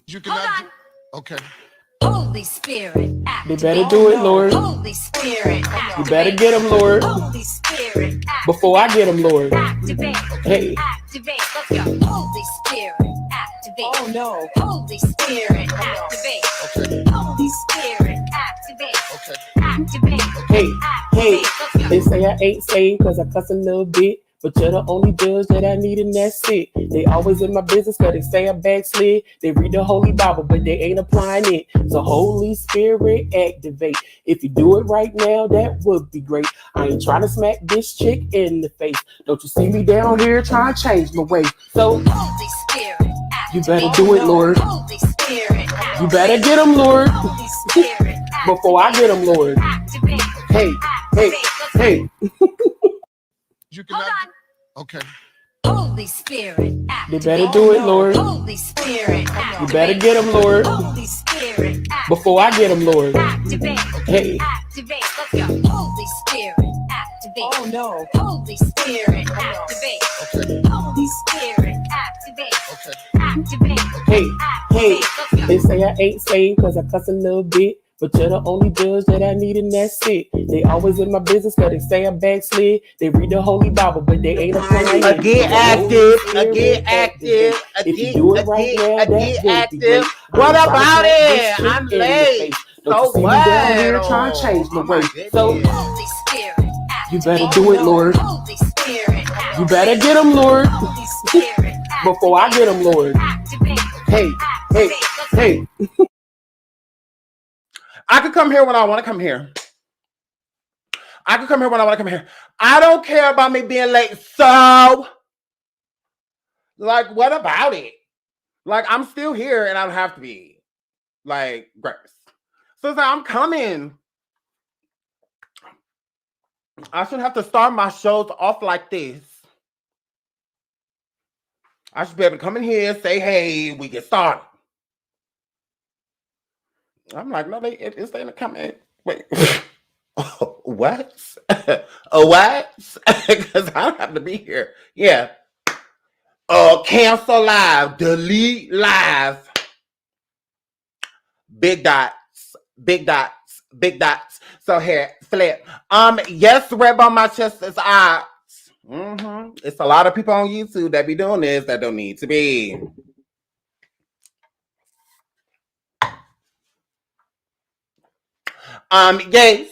You cannot. Okay. Holy Spirit, they better do it, Lord. Holy Spirit, you better get them, Lord. Holy Spirit, before I get them, Lord. Activate. Hey. Activate. Let's go. Holy Spirit, activate. Oh no. Holy Spirit, activate. Okay. Holy Spirit, activate. Okay. Activate. Hey, hey, Let's go. they say I ain't saved cause I cuss a little bit. But you're the only judge that I need, and that's it. They always in my business cause they say I backslid. They read the Holy Bible, but they ain't applying it. So Holy Spirit, activate. If you do it right now, that would be great. I ain't trying to smack this chick in the face. Don't you see me down here trying to change my way? So Holy Spirit, you better do it, Lord. Holy Spirit, You better get them, Lord. Holy Spirit, Before I get them, Lord. activate. Hey, hey, hey. You cannot. Okay. Holy Spirit, They activate. better do it, Lord. Holy Spirit, You better get them, Lord. Holy Spirit, Before I get them, Lord. activate. Hey. Activate. Let's go. Holy Spirit, activate. Oh no. Holy Spirit, activate. Okay. Holy Spirit, activate. Okay. Activate. Hey, hey, Let's go. they say I ain't saved cause I cuss a little bit. But you're the only judge that I need, and that's it. They always in my business cause they say I backslid. They read the Holy Bible, but they ain't applying it. Get active, get active, If you do it right now, that would be active. great. What I ain't about trying to smack it? this chick I'm in the late. face. Don't So you see me what? down here trying to change my way? So Holy Spirit, you better activate. do it, Lord. Holy Spirit, You better get them, Lord. Holy Spirit, Before I get them, Lord. activate. Hey, hey, hey. I could come here when I want to come here. I could come here when I want to come here. I don't care about me being late. So, like, what about it? Like, I'm still here and I don't have to be. Like, grace. So it's like, I'm coming. I shouldn't have to start my shows off like this. I should be able to come in here, say, hey, we get started. I'm like, no, it's they coming. Wait. What? What? Because I don't have to be here. Yeah. Cancel live. Delete live. Big dots. Big dots. Big dots. So here, flip. Yes, rep on my chest is odds. It's a lot of people on YouTube that be doing this that don't need to be. Yes.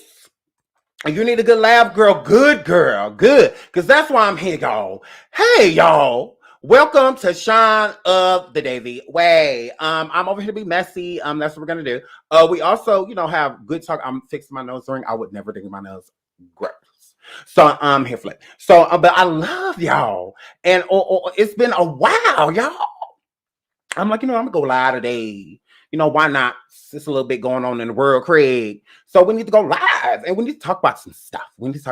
You need a good laugh, girl. Good girl. Good. Because that's why I'm here, y'all. Hey, y'all. Welcome to Sean of the Davie Way. I'm over here to be messy. That's what we're gonna do. We also, have good talk. I'm fixing my nose ring. I would never dig my nose. Gross. So I'm here flip. So, but I love y'all. And it's been a while, y'all. I'm like, I'm gonna go live today. Why not? It's a little bit going on in the world, Craig. So we need to go live and we need to talk about some stuff. It's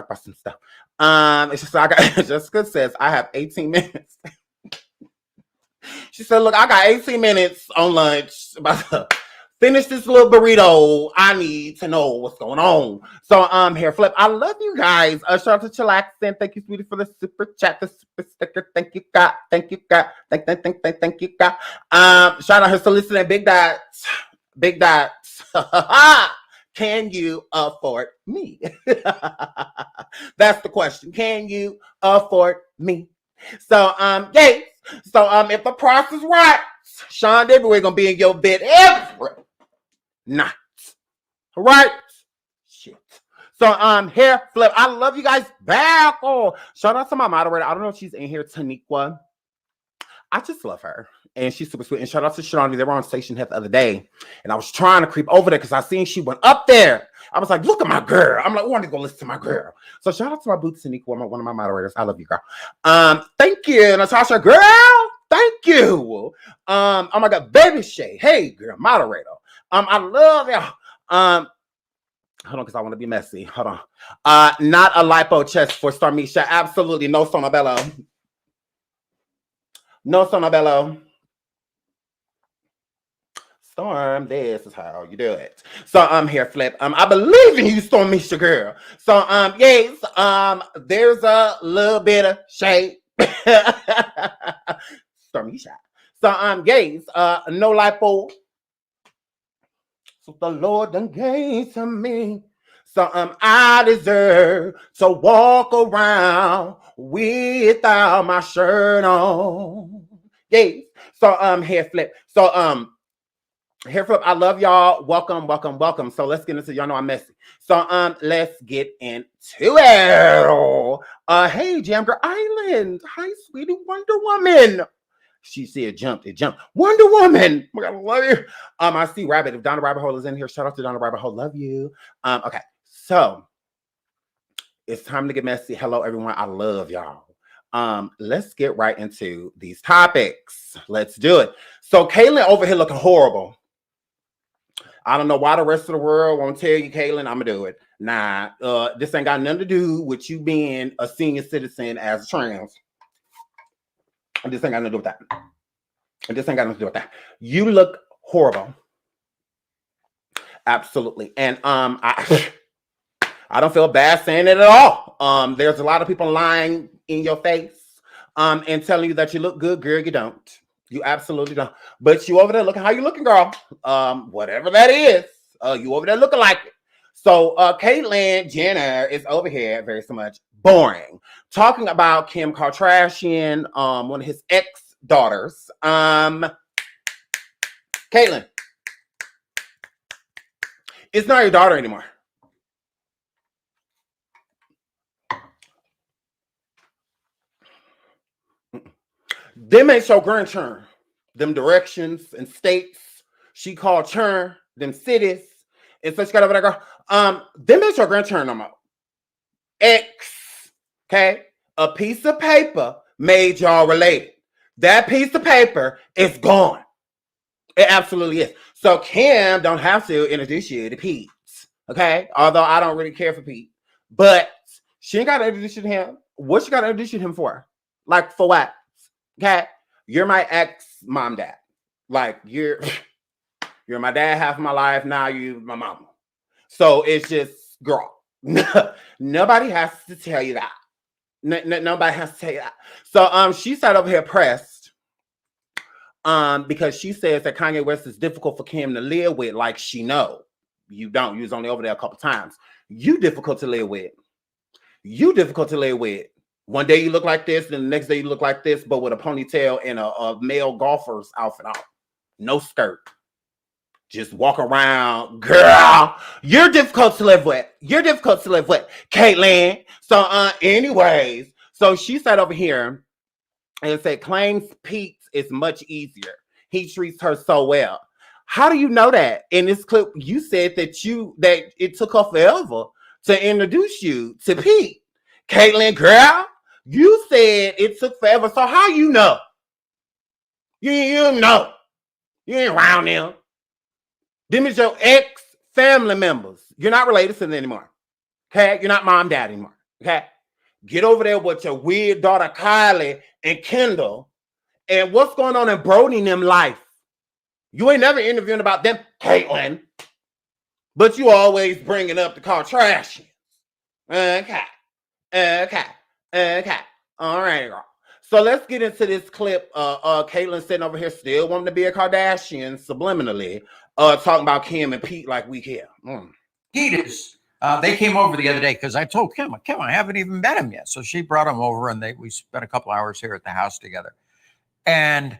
just like Jessica says, I have 18 minutes. She said, look, I got 18 minutes on lunch. About to finish this little burrito. I need to know what's going on. So here, Flip. I love you guys. Shout out to Chillaxin. Thank you, sweetie, for the super chat, the super sticker. Thank you, God. Thank you, God. Thank you, God. Shout out her soliciting big dots. Big dots. Can you afford me? That's the question. Can you afford me? So yay. So if the price is right, SeanDavieWay gonna be in your bed every night. All right? Shit. So here, Flip. I love you guys back. Oh, shout out to my moderator. I don't know if she's in here, Taniqua. I just love her. And she's super sweet. And shout out to Sha'Carri. They were on Station Health the other day. And I was trying to creep over there because I seen she went up there. I was like, look at my girl. I'm like, I want to go listen to my girl. So shout out to my boots, Taniqua, one of my moderators. I love you, girl. Thank you, Natasha, girl. Thank you. Oh my God, Baby Shay. Hey, girl, moderator. I love y'all. Hold on, because I want to be messy. Hold on. Not a lipo chest for Starmisha. Absolutely no Sonabello. No Sonabello. Storm, this is how you do it. So I'm here, Flip. I believe in you, Stormisha girl. So yes, there's a little bit of shade. Stormisha. So yes, no lipo. So the Lord done gave to me. So I deserve to walk around without my shirt on. Yes. So here, Flip. So here, Flip, I love y'all. Welcome, welcome, welcome. So let's get into, y'all know I'm messy. So let's get into it. Hey, Jamger Island. Hi, sweetie Wonder Woman. She said jumped, it jumped. Wonder Woman. Oh my God, I love you. I see Rabbit. If Donna Rabbit Hole is in here, shout out to Donna Rabbit Hole. Love you. Okay, so it's time to get messy. Hello, everyone. I love y'all. Let's get right into these topics. Let's do it. So Caitlyn over here looking horrible. I don't know why the rest of the world won't tell you, Caitlyn, I'm gonna do it. Nah, this ain't got nothing to do with you being a senior citizen as a trans. This ain't got nothing to do with that. This ain't got nothing to do with that. You look horrible. Absolutely. And I don't feel bad saying it at all. There's a lot of people lying in your face and telling you that you look good, girl. You don't. You absolutely don't. But you over there looking how you looking, girl. Whatever that is, you over there looking like it. So Caitlyn Jenner is over here very so much boring, talking about Kim Kardashian, one of his ex-daughters. Caitlyn, it's not your daughter anymore. Them ain't your grandchildren. Them directions and states she called churn, them cities. And so she got over there, girl. Them ain't your grandchildren no more. X, okay? A piece of paper made y'all related. That piece of paper is gone. It absolutely is. So Kim don't have to introduce you to Pete, okay? Although I don't really care for Pete. But she ain't got to introduce you to him. What she got to introduce you to him for? Like, for what? Okay? You're my ex-mom, dad. Like, you're my dad half of my life. Now you my mama. So it's just, girl. Nobody has to tell you that. Nobody has to tell you that. So she sat over here pressed because she says that Kanye West is difficult for Kim to live with. Like, she know. You don't. You was only over there a couple times. You difficult to live with. You difficult to live with. One day you look like this, then the next day you look like this, but with a ponytail and a male golfer's outfit on. No skirt. Just walk around. Girl, you're difficult to live with. You're difficult to live with, Caitlyn. So anyways, so she sat over here and said, claims Pete is much easier. He treats her so well. How do you know that? In this clip, you said that it took her forever to introduce you to Pete. Caitlyn, girl, you said it took forever. So how you know? You know. You ain't around them. Them is your ex-family members. You're not related to them anymore. Okay? You're not mom, dad anymore. Okay? Get over there with your weird daughter Kylie and Kendall. And what's going on in Brody and them life? You ain't never interviewing about them, Caitlyn. But you always bringing up the Kardashians. Okay. All right, girl. So let's get into this clip. Caitlyn sitting over here still wanting to be a Kardashian subliminally, talking about Kim and Pete like we care. Pete is. They came over the other day because I told Kim, I haven't even met him yet. So she brought him over, and we spent a couple hours here at the house together. And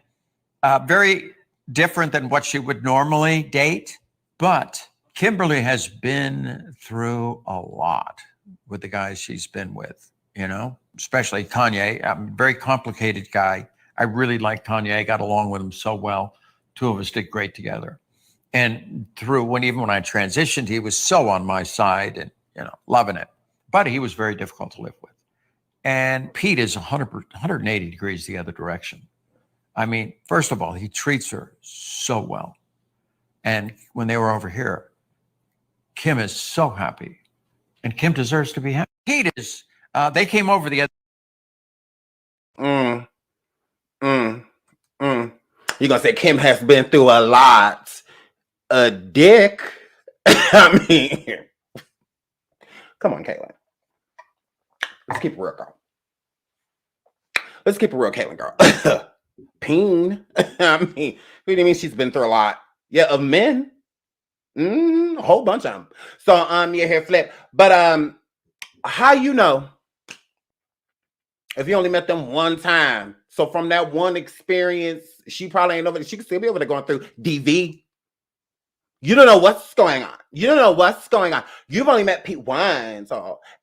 very different than what she would normally date. But Kimberly has been through a lot with the guys she's been with, you know, especially Kanye. I'm a very complicated guy. I really like Kanye. I got along with him so well. Two of us did great together. And even when I transitioned, he was so on my side and, you know, loving it. But he was very difficult to live with. And Pete is 180 degrees the other direction. I mean, first of all, he treats her so well. And when they were over here, Kim is so happy. And Kim deserves to be happy. Pete is, they came over the other. You're going to say Kim has been through a lot. a dick. I mean, come on, Caitlyn. Let's keep it real, girl. Let's keep it real, Caitlyn, girl. Peen. I mean, what do you mean she's been through a lot? Yeah, of men. A whole bunch of them. So, your hair flip. But, how you know if you only met them one time? So from that one experience, she probably ain't over there. She could still be over there going through DV. You don't know what's going on. You don't know what's going on. You've only met Pete Wines.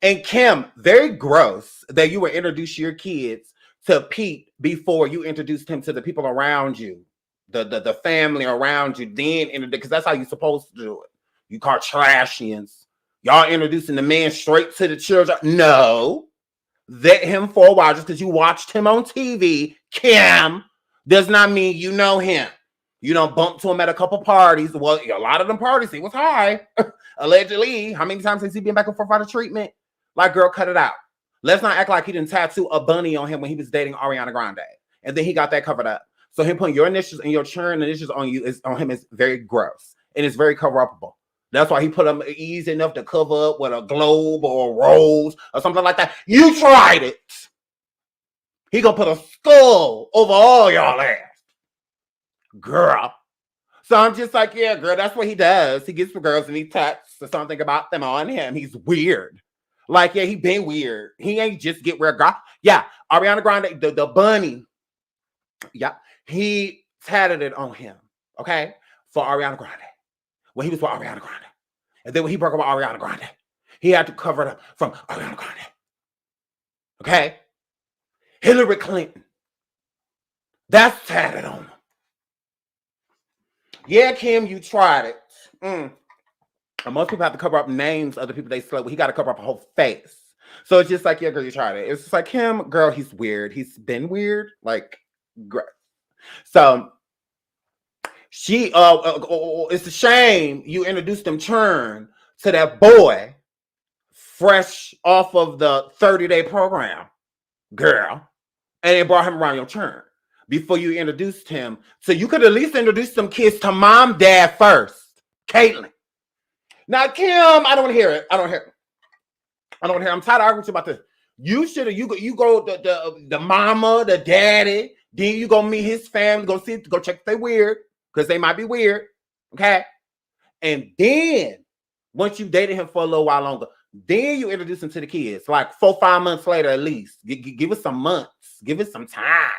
And Kim, very gross that you would introduce your kids to Pete before you introduced him to the people around you, the family around you, then because that's how you're supposed to do it. You Kardashians. Y'all introducing the man straight to the children. No. Vet him for a while just because you watched him on TV. Kim does not mean you know him. You don't bump to him at a couple parties. Well, a lot of them parties, he was high. Allegedly. How many times has he been back and forth out of treatment? Like, girl, cut it out. Let's not act like he didn't tattoo a bunny on him when he was dating Ariana Grande. And then he got that covered up. So him putting your initials and your churn initials on you is on him is very gross. And it's very cover-upable. That's why he put them easy enough to cover up with a globe or a rose or something like that. You tried it. He gonna put a skull over all y'all ass. Girl. So I'm just like, yeah, girl, that's what he does. He gets for girls and he tats something about them on him. He's weird. Like, yeah, he been weird. He ain't just get weird, girl. Yeah, Ariana Grande, the bunny. Yeah, he tatted it on him, okay, for Ariana Grande. When he was with Ariana Grande. And then when he broke up with Ariana Grande, he had to cover it up from Ariana Grande. Okay? Hillary Clinton. That's tatted on him. Yeah, Kim, you tried it. And most people have to cover up names of the people they slept with. He got to cover up a whole face. So it's just like, yeah, girl, you tried it. It's just like, Kim, girl, he's weird. He's been weird. Like, great. So she, it's a shame you introduced them churn to that boy fresh off of the 30-day program, girl. And they brought him around your churn before you introduced him. So you could at least introduce some kids to mom, dad first. Caitlyn. Now, Kim, I don't want to hear it. I don't hear it. I'm tired of arguing with you about this. You should have, you go the mama, the daddy, then you go meet his family, go check if they weird, because they might be weird. Okay. And then once you dated him for a little while longer, then you introduce him to the kids, like 4-5 months later at least. Give it some months. Give it some time.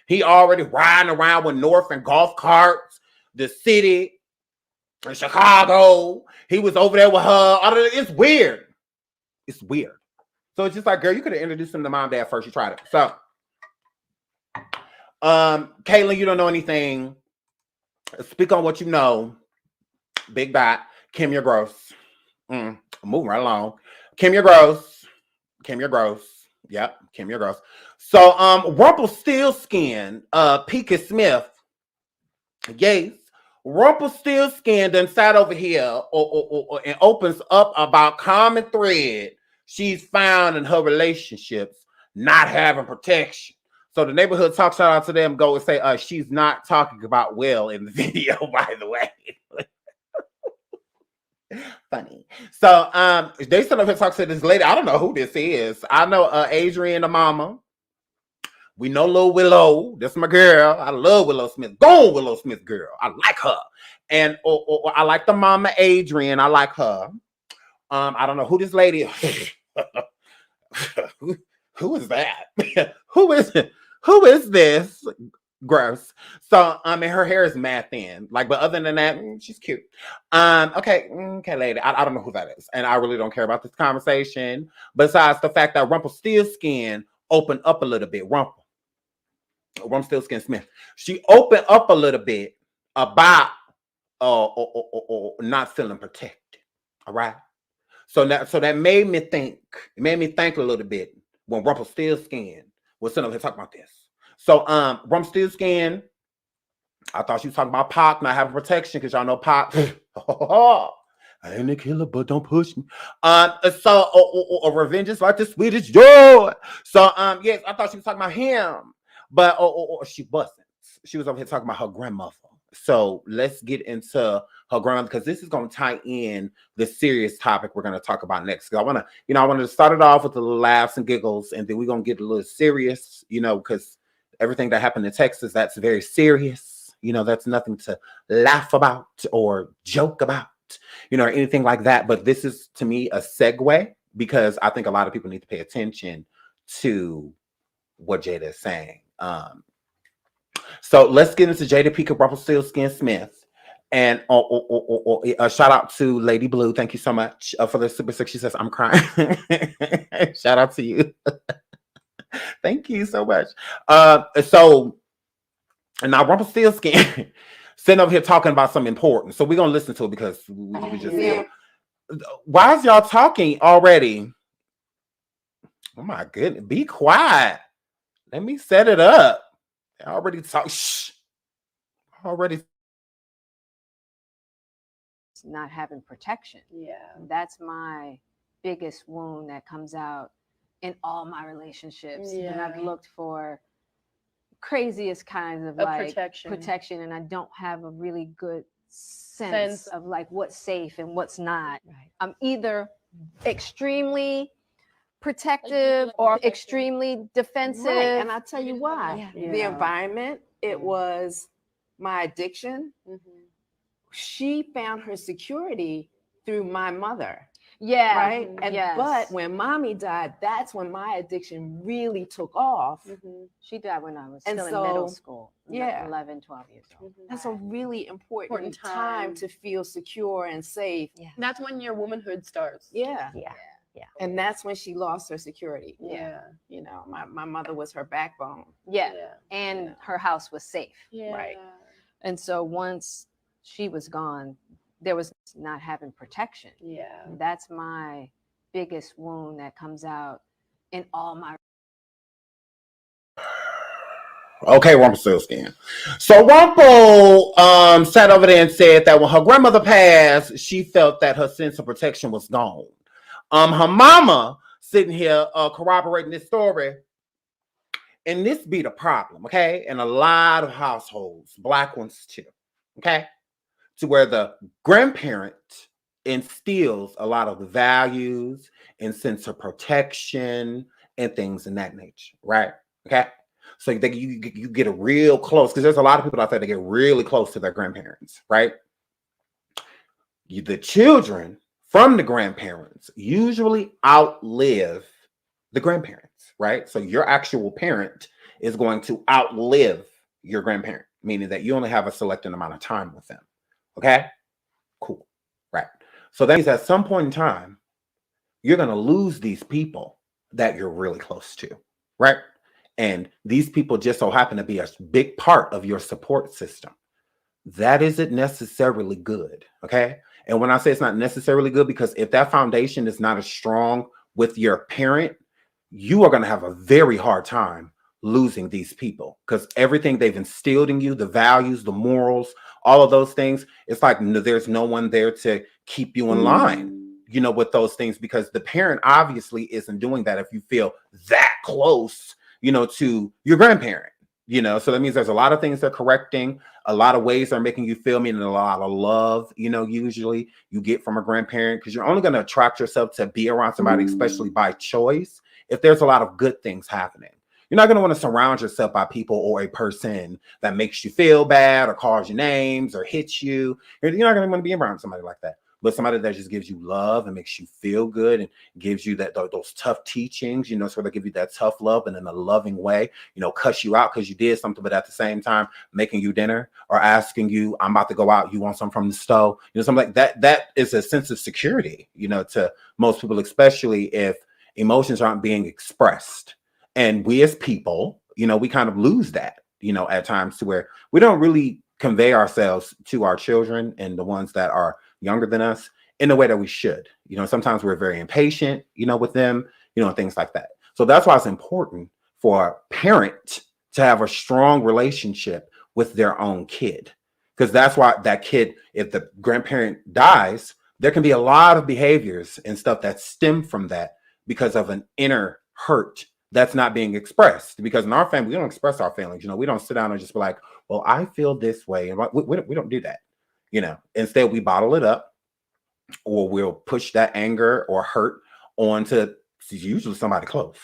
He already riding around with North and golf carts, the city, in Chicago. He was over there with her. It's weird. It's weird. So it's just like, girl, you could have introduced him to mom, dad first. You tried it. So, Caitlyn, you don't know anything. Speak on what you know. Big dot. Kim, you're gross. I'm moving right along. Kim, you're gross. Kim, you're gross. Yep, Kim, you're gross. So, Rumpelstiltskin, Pinkett Smith. Yes. Rumpelstiltskin done sat over here and opens up about common thread she's found in her relationships not having protection. So the neighborhood talk shout out to them, go and say she's not talking about Will in the video, by the way. Funny. So they stood up here talking to this lady. I don't know who this is. I know Adrian, the mama. We know Lil Willow. That's my girl. I love Willow Smith. Go on, Willow Smith, girl. I like her. And I like the mama Adrian. I like her. I don't know who this lady is. Who is that? Who is it? Who is this? Gross. So and her hair is mad thin. Like, but other than that, she's cute. Okay, lady. I don't know who that is, and I really don't care about this conversation. Besides the fact that Rumpelstiltskin opened up a little bit. Rumpelstiltskin Smith. She opened up a little bit about not feeling protected. All right. So that made me think. It made me think a little bit when Rumpelstiltskin was sitting up here talking about this. So Rumpelstiltskin, I thought she was talking about Pac not having protection because y'all know Pac. I ain't a killer, but don't push me. So revenge is like the sweetest joy. So yes, I thought she was talking about him, but she wasn't. She was over here talking about her grandmother. So let's get into her grandmother, because this is going to tie in the serious topic we're going to talk about next. Because I wanted to start it off with a little laughs and giggles, and then we're going to get a little serious, because everything that happened in Texas, that's very serious. That's nothing to laugh about or joke about, or anything like that. But this is, to me, a segue, because I think a lot of people need to pay attention to what Jada is saying. So let's get into Jada Pinkett Smith. And shout out to Lady Blue. Thank you so much for the super six. She says, I'm crying. Shout out to you. Thank you so much. And now Rumpelstiltskin sitting over here talking about something important. So we're going to listen to it, because we just... Why is y'all talking already? Oh my goodness. Be quiet. Let me set it up. I already talk. Shh. Already. Not having protection. Yeah. That's my biggest wound that comes out in all my relationships. Yeah. And I've looked for craziest kinds of like protection, and I don't have a really good sense of like what's safe and what's not. Right. I'm either extremely protective or extremely defensive. Right. And I'll tell you why. Yeah. The environment, it was my addiction. Mm-hmm. She found her security through my mother. Yeah. Right. And but when mommy died, that's when my addiction really took off. Mm-hmm. She died when I was still in middle school. Yeah. 11, 12 years old. Mm-hmm. That's a really important time to feel secure and safe. Yeah. That's when your womanhood starts. Yeah. Yeah. Yeah. And that's when she lost her security. Yeah. My mother was her backbone. Yeah. And her house was safe. Yeah. Right. And so once she was gone, there was not having protection. Yeah. That's my biggest wound that comes out in all my... Okay, Rumpelstiltskin. So Rumpel sat over there and said that when her grandmother passed, she felt that her sense of protection was gone. Her mama sitting here corroborating this story, and this be the problem, okay? In a lot of households, Black ones too, okay? To where the grandparent instills a lot of the values and sense of protection and things in that nature, right? Okay? So you get a real close, because there's a lot of people out there that get really close to their grandparents, right? The children from the grandparents usually outlive the grandparents, right? So your actual parent is going to outlive your grandparent, meaning that you only have a selected amount of time with them. Okay? Cool. Right. So that means at some point in time, you're going to lose these people that you're really close to, right? And these people just so happen to be a big part of your support system. That isn't necessarily good, okay? And when I say it's not necessarily good, because if that foundation is not as strong with your parent, you are going to have a very hard time losing these people, because everything they've instilled in you, the values, the morals, all of those things, it's like there's no one there to keep you in line, with those things, because the parent obviously isn't doing that if you feel that close, to your grandparent, so that means there's a lot of things they're correcting, a lot of ways they're making you feel, meaning a lot of love, usually you get from a grandparent, because you're only going to attract yourself to be around somebody, especially by choice, if there's a lot of good things happening. You're not going to want to surround yourself by people or a person that makes you feel bad or calls you names or hits you. You're not going to want to be around somebody like that. But somebody that just gives you love and makes you feel good and gives you those tough teachings, so they give you that tough love and in a loving way, cuss you out because you did something, but at the same time, making you dinner or asking you, I'm about to go out, you want something from the stove, something like that. That is a sense of security, to most people, especially if emotions aren't being expressed. And we as people, we kind of lose that, at times, to where we don't really convey ourselves to our children and the ones that are younger than us in the way that we should. Sometimes we're very impatient, with them, things like that. So that's why it's important for a parent to have a strong relationship with their own kid. Because that's why that kid, if the grandparent dies, there can be a lot of behaviors and stuff that stem from that because of an inner hurt that's not being expressed. Because in our family, we don't express our feelings. We don't sit down and just be like, well, I feel this way. And we don't do that. Instead we bottle it up, or we'll push that anger or hurt onto usually somebody close,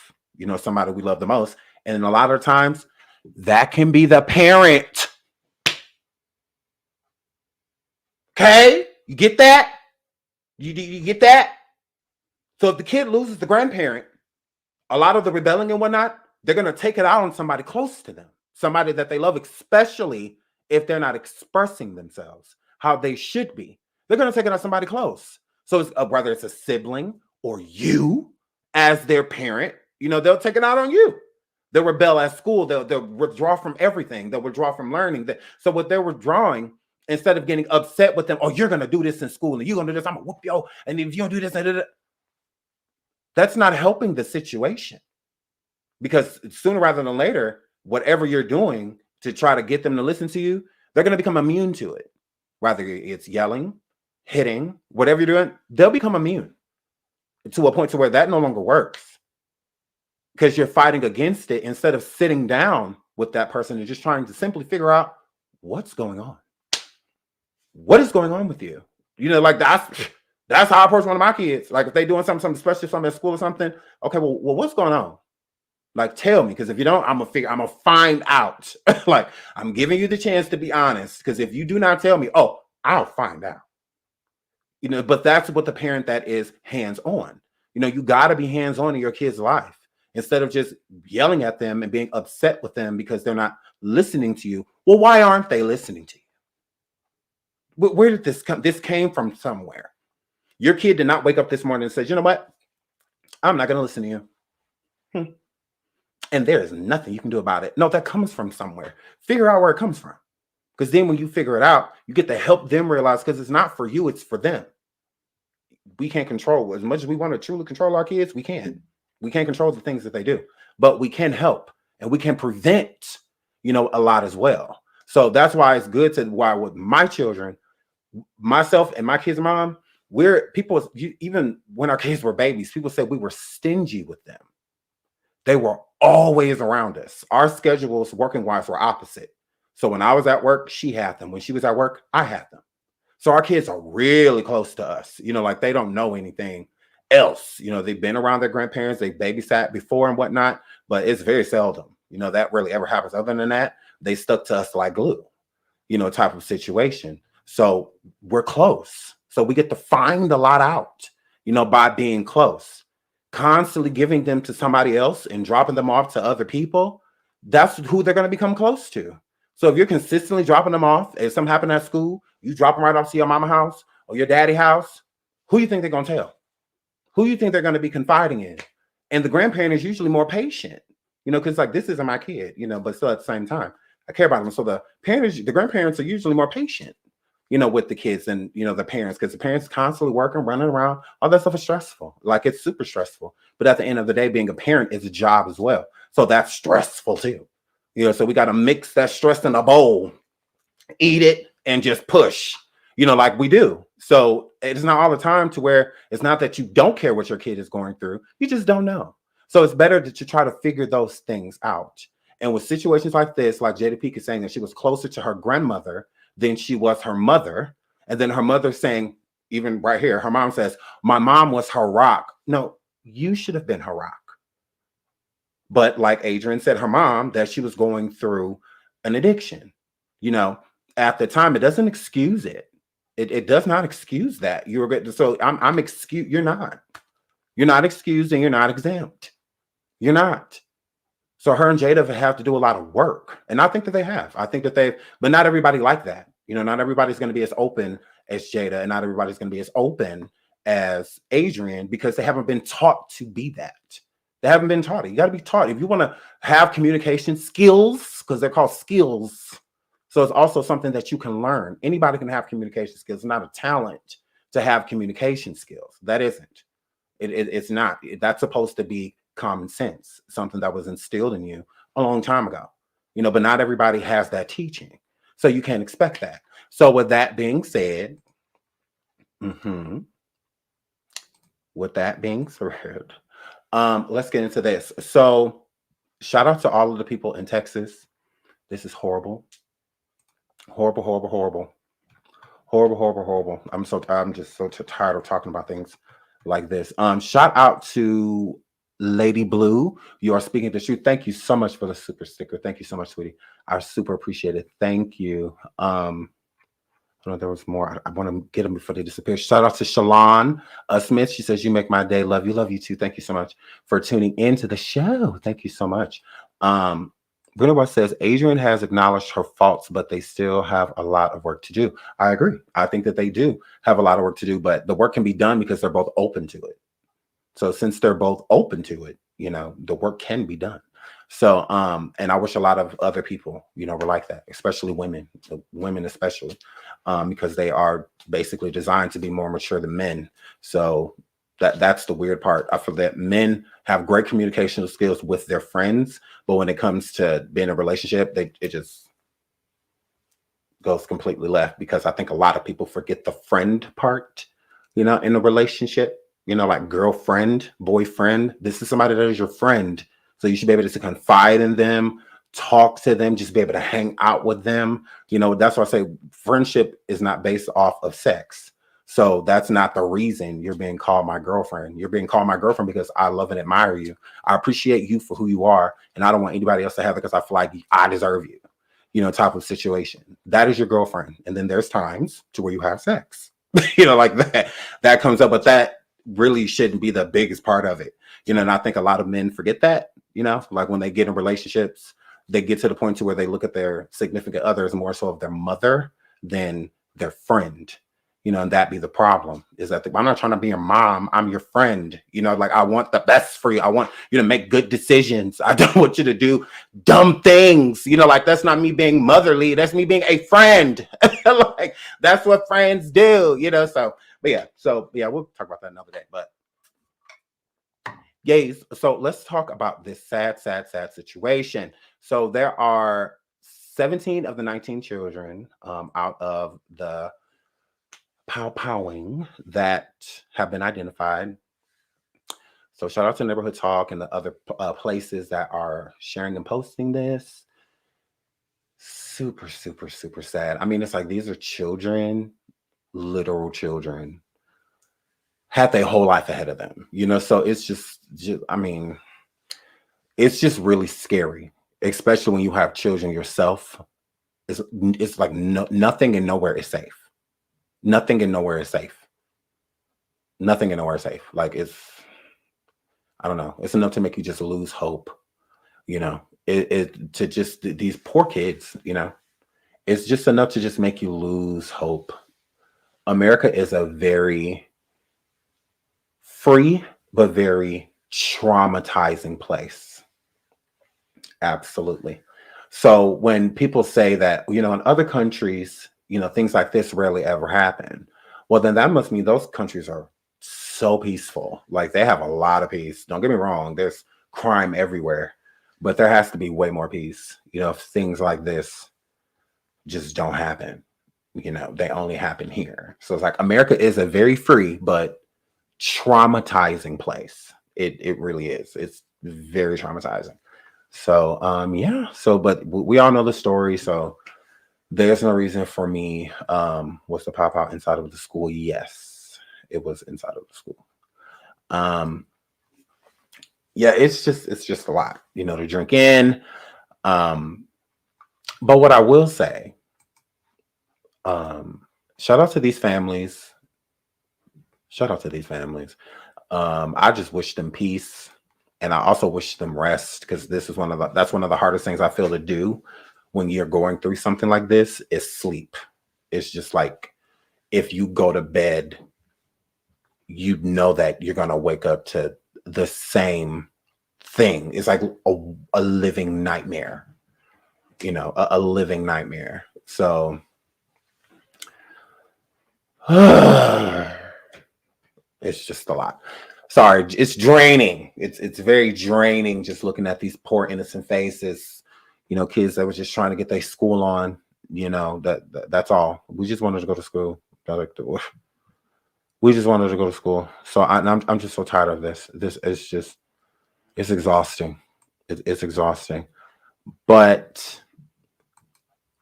somebody we love the most. And a lot of times that can be the parent. Okay? You get that? You get that? So if the kid loses the grandparent, a lot of the rebelling and whatnot, they're going to take it out on somebody close to them, somebody that they love, especially if they're not expressing themselves how they should be. They're going to take it on somebody close. So it's, whether it's a sibling or you as their parent, they'll take it out on you. They'll rebel at school. They'll withdraw from everything. They'll withdraw from learning. So what they're withdrawing, instead of getting upset with them, oh, you're going to do this in school and you're going to do this, I'm going to whoop you. And if you don't do this, that's not helping the situation. Because sooner rather than later, whatever you're doing to try to get them to listen to you, they're going to become immune to it. Whether it's yelling, hitting, whatever you're doing, they'll become immune to a point to where that no longer works. Because you're fighting against it instead of sitting down with that person and just trying to simply figure out what's going on. What is going on with you? Like that's how I approach one of my kids. Like if they're doing something, especially something at school or something, okay, well, what's going on? Like, tell me, because if you don't, I'm gonna find out. Like, I'm giving you the chance to be honest, because if you do not tell me, oh, I'll find out. But that's what the parent that is hands-on. You got to be hands-on in your kid's life instead of just yelling at them and being upset with them because they're not listening to you. Well, why aren't they listening to you? Where did this come? This came from somewhere. Your kid did not wake up this morning and say, you know what? I'm not going to listen to you. And there is nothing you can do about it. No, that comes from somewhere. Figure out where it comes from. Because then when you figure it out, you get to help them realize, because it's not for you, it's for them. We can't control. As much as we want to truly control our kids, we can't. We can't control the things that they do. But we can help. And we can prevent, a lot as well. So that's why it's good why with my children, myself and my kids' mom, even when our kids were babies, people said we were stingy with them. They were always around us. Our schedules, working wise, were opposite. So when I was at work, she had them. When she was at work, I had them. So our kids are really close to us. Like they don't know anything else. They've been around their grandparents. They babysat before and whatnot, but it's very seldom, that really ever happens. Other than that, they stuck to us like glue, type of situation. So we're close. So we get to find a lot out, by being close. Constantly giving them to somebody else and dropping them off to other people, that's who they're going to become close to. So if you're consistently dropping them off, if something happened at school, you drop them right off to your mama house or your daddy house, who you think they're going to tell? Who you think they're going to be confiding in? And the grandparent is usually more patient, because like, this isn't my kid, but still at the same time, I care about them. So the grandparents are usually more patient, with the kids and, the parents, because the parents constantly working, running around, all that stuff is stressful. Like it's super stressful. But at the end of the day, being a parent is a job as well. So that's stressful too. So we got to mix that stress in a bowl, eat it and just push, like we do. So it's not all the time to where it's not that you don't care what your kid is going through. You just don't know. So it's better to try to figure those things out. And with situations like this, like Jada Pinkett saying that she was closer to her grandmother than she was her mother. And then her mother saying, even right here, her mom says, my mom was her rock. No, you should have been her rock. But like Adrian said, her mom, that she was going through an addiction, at the time, it doesn't excuse it. It does not excuse that. So I'm excused. You're not excused and you're not exempt. You're not. So her and Jada have to do a lot of work. And I think that they have. I think that but not everybody like that. Not everybody's going to be as open as Jada and not everybody's going to be as open as Adrian because they haven't been taught to be that. They haven't been taught it. You got to be taught. If you want to have communication skills, because they're called skills, so it's also something that you can learn. Anybody can have communication skills. It's not a talent to have communication skills. That isn't. It's not. That's supposed to be common sense, something that was instilled in you a long time ago. But not everybody has that teaching. So you can't expect that. So with that being said, let's get into this. So shout out to all of the people in Texas. This is horrible. Horrible, horrible, horrible. Horrible, horrible, horrible. I'm just so tired of talking about things like this. Shout out to Lady Blue. You are speaking the truth. Thank you so much for the super sticker. Thank you so much, sweetie. I super appreciate it. Thank you. I know there was more. I want to get them before they disappear. Shout out to Shalon Smith. She says, "You make my day. Love you too. Thank you so much for tuning into the show. Thank you so much." Bruno says Adrian has acknowledged her faults, but they still have a lot of work to do. I agree. I think that they do have a lot of work to do, but the work can be done because they're both open to it. So since they're both open to it, the work can be done. So, and I wish a lot of other people, were like that, especially women especially, because they are basically designed to be more mature than men. So that's the weird part. I feel that men have great communication skills with their friends, but when it comes to being in a relationship, it just goes completely left, because I think a lot of people forget the friend part, in a relationship, like girlfriend, boyfriend. This is somebody that is your friend. So you should be able to confide in them, talk to them, just be able to hang out with them. That's why I say friendship is not based off of sex. So that's not the reason you're being called my girlfriend. You're being called my girlfriend because I love and admire you. I appreciate you for who you are. And I don't want anybody else to have it because I feel like I deserve you, type of situation. That is your girlfriend. And then there's times to where you have sex, like that comes up, but that really shouldn't be the biggest part of it. And I think a lot of men forget that, like when they get in relationships, they get to the point to where they look at their significant others more so of their mother than their friend. And that be the problem, is that I'm not trying to be your mom. I'm your friend. Like I want the best for you. I want you to make good decisions. I don't want you to do dumb things. Like that's not me being motherly. That's me being a friend. Like that's what friends do, So, but yeah, we'll talk about that another day. But yes, so let's talk about this sad situation. So there are 17 of the 19 children out of the powing that have been identified. So shout out to Neighborhood Talk and the other places that are sharing and posting this. Super, super, super sad. I mean, it's like these are children, literal children, had their whole life ahead of them, so it's just I mean, it's just really scary, especially when you have children yourself. It's like nothing and nowhere is safe. Nothing and nowhere is safe. Nothing and nowhere is safe. Like I don't know. It's enough to make you just lose hope. To just these poor kids. It's just enough to just make you lose hope. America is a very free but very traumatizing place. Absolutely. So when people say that, in other countries, things like this rarely ever happen. Well, then that must mean those countries are so peaceful. Like they have a lot of peace. Don't get me wrong. There's crime everywhere, but there has to be way more peace. If things like this just don't happen, they only happen here. So it's like America is a very free, but traumatizing place. It really is. It's very traumatizing. So, but we all know the story. So there's no reason for me was to pop out inside of the school. Yes, it was inside of the school. It's just a lot, to drink in. But what I will say, shout out to these families. I just wish them peace, and I also wish them rest, because that's one of the hardest things I feel to do when you're going through something like this is sleep. It's just like if you go to bed, you know that you're gonna wake up to the same thing. It's like a living nightmare, a living nightmare. So it's just a lot. Sorry, it's draining. It's very draining just looking at these poor innocent faces. Kids that were just trying to get their school on. That's all. We just wanted to go to school. We just wanted to go to school. So I'm just so tired of this. This is just, it's exhausting. It's exhausting. But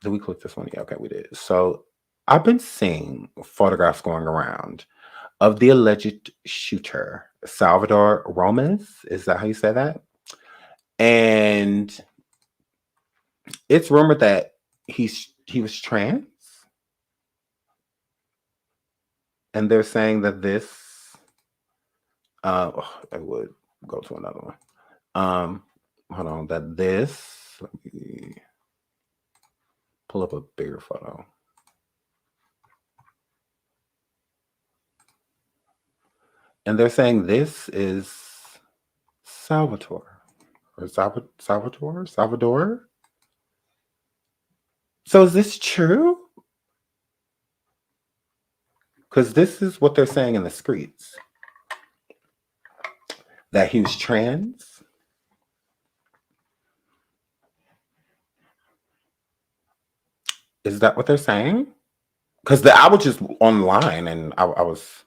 Did we click this one? Yeah, okay, we did. So I've been seeing photographs going around of the alleged shooter, Salvador Romas. Is that how you say that? And it's rumored that he was trans. And they're saying that this I would go to another one. Hold on, that this, let me pull up a bigger photo. And they're saying this is Salvatore. Or Salvador? So is this true? Because this is what they're saying in the streets. That he was trans. Is that what they're saying? Because I was just online and I was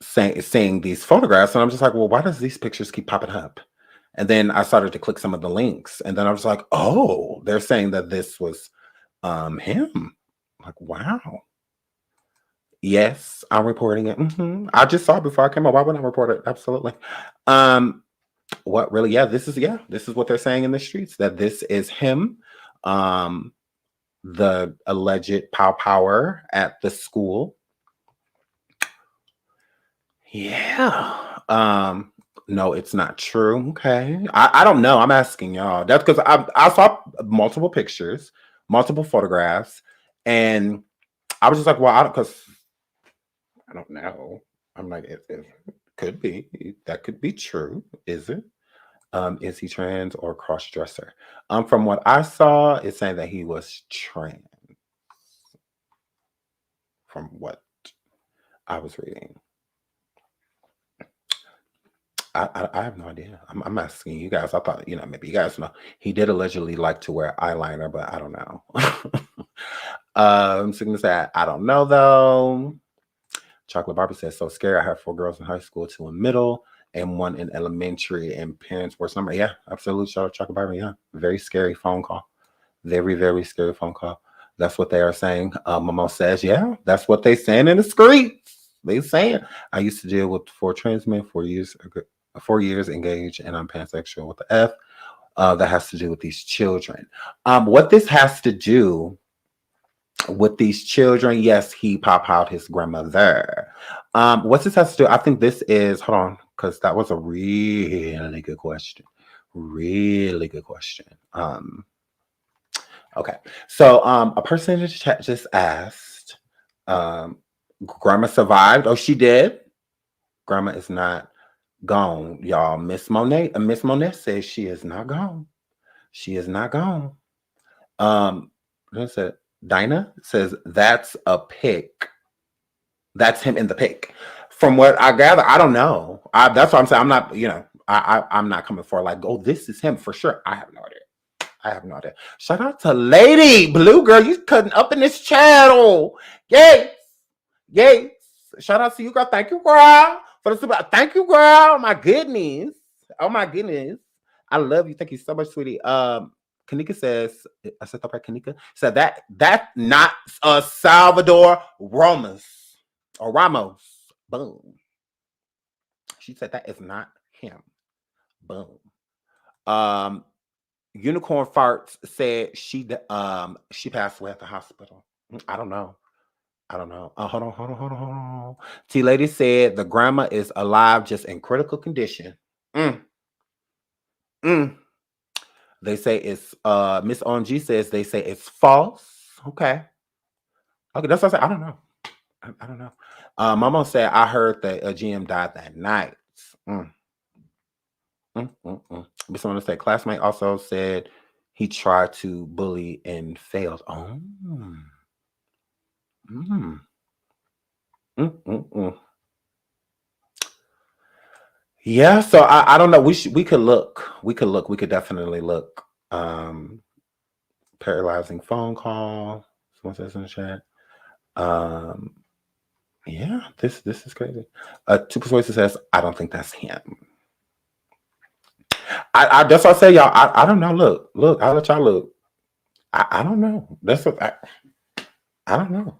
seeing these photographs, and I'm just like, well, why does these pictures keep popping up? And then I started to click some of the links, and then I was like, oh, they're saying that this was him. Like, wow. Yes, I'm reporting it. I just saw it before I came up. Why wouldn't I report it? Absolutely. What really? Yeah, this is what they're saying in the streets, that this is him, the alleged power at the school. Yeah. No, it's not true. Okay. I don't know. I'm asking y'all. That's because I saw multiple pictures, multiple photographs, and I was just like, well, I don't know. I'm like, it could be. That could be true. Is it? Is he trans or cross-dresser? From what I saw, it's saying that he was trans. From what I was reading. I have no idea. I'm asking you guys. I thought, maybe you guys know. He did allegedly like to wear eyeliner, but I don't know. I'm going to say, I don't know, though. Chocolate Barbie says, so scary. I have 4 girls in high school, 2 in middle, and 1 in elementary, and parents were somewhere. Yeah, absolutely. Shout out Chocolate Barbie. Yeah, very scary phone call. Very, very scary phone call. That's what they are saying. Mama says, yeah, that's what they saying in the streets. They saying, I used to deal with 4 trans men 4 years engaged, and I'm pansexual with the F. That has to do with these children. What this has to do with these children, yes, he pop out his grandmother. What this has to do, I think this is, hold on, because that was a really good question. Really good question. Okay, so a person in the chat just asked, grandma survived. Oh, she did? Grandma is not gone, y'all. Miss Monet says she is not gone. She is not gone. What's it? Dinah says that's a pic. That's him in the pic. From what I gather, I don't know. That's what I'm saying. I'm not, I'm not coming for like, oh, this is him for sure. I have no idea. Shout out to Lady Blue Girl. You cutting up in this channel. Yay. Shout out to you, girl. Thank you, girl. For the super. Thank you, girl. My goodness. Oh my goodness. I love you. Thank you so much, sweetie. Kanika says, I said that right, Kanika said that not Salvador Ramos or Ramos. Boom. She said that is not him. Boom. Unicorn Farts said she passed away at the hospital. I don't know. Hold on. T Lady said the grandma is alive, just in critical condition. They say it's Miss OMG says they say it's false. Okay, that's what I said. I don't know. I don't know. Mama said I heard that GM died that night. But someone said classmate also said he tried to bully and failed. Yeah, so I don't know. We could look. We could definitely look. Paralyzing phone call. Someone says in the chat. Yeah, this is crazy. Two Persuasive says, I don't think that's him. I that's what I say, y'all. I don't know. Look, I'll let y'all look. I don't know. That's what I don't know.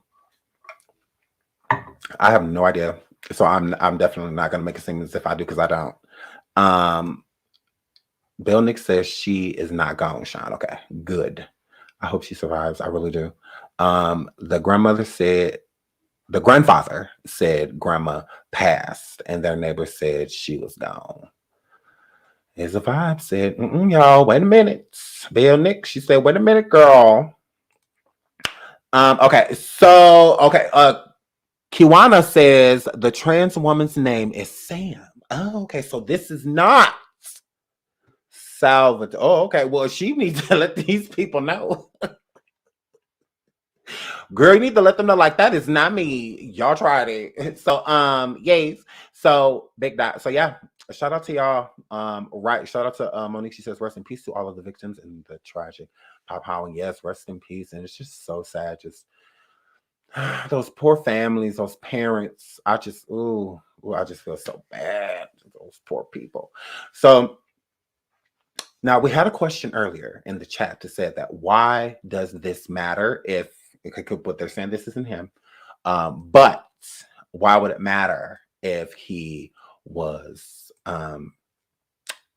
I have no idea. So I'm definitely not gonna make it seem as if I do because I don't. Bill Nick says she is not gone, Sean. Okay, good. I hope she survives. I really do. The grandfather said grandma passed, and their neighbor said she was gone. There's a vibe said, y'all, wait a minute. Bill Nick, she said, wait a minute, girl. Okay, Kiwana says the trans woman's name is Sam. Oh, okay, so this is not Salvatore. Oh, okay. Well, she needs to let these people know. Girl, you need to let them know, like, that is not me. Y'all tried it. So, yes. So, big dot. So, yeah. Shout out to y'all. Right. Shout out to Monique. She says, rest in peace to all of the victims in the tragic Pop Howling. Yes, rest in peace. And it's just so sad. Just those poor families, those parents. I just feel so bad. Those poor people. So, now, we had a question earlier in the chat that said that why does this matter if what they're saying, this isn't him, but why would it matter if he was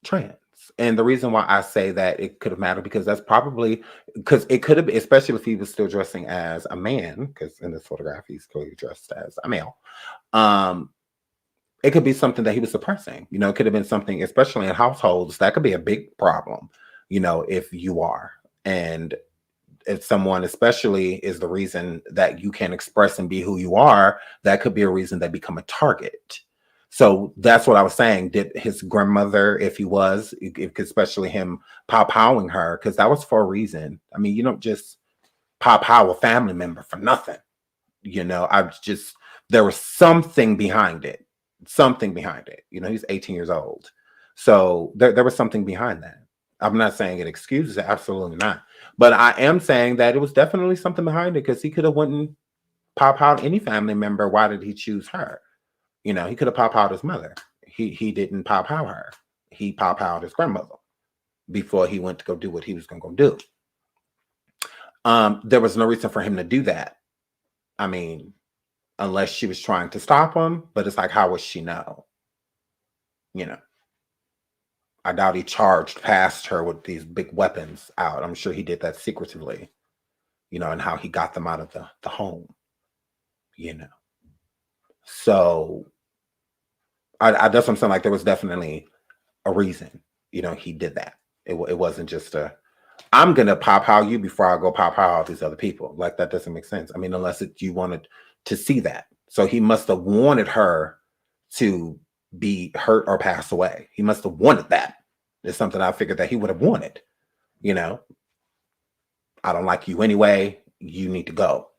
trans? And the reason why I say that it could have mattered because it could have, especially if he was still dressing as a man, because in this photograph he's clearly dressed as a male. It could be something that he was suppressing. It could have been something, especially in households, that could be a big problem, if you are. And if someone especially is the reason that you can't express and be who you are, that could be a reason they become a target. So that's what I was saying. Did his grandmother, if especially him pop-howling her, because that was for a reason. I mean, you don't just pop-how a family member for nothing. There was something behind it. He's 18 years old. So there was something behind that. I'm not saying it excuses it, absolutely not. But I am saying that it was definitely something behind it because he could have went and pop out any family member. Why did he choose her? He could have pop out his mother. He didn't pop out her. He pop out his grandmother before he went to go do what he was going to go do. There was no reason for him to do that. I mean, unless she was trying to stop him, but it's like, how would she know? I doubt he charged past her with these big weapons out. I'm sure he did that secretively, and how he got them out of the home, So I that's what I'm saying. Like, there was definitely a reason, he did that. It wasn't just I'm going to pop how you before I go pop how these other people. Like, that doesn't make sense. I mean, unless you wanted to see that. So he must have wanted her to be hurt or pass away. He must have wanted that. It's something I figured that he would have wanted. I don't like you anyway. You need to go.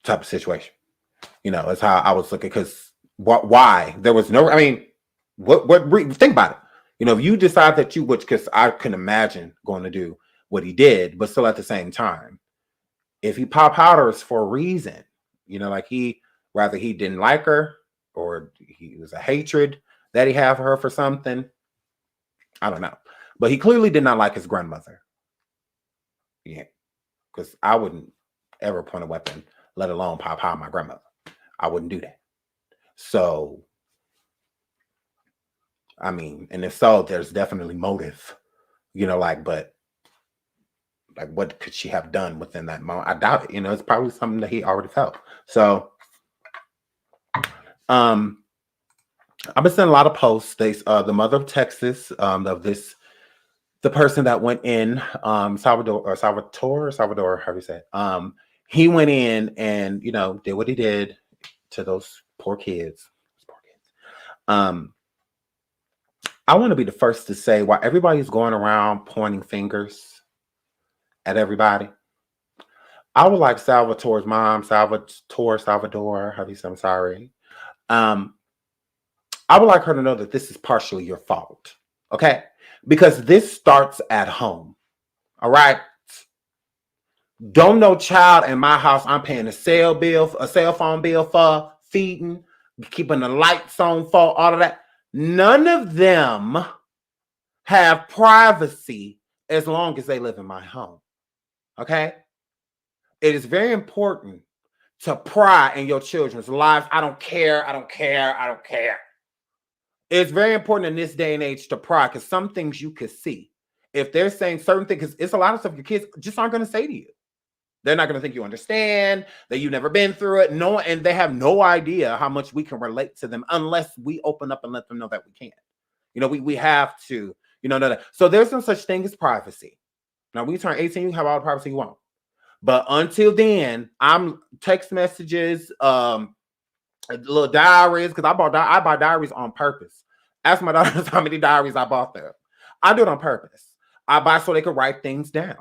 Type of situation. It's how I was looking. Because why? There was no. I mean, think about it. If you decide that you would, because I can imagine going to do what he did, but still at the same time, if he pop out her, it's for a reason. Like he didn't like her or he was a hatred that he had for her for something. I don't know. But he clearly did not like his grandmother. Yeah. Because I wouldn't ever point a weapon, let alone pop out my grandmother. I wouldn't do that. So, I mean, and if so, there's definitely motive. But what could she have done within that moment? I doubt it. It's probably something that he already felt. So, I've been seeing a lot of posts. The mother of Texas, the person that went in, Salvador, however you say it. He went in and, did what he did to those poor kids. I want to be the first to say, while everybody's going around pointing fingers at everybody, I would like Salvatore's mom, Salvador, how do you say, I'm sorry. I would like her to know that this is partially your fault. Okay? Because this starts at home. All right? Don't no child in my house I'm paying a cell phone bill for, feeding, keeping the lights on for, all of that. None of them have privacy as long as they live in my home. Okay? It is very important to pry in your children's lives. I don't care. I don't care. I don't care. It's very important in this day and age to pry because some things you could see. If they're saying certain things, because it's a lot of stuff your kids just aren't going to say to you. They're not going to think you understand, that you've never been through it. No, and they have no idea how much we can relate to them unless we open up and let them know that we can. You know, we have to, you know that. So there's no such thing as privacy. Now, when you turn 18, you can have all the privacy you want. But until then, I'm text messages, little diaries, because I buy diaries on purpose. Ask my daughters how many diaries I bought them. I do it on purpose. I buy so they can write things down.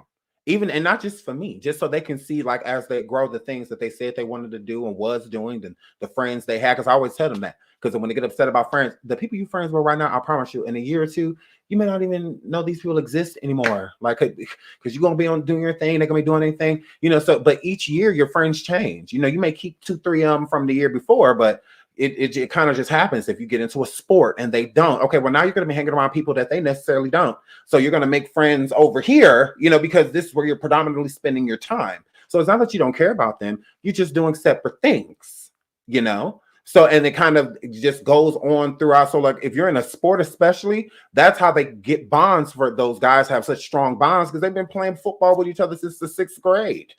Even, and not just for me, just so they can see, like, as they grow, the things that they said they wanted to do and was doing, and the friends they had. Because I always tell them that. Because when they get upset about friends, the people you friends with right now, I promise you, in a year or two, you may not even know these people exist anymore. Like, because you're gonna be on doing your thing, they're gonna be doing anything, you know. So, but each year your friends change. You know, you may keep 2-3 of them from the year before, but it kind of just happens if you get into a sport and they don't. Okay, well, now you're going to be hanging around people that they necessarily don't. So you're going to make friends over here, you know, because this is where you're predominantly spending your time. So it's not that you don't care about them. You're just doing separate things, you know? So, and it kind of just goes on throughout. So like if you're in a sport, especially, that's how they get bonds. For those guys have such strong bonds because they've been playing football with each other since the 6th grade.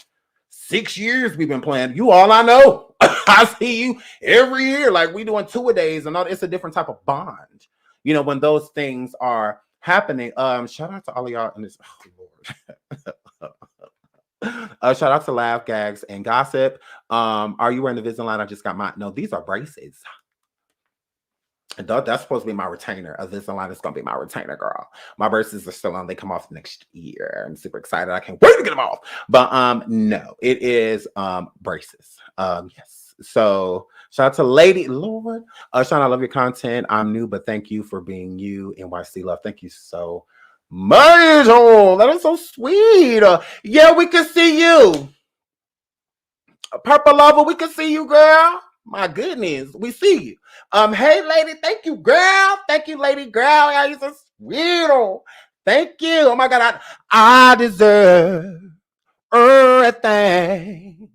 6 years we've been playing. You all I know. I see you every year. Like we doing two-a-days and all. It's a different type of bond, you know, when those things are happening. Shout out to all of y'all in this. Oh Lord. Shout out to Laugh, Gags, and Gossip. Are you wearing the Vigilance? I just got mine. No, these are braces. That's supposed to be my retainer. This is gonna be my retainer, girl. My braces are still on. They come off next year. I'm super excited. I can't wait to get them off. But no, it is braces. Yes. So shout out to Lady Lord. Sean, I love your content. I'm new, but thank you for being you. NYC love. Thank you so much. Oh, that is so sweet. Yeah, we can see you. Purple Lover, we can see you, girl. My goodness, we see you. Hey, lady, thank you, girl. Thank you, lady, girl. Yeah, you're so sweet. Oh, thank you. Oh my God, I deserve everything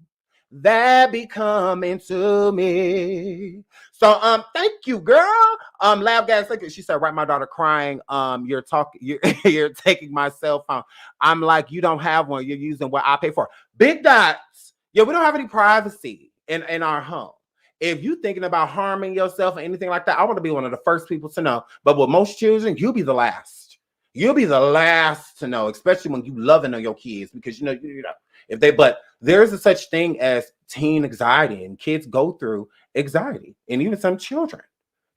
that be coming to me. So, thank you, girl. Lab Gas, she said, right, my daughter crying. You're taking my cell phone. I'm like, you don't have one. You're using what I pay for. Big dots. Yeah, we don't have any privacy in our home. If you're thinking about harming yourself or anything like that, I want to be one of the first people to know. But with most children, you'll be the last. You'll be the last to know, especially when you loving on your kids, because you know if they. But there's a such thing as teen anxiety, and kids go through anxiety, and even some children,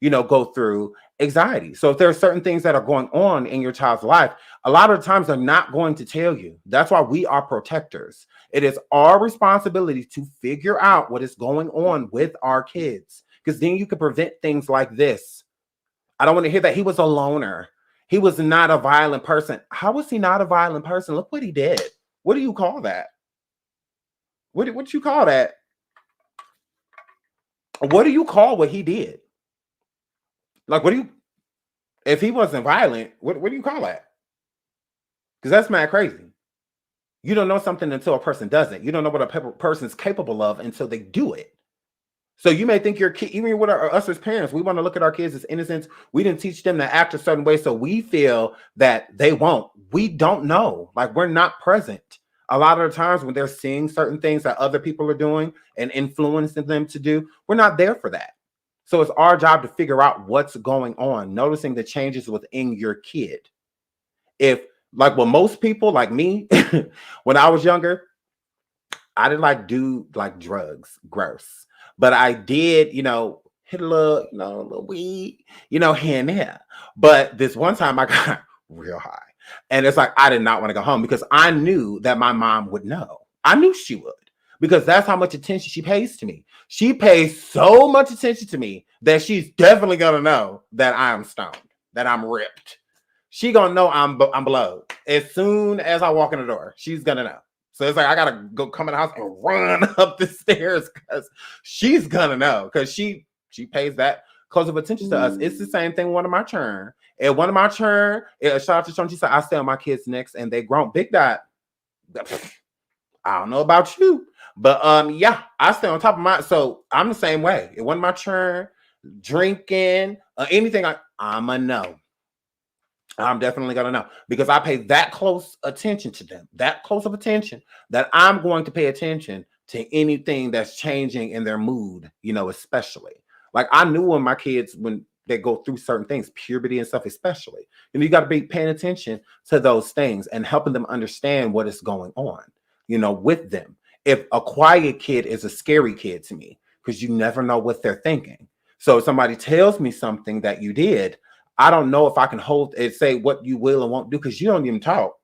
you know, go through anxiety. So if there are certain things that are going on in your child's life, a lot of times they're not going to tell you. That's why we are protectors. It is our responsibility to figure out what is going on with our kids, because then you can prevent things like this. I don't want to hear that he was a loner. He was not a violent person. How was he not a violent person? Look what he did. What do you call that? What do you call that? What do you call what he did? Like, if he wasn't violent, what do you call that? Because that's mad crazy. You don't know something until a person doesn't. You don't know what a person's capable of until they do it. So you may think your kid, even with us as parents, we want to look at our kids as innocents. We didn't teach them to act a certain way, so we feel that they won't. We don't know. Like, we're not present. A lot of the times when they're seeing certain things that other people are doing and influencing them to do, we're not there for that. So it's our job to figure out what's going on, noticing the changes within your kid. If, like, well, most people, like me, when I was younger, I didn't do drugs, gross. But I did, you know, hit a little weed, you know, here and there. But this one time I got real high. And it's like, I did not want to go home because I knew that my mom would know. I knew she would, because that's how much attention she pays to me. She pays so much attention to me that she's definitely going to know that I'm stoned, that I'm ripped. She going to know I'm blowed. As soon as I walk in the door, she's going to know. So it's like, I got to go come in the house and run up the stairs because she's going to know, because she pays that close of attention to us. It's the same thing with one of my children. And one of my children, shout out to Sean, she said, I stay on my kids' necks and they grown. Big Dot, I don't know about you, but yeah, I stay on top of my. So I'm the same way. It wasn't my turn. Drinking, anything. I'm a no. I'm definitely gonna know because I pay that close attention to them, that close of attention that I'm going to pay attention to anything that's changing in their mood, especially. Like I knew when my kids, when they go through certain things, puberty and stuff, especially, you got to be paying attention to those things and helping them understand what is going on, with them. If a quiet kid is a scary kid to me, because you never know what they're thinking. So if somebody tells me something that you did, I don't know if I can hold and say what you will and won't do because you don't even talk.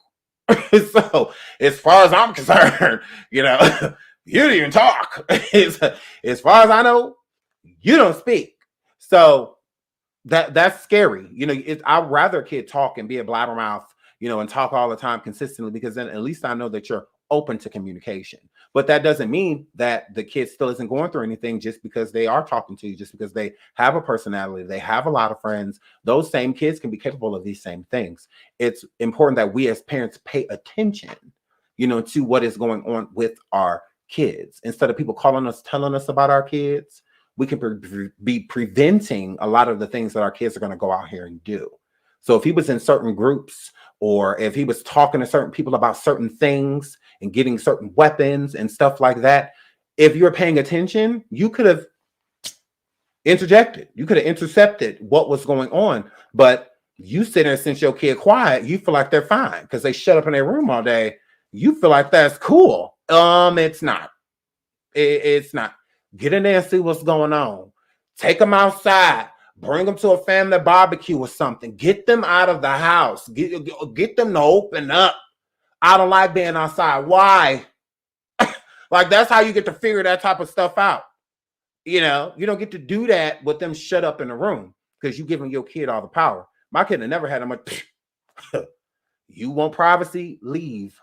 So as far as I'm concerned, you don't even talk. As far as I know, you don't speak. So that's scary. I'd rather a kid talk and be a blabbermouth, and talk all the time consistently, because then at least I know that you're open to communication. But that doesn't mean that the kid still isn't going through anything just because they are talking to you, just because they have a personality, they have a lot of friends. Those same kids can be capable of these same things. It's important that we as parents pay attention, to what is going on with our kids. Instead of people calling us, telling us about our kids, we can be preventing a lot of the things that our kids are going to go out here and do. So if he was in certain groups, or if he was talking to certain people about certain things and getting certain weapons and stuff like that, if you're paying attention, you could have interjected. You could have intercepted what was going on. But you sit there, since your kid quiet, you feel like they're fine because they shut up in their room all day. You feel like that's cool. It's not. It's not. Get in there and see what's going on. Take them outside. Bring them to a family barbecue or something. Get them out of the house. Get them to open up. I don't like being outside. Why? Like, that's how you get to figure that type of stuff out. You don't get to do that with them shut up in the room because you're giving your kid all the power. My kid had never had that much. You want privacy? Leave.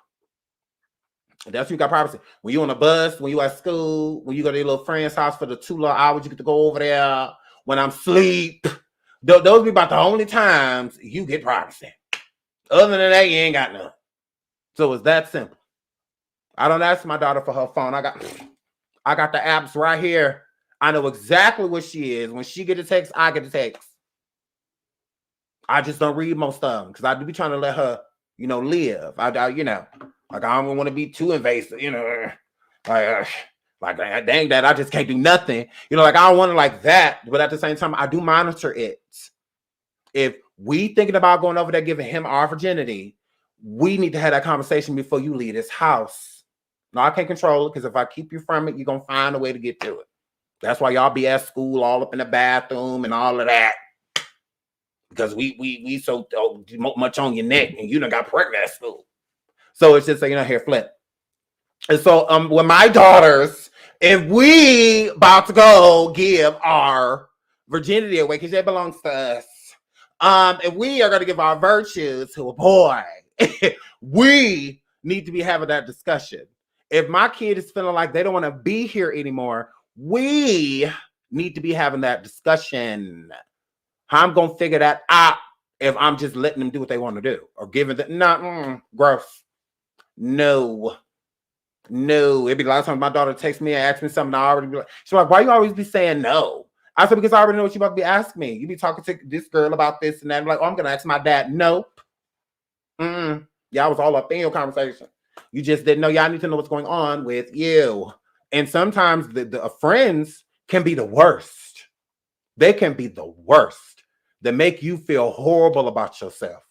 That's when you got privacy. When you're on a bus, when you at school, when you go to your little friend's house for the 2 little hours, you get to go over there. When I'm asleep, those be about the only times you get privacy. Other than that, you ain't got none. So it's that simple. I don't ask my daughter for her phone. I got the apps right here. I know exactly what she is. When she get a text, I get a text. I just don't read most of them because I do be trying to let her, live. I like I don't want to be too invasive, like dang that, I just can't do nothing. Like I don't want it like that, but at the same time, I do monitor it. If we thinking about going over there, giving him our virginity, we need to have that conversation before you leave this house. No, I can't control it because if I keep you from it, you're gonna find a way to get to it. That's why y'all be at school all up in the bathroom and all of that. Because we so much on your neck and you done got pregnant at school. So it's just like, here, flip. And so with my daughters, if we about to go give our virginity away, because it belongs to us, if we are going to give our virtues to a boy, we need to be having that discussion. If my kid is feeling like they don't want to be here anymore, we need to be having that discussion. I'm going to figure that out if I'm just letting them do what they want to do or giving them, gross. No. It'd be a lot of times my daughter texts me and asks me something. I already be like, she's like, why you always be saying no? I said, because I already know what you're about to be asking me. You be talking to this girl about this and that. I'm like, I'm going to ask my dad. Nope. Yeah, I was all up in your conversation. You just didn't know. Y'all need to know what's going on with you. And sometimes the friends can be the worst. They can be the worst. They make you feel horrible about yourself.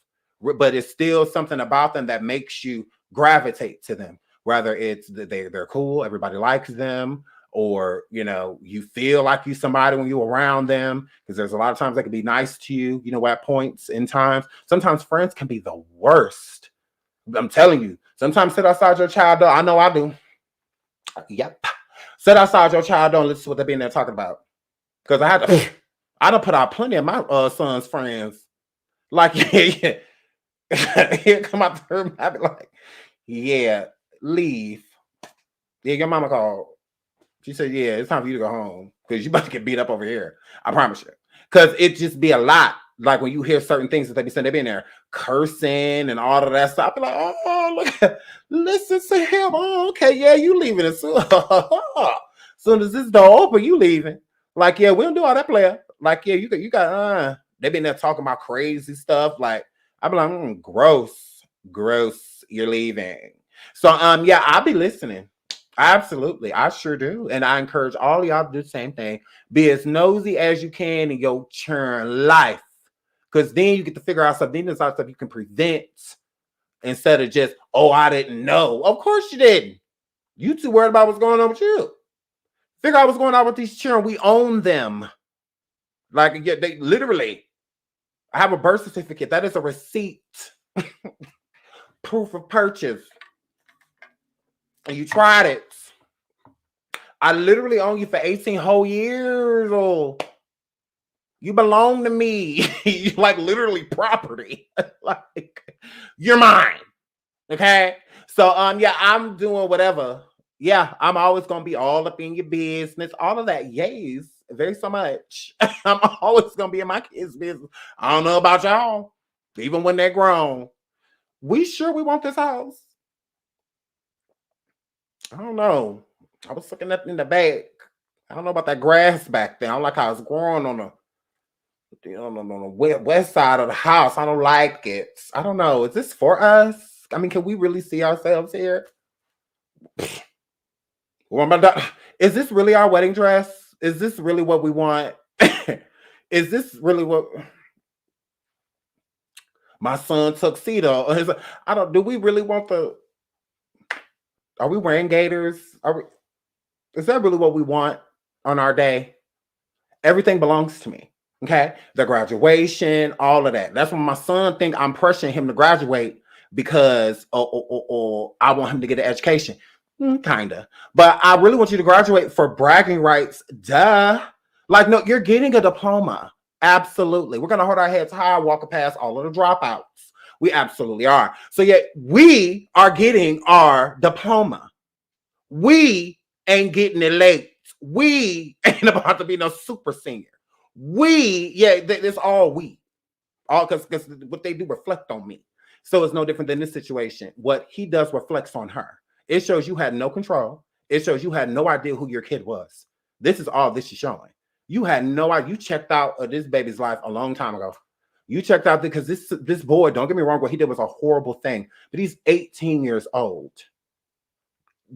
But it's still something about them that makes you gravitate to them. Whether it's they're cool, everybody likes them, or you feel like you somebody when you're around them, because there's a lot of times they can be nice to you, at points in times. Sometimes friends can be the worst. I'm telling you, sometimes sit outside your child door. I know I do. Yep. Sit outside your child door and listen to what they're being there talking about. Because I done put out plenty of my son's friends. Like, yeah. He'll come out the room, I'll be like, yeah, leave. Yeah, your mama called. She said, yeah, it's time for you to go home because you about to get beat up over here. I promise you. Because it just be a lot. like when you hear certain things that they be saying, they be in there cursing and all of that stuff. I be like, oh, look, listen to him. Oh, okay, yeah, you leaving as soon. Soon as this door open, you leaving. Like, yeah, we don't do all that, player. Like, yeah, you got they been there talking about crazy stuff. Like, I be like, gross, you're leaving. So yeah, I'll be listening. Absolutely, I sure do. And I encourage all y'all to do the same thing. Be as nosy as you can in your churn life. Because then you get to figure out something. Then there's stuff you can prevent instead of just, oh, I didn't know. Of course you didn't. You too worried about what's going on with you. Figure out what's going on with these children. We own them. Like, yeah, they literally, I have a birth certificate. That is a receipt. Proof of purchase. And you tried it. I literally own you for 18 whole years. Oh, you belong to me. You like literally property. Like, you're mine. Okay. So yeah, I'm doing whatever. Yeah, I'm always gonna be all up in your business. All of that. Yes, very so much. I'm always gonna be in my kids' business. I don't know about y'all. Even when they're grown. We sure we want this house? I don't know. I was looking up in the back. I don't know about that grass back there. I don't like how it's growing on the west side of the house. I don't like it. I don't know. Is this for us? I mean, can we really see ourselves here? Is this really our wedding dress? Is this really what we want? Is this really what my son tuxedo? Do we really want the? Are we wearing gaiters? Is that really what we want on our day? Everything belongs to me. Okay. The graduation, all of that. That's when my son think I'm pressuring him to graduate because or I want him to get an education. Kinda. But I really want you to graduate for bragging rights. Duh. Like, no, you're getting a diploma. Absolutely. We're gonna hold our heads high, walking past all of the dropouts. We absolutely are. So yet we are getting our diploma. We ain't getting it late. We ain't about to be no super senior. It's all we. All because what they do reflect on me. So it's no different than this situation. What he does reflects on her. It shows you had no control. It shows you had no idea who your kid was. This is all this is showing. You had no idea. You checked out of this baby's life a long time ago. You checked out because this boy, don't get me wrong, what he did was a horrible thing, but he's 18 years old.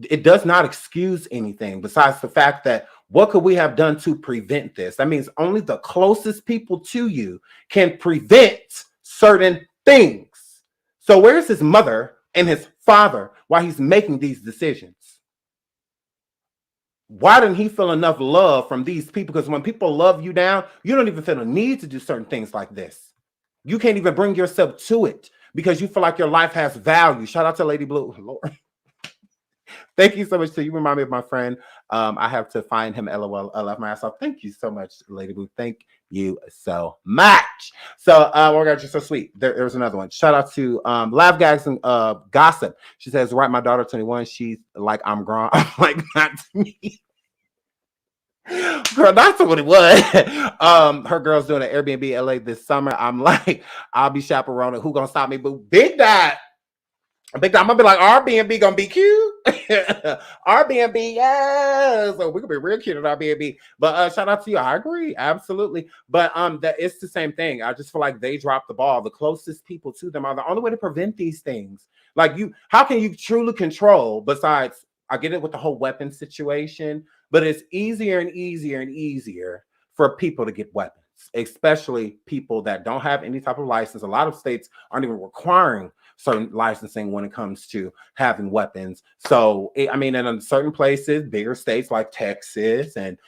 It does not excuse anything besides the fact that what could we have done to prevent this? That means only the closest people to you can prevent certain things. So where's his mother and his father while he's making these decisions? Why didn't he feel enough love from these people? Because when people love you down, you don't even feel the need to do certain things like this. You can't even bring yourself to it because you feel like your life has value. Shout out to Lady Blue. Lord. Thank you so much. You remind me of my friend. I have to find him. LOL. I love myself. Thank you so much, Lady Blue. Thank you so much. So, oh God, you're so sweet. There was another one. Shout out to Laugh Gags and Gossip. She says, right, my daughter 21. She's like, I'm grown. I'm like, not to me. Girl, that's what it was. Her girl's doing an Airbnb LA this summer. I'm like, I'll be chaperoning. Who gonna stop me? But Big Dot. I'm gonna be like, Airbnb gonna be cute. Airbnb, yes. So we could be real cute at Airbnb. But shout out to you. I agree, absolutely. But that it's the same thing. I just feel like they dropped the ball. The closest people to them are the only way to prevent these things. Like how can you truly control? Besides, I get it with the whole weapon situation, but it's easier and easier and easier for people to get weapons, especially people that don't have any type of license. A lot of states aren't even requiring certain licensing when it comes to having weapons. So, I mean, in certain places, bigger states like Texas and,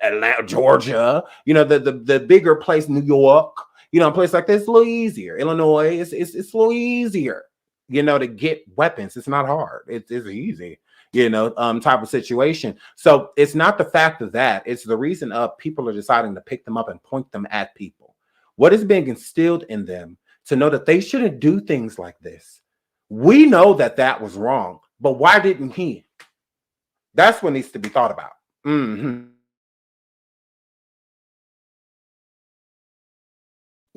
Atlanta, Georgia, the bigger place, New York, a place like this, it's a little easier. Illinois, it's a little easier, to get weapons. It's not hard. It's easy, type of situation. So it's not the fact of that. It's the reason of people are deciding to pick them up and point them at people. What is being instilled in them to know that they shouldn't do things like this? We know that was wrong, but why didn't he? That's what needs to be thought about.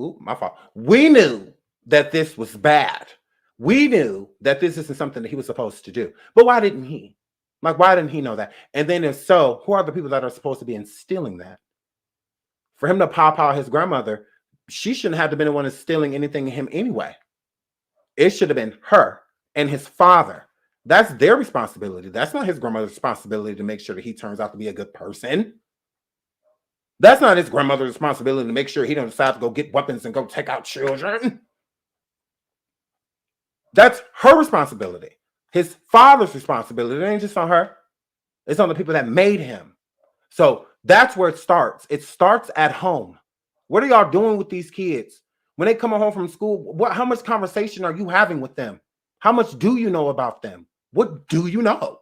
ooh, my fault. We knew that this was bad. We knew that this isn't something that he was supposed to do. But why didn't he? Like, why didn't he know that? And then if so, who are the people that are supposed to be instilling that? For him to pop out his grandmother, she shouldn't have been the one instilling anything in him anyway. It should have been her and his father. That's their responsibility. That's not his grandmother's responsibility to make sure that he turns out to be a good person. That's not his grandmother's responsibility to make sure he don't decide to go get weapons and go take out children. That's her responsibility. His father's responsibility. It ain't just on her. It's on the people that made him. So that's where it starts. It starts at home. What are y'all doing with these kids? When they come home from school, how much conversation are you having with them? How much do you know about them? What do you know?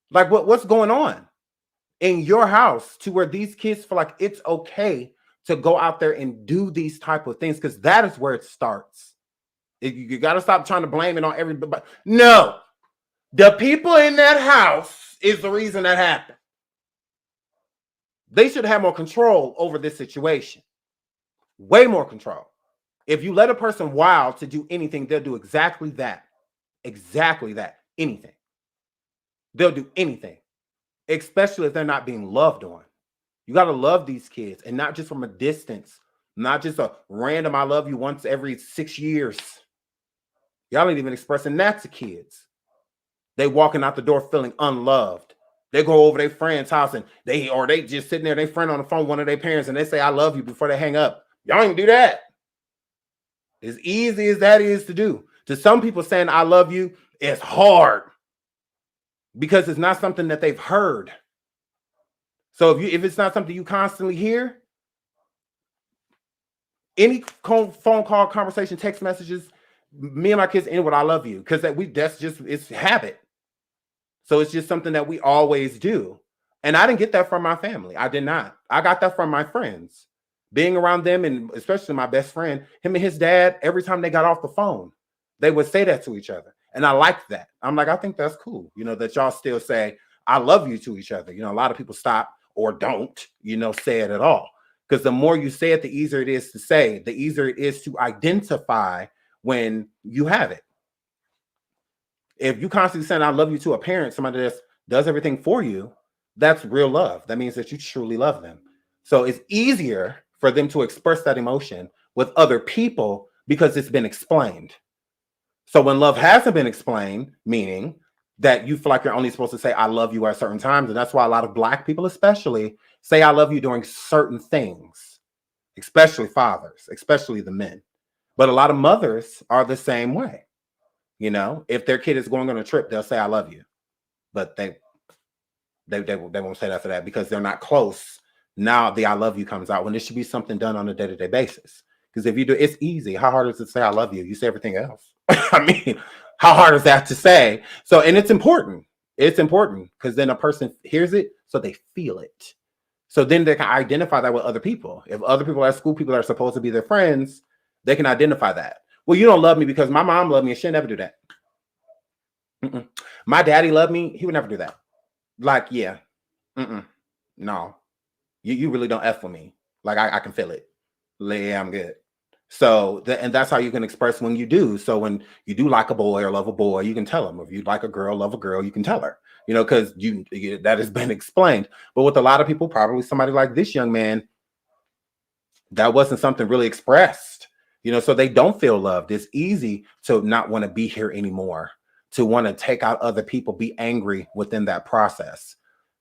Like what's going on in your house to where these kids feel like it's okay to go out there and do these type of things? Because that is where it starts. You got to stop trying to blame it on everybody. No, the people in that house is the reason that happened. They should have more control over this situation. Way more control. If you let a person wild to do anything, they'll do exactly that. Exactly that. Anything. They'll do anything. Especially if they're not being loved on. You got to love these kids, and not just from a distance. Not just a random I love you once every 6 years. Y'all ain't even expressing that to kids. They walking out the door feeling unloved. They go over their friend's house and they just sitting there, they friend on the phone, one of their parents, and they say, I love you before they hang up. Y'all ain't do that. As easy as that is to do. To some people, saying I love you is hard because it's not something that they've heard. So if it's not something you constantly hear, any phone call, conversation, text messages, me and my kids end with I love you, because it's habit. So it's just something that we always do. And I didn't get that from my family. I did not. I got that from my friends. Being around them, and especially my best friend, him and his dad, every time they got off the phone, they would say that to each other. And I liked that. I'm like, I think that's cool, that y'all still say, I love you to each other. A lot of people stop or don't, say it at all. Because the more you say it, the easier it is to say, the easier it is to identify when you have it. If you constantly saying I love you to a parent, somebody that does everything for you, that's real love. That means that you truly love them. So it's easier for them to express that emotion with other people because it's been explained. So when love hasn't been explained, meaning that you feel like you're only supposed to say I love you at certain times, and that's why a lot of Black people especially say I love you during certain things, especially fathers, especially the men. But a lot of mothers are the same way. If their kid is going on a trip, they'll say I love you, but they won't say that for that because they're not close. Now the I love you comes out when it should be something done on a day-to-day basis. Because if you do, it's easy. How hard is it to say I love you? You say everything else. I mean, how hard is that to say? So, and it's important. It's important because then a person hears it, so they feel it. So then they can identify that with other people. If other people at school, people that are supposed to be their friends, they can identify that. Well, you don't love me because my mom loved me and she'll never do that. My daddy loved me. He would never do that. Like, yeah. No. You really don't F with me. Like, I can feel it. Yeah, I'm good. So, and that's how you can express when you do. So when you do like a boy or love a boy, you can tell him. If you like a girl, love a girl, you can tell her. Because that has been explained. But with a lot of people, probably somebody like this young man, that wasn't something really expressed. So they don't feel loved. It's easy to not want to be here anymore, to want to take out other people, be angry within that process.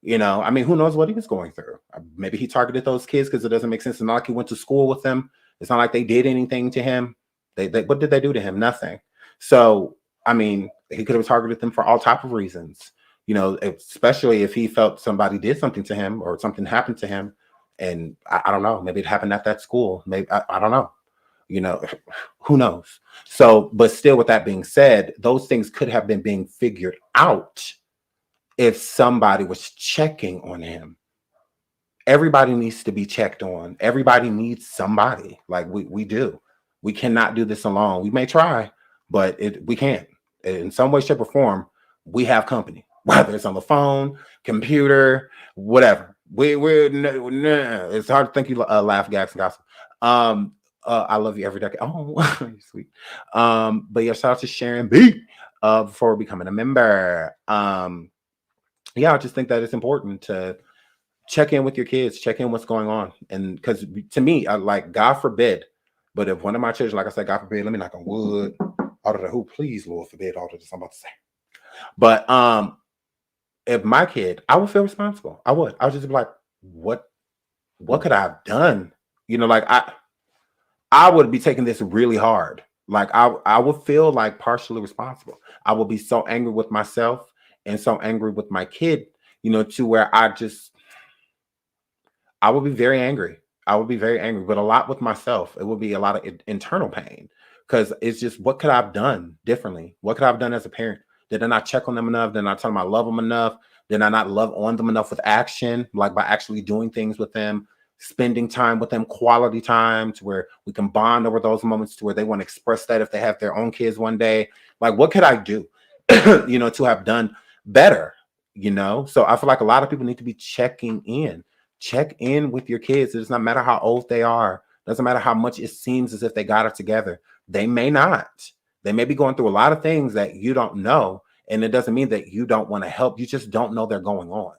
I mean, who knows what he was going through? Maybe he targeted those kids because it doesn't make sense. It's not like he went to school with them. It's not like they did anything to him. What did they do to him? Nothing. So, I mean, he could have targeted them for all type of reasons, especially if he felt somebody did something to him or something happened to him. And I don't know, maybe it happened at that school. Maybe, I don't know. Who knows? So, but still, with that being said, those things could have been being figured out if somebody was checking on him. Everybody needs to be checked on. Everybody needs somebody. Like we do. We cannot do this alone. We may try, but we can't. In some way, shape, or form, we have company. Whether it's on the phone, computer, whatever. It's hard to think you laugh, gags, and gossip. I love you every decade. Oh, you're sweet. But yeah, shout out to Sharon B. Before becoming a member. Yeah, I just think that it's important to check in with your kids, check in what's going on. And because to me, I like, God forbid, but if one of my children, like I said, God forbid, let me knock on wood, out of the who, please, Lord forbid, all of this I'm about to say. But if my kid, I would feel responsible. I would just be like, what could I have done? You know, like I would be taking this really hard. Like I would feel like partially responsible. I would be so angry with myself and so angry with my kid, you know, to where I would be very angry. I would be very angry, but a lot with myself. It would be a lot of internal pain because it's just, what could I have done differently? What could I have done as a parent? Did I not check on them enough? Did I not tell them I love them enough? Did I not love on them enough with action, like by actually doing things with them, spending time with them, quality time, to where we can bond over those moments, to where they want to express that if they have their own kids one day? Like, what could I do, you know, to have done better, you know? So I feel like a lot of people need to be checking in. Check in with your kids. It does not matter how old they are. It doesn't matter how much it seems as if they got it together. They may not. They may be going through a lot of things that you don't know. And it doesn't mean that you don't want to help. You just don't know they're going on.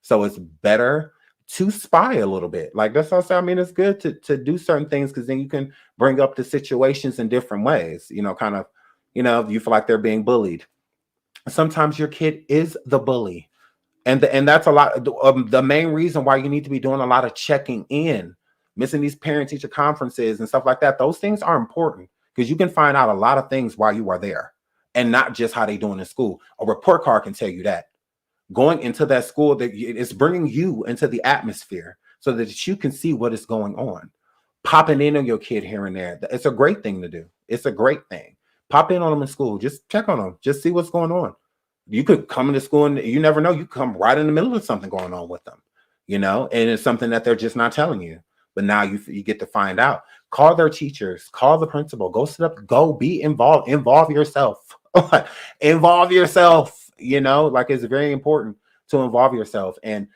So it's better to spy a little bit. Like, that's also, I mean, it's good to do certain things, because then you can bring up the situations in different ways. You know, kind of, you know, you feel like they're being bullied. Sometimes your kid is the bully. And that's a lot. The main reason why you need to be doing a lot of checking in, missing these parent-teacher conferences and stuff like that. Those things are important, because you can find out a lot of things while you are there, and not just how they doing in school. A report card can tell you that. Going into that school, that it's bringing you into the atmosphere so that you can see what is going on. Popping in on your kid here and there. It's a great thing to do. It's a great thing. Pop in on them in school. Just check on them. Just see what's going on. You could come into school and you never know. You come right in the middle of something going on with them, you know, and it's something that they're just not telling you. But now you get to find out. Call their teachers, call the principal, go sit up, go be involved, involve yourself, involve yourself, you know, like, it's very important to involve yourself. And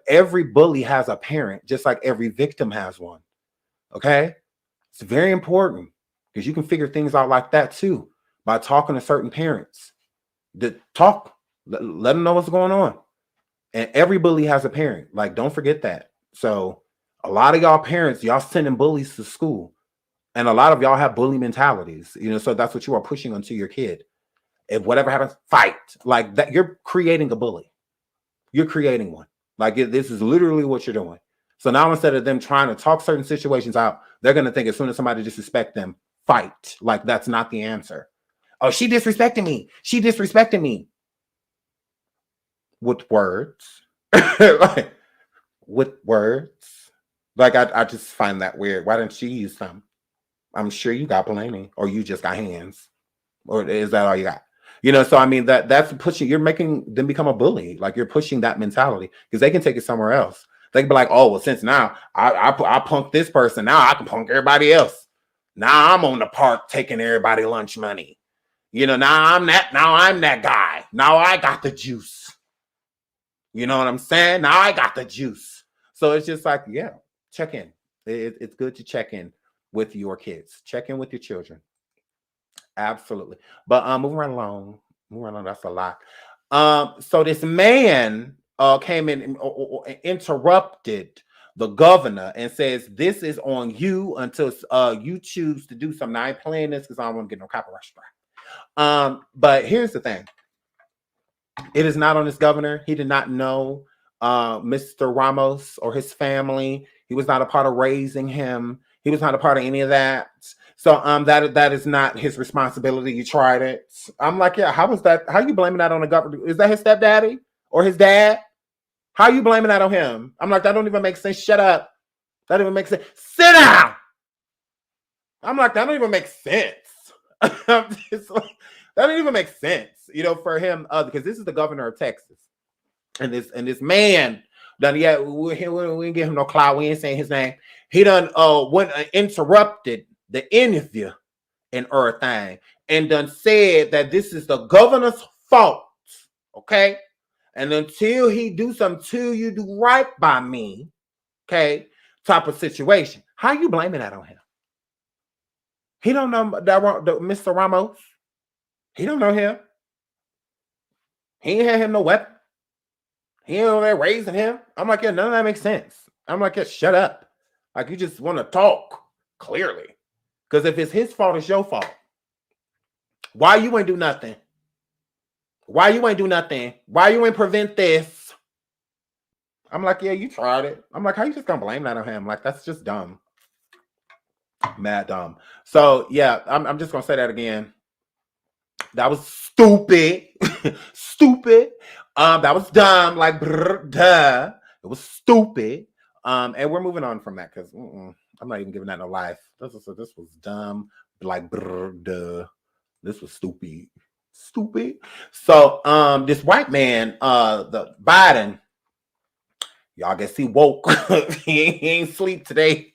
every bully has a parent, just like every victim has one. Okay. It's very important, because you can figure things out like that too, by talking to certain parents. Let them know what's going on. And every bully has a parent. Like, don't forget that. So a lot of y'all parents, y'all sending bullies to school, and a lot of y'all have bully mentalities, you know, so that's what you are pushing onto your kid. If whatever happens, fight. Like that, you're creating a bully. You're creating one. Like, this is literally what you're doing. So now, instead of them trying to talk certain situations out, they're going to think as soon as somebody disrespects them, fight. Like, that's not the answer. Oh, she disrespected me. She disrespected me. With words. Like, with words. Like, I just find that weird. Why didn't she use some? I'm sure you got plenty, or you just got hands. Or is that all you got? You know, so I mean, that's pushing, you're making them become a bully. Like, you're pushing that mentality, because they can take it somewhere else. They can be like, oh, well, since now I punked this person, now I can punk everybody else. Now I'm on the park taking everybody lunch money. You know, now I'm that guy. Now I got the juice. You know what I'm saying? Now I got the juice. So it's just like, yeah, check in. It's good to check in with your kids. Check in with your children. Absolutely. But moving right along. That's a lot. So this man came in and interrupted the governor and says, this is on you until you choose to do something. I ain't playing this because I don't want to get no copyright strike. But here's the thing. It is not on this governor. He did not know Mr. Ramos or his family. He was not a part of raising him. He was not a part of any of that. So that is not his responsibility. You tried it. I'm like, yeah, how was that? How you blaming that on the governor? Is that his stepdaddy or his dad? How you blaming that on him? I'm like, that don't even make sense. Shut up. That don't even make sense. Sit down. I'm like, that don't even make sense. That don't even make sense, you know, for him, because this is the governor of Texas, and this man done. Yeah, we didn't give him no clout. We ain't saying his name. He done went interrupted the interview and everything, and done said that this is the governor's fault. Okay, and until he do something to you, do right by me. Okay, type of situation. How you blaming that on him? He don't know that Mr. Ramos. He don't know him. He ain't had him no weapon. He ain't over there raising him. I'm like, yeah, none of that makes sense. I'm like, yeah, shut up. Like, you just want to talk, clearly. Because if it's his fault, it's your fault. Why you ain't do nothing? Why you ain't do nothing? Why you ain't prevent this? I'm like, yeah, you tried it. I'm like, how you just gonna blame that on him? Like, that's just dumb. Mad dumb. So, yeah, I'm just gonna say that again. That was stupid. Stupid. That was dumb. Like, duh. It was stupid. And we're moving on from that because I'm not even giving that no life. This was dumb. Like, duh. This was stupid. Stupid. So, this white man, the Biden, y'all guess he woke. he ain't sleep today.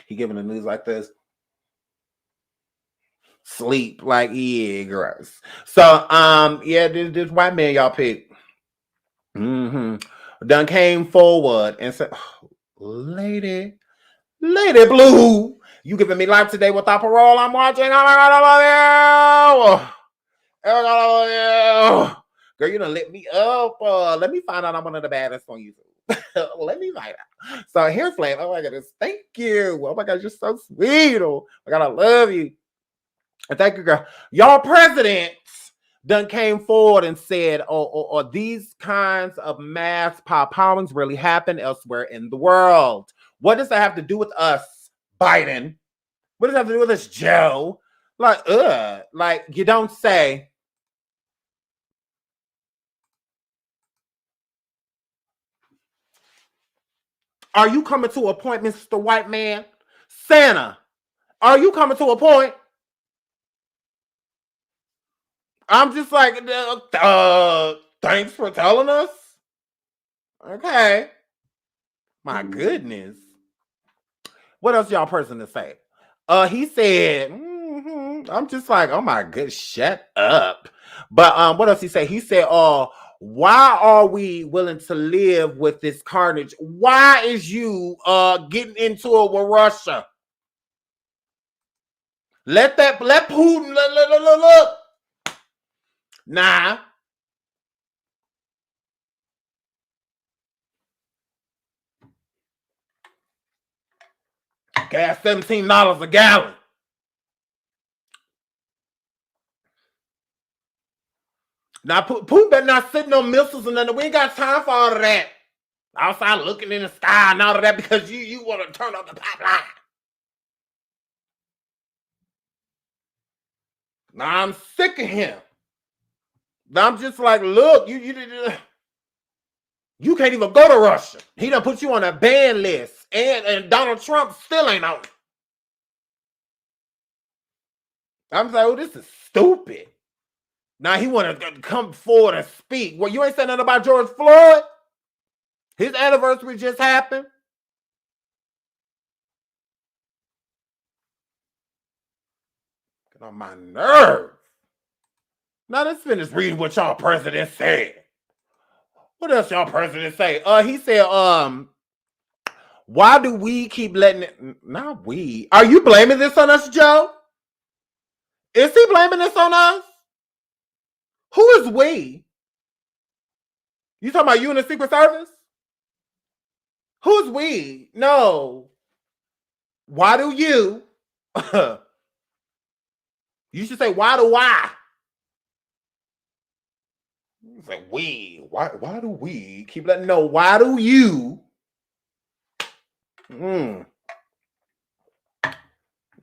He giving the news like this. Sleep, like, yeah, gross. So, yeah, this white man y'all picked. Done came forward and said, oh, Lady Blue, you giving me life today without parole. I'm watching. Oh my God, I love you. Oh my God, I love you. Girl, you done lit me up. Let me find out I'm one of the baddest on YouTube. Let me find out. So, hair flame. Oh my goodness. Thank you. Oh my God, you're so sweet. Oh my God, I love you. And thank you, girl. Y'all presidents done came forward and said, these kinds of mass powerings really happen elsewhere in the world. What does that have to do with us, Biden? What does that have to do with us, Joe? Like you don't say. Are you coming to a point, Mr. White Man? Santa, are you coming to a point? I'm just like, thanks for telling us. Okay. My goodness. What else y'all person to say? He said, I'm just like, oh my good, shut up. But what else he say? He said, why are we willing to live with this carnage? Why is you getting into it with Russia? Let Putin look. Nah. Gas $17 a gallon. Now, Putin better not sit no missiles and nothing. We ain't got time for all of that. Outside looking in the sky and all of that because you want to turn off the pipeline. Now, I'm sick of him. Now, I'm just like, look, you can't even go to Russia. He done put you on a ban list. And Donald Trump still ain't on it. I'm like, oh, this is stupid. Now he want to come forward and speak. Well, you ain't saying nothing about George Floyd? His anniversary just happened. Get on my nerve. Now let's finish reading what y'all president said. What else y'all president say? He said, why do we keep letting it? Not we. Are you blaming this on us, Joe? Is he blaming this on us? Who is we? You talking about you in the Secret Service? Who's we? No. Why do you? You should say, why do I? It's like, we. Why do we keep letting know? Why do you?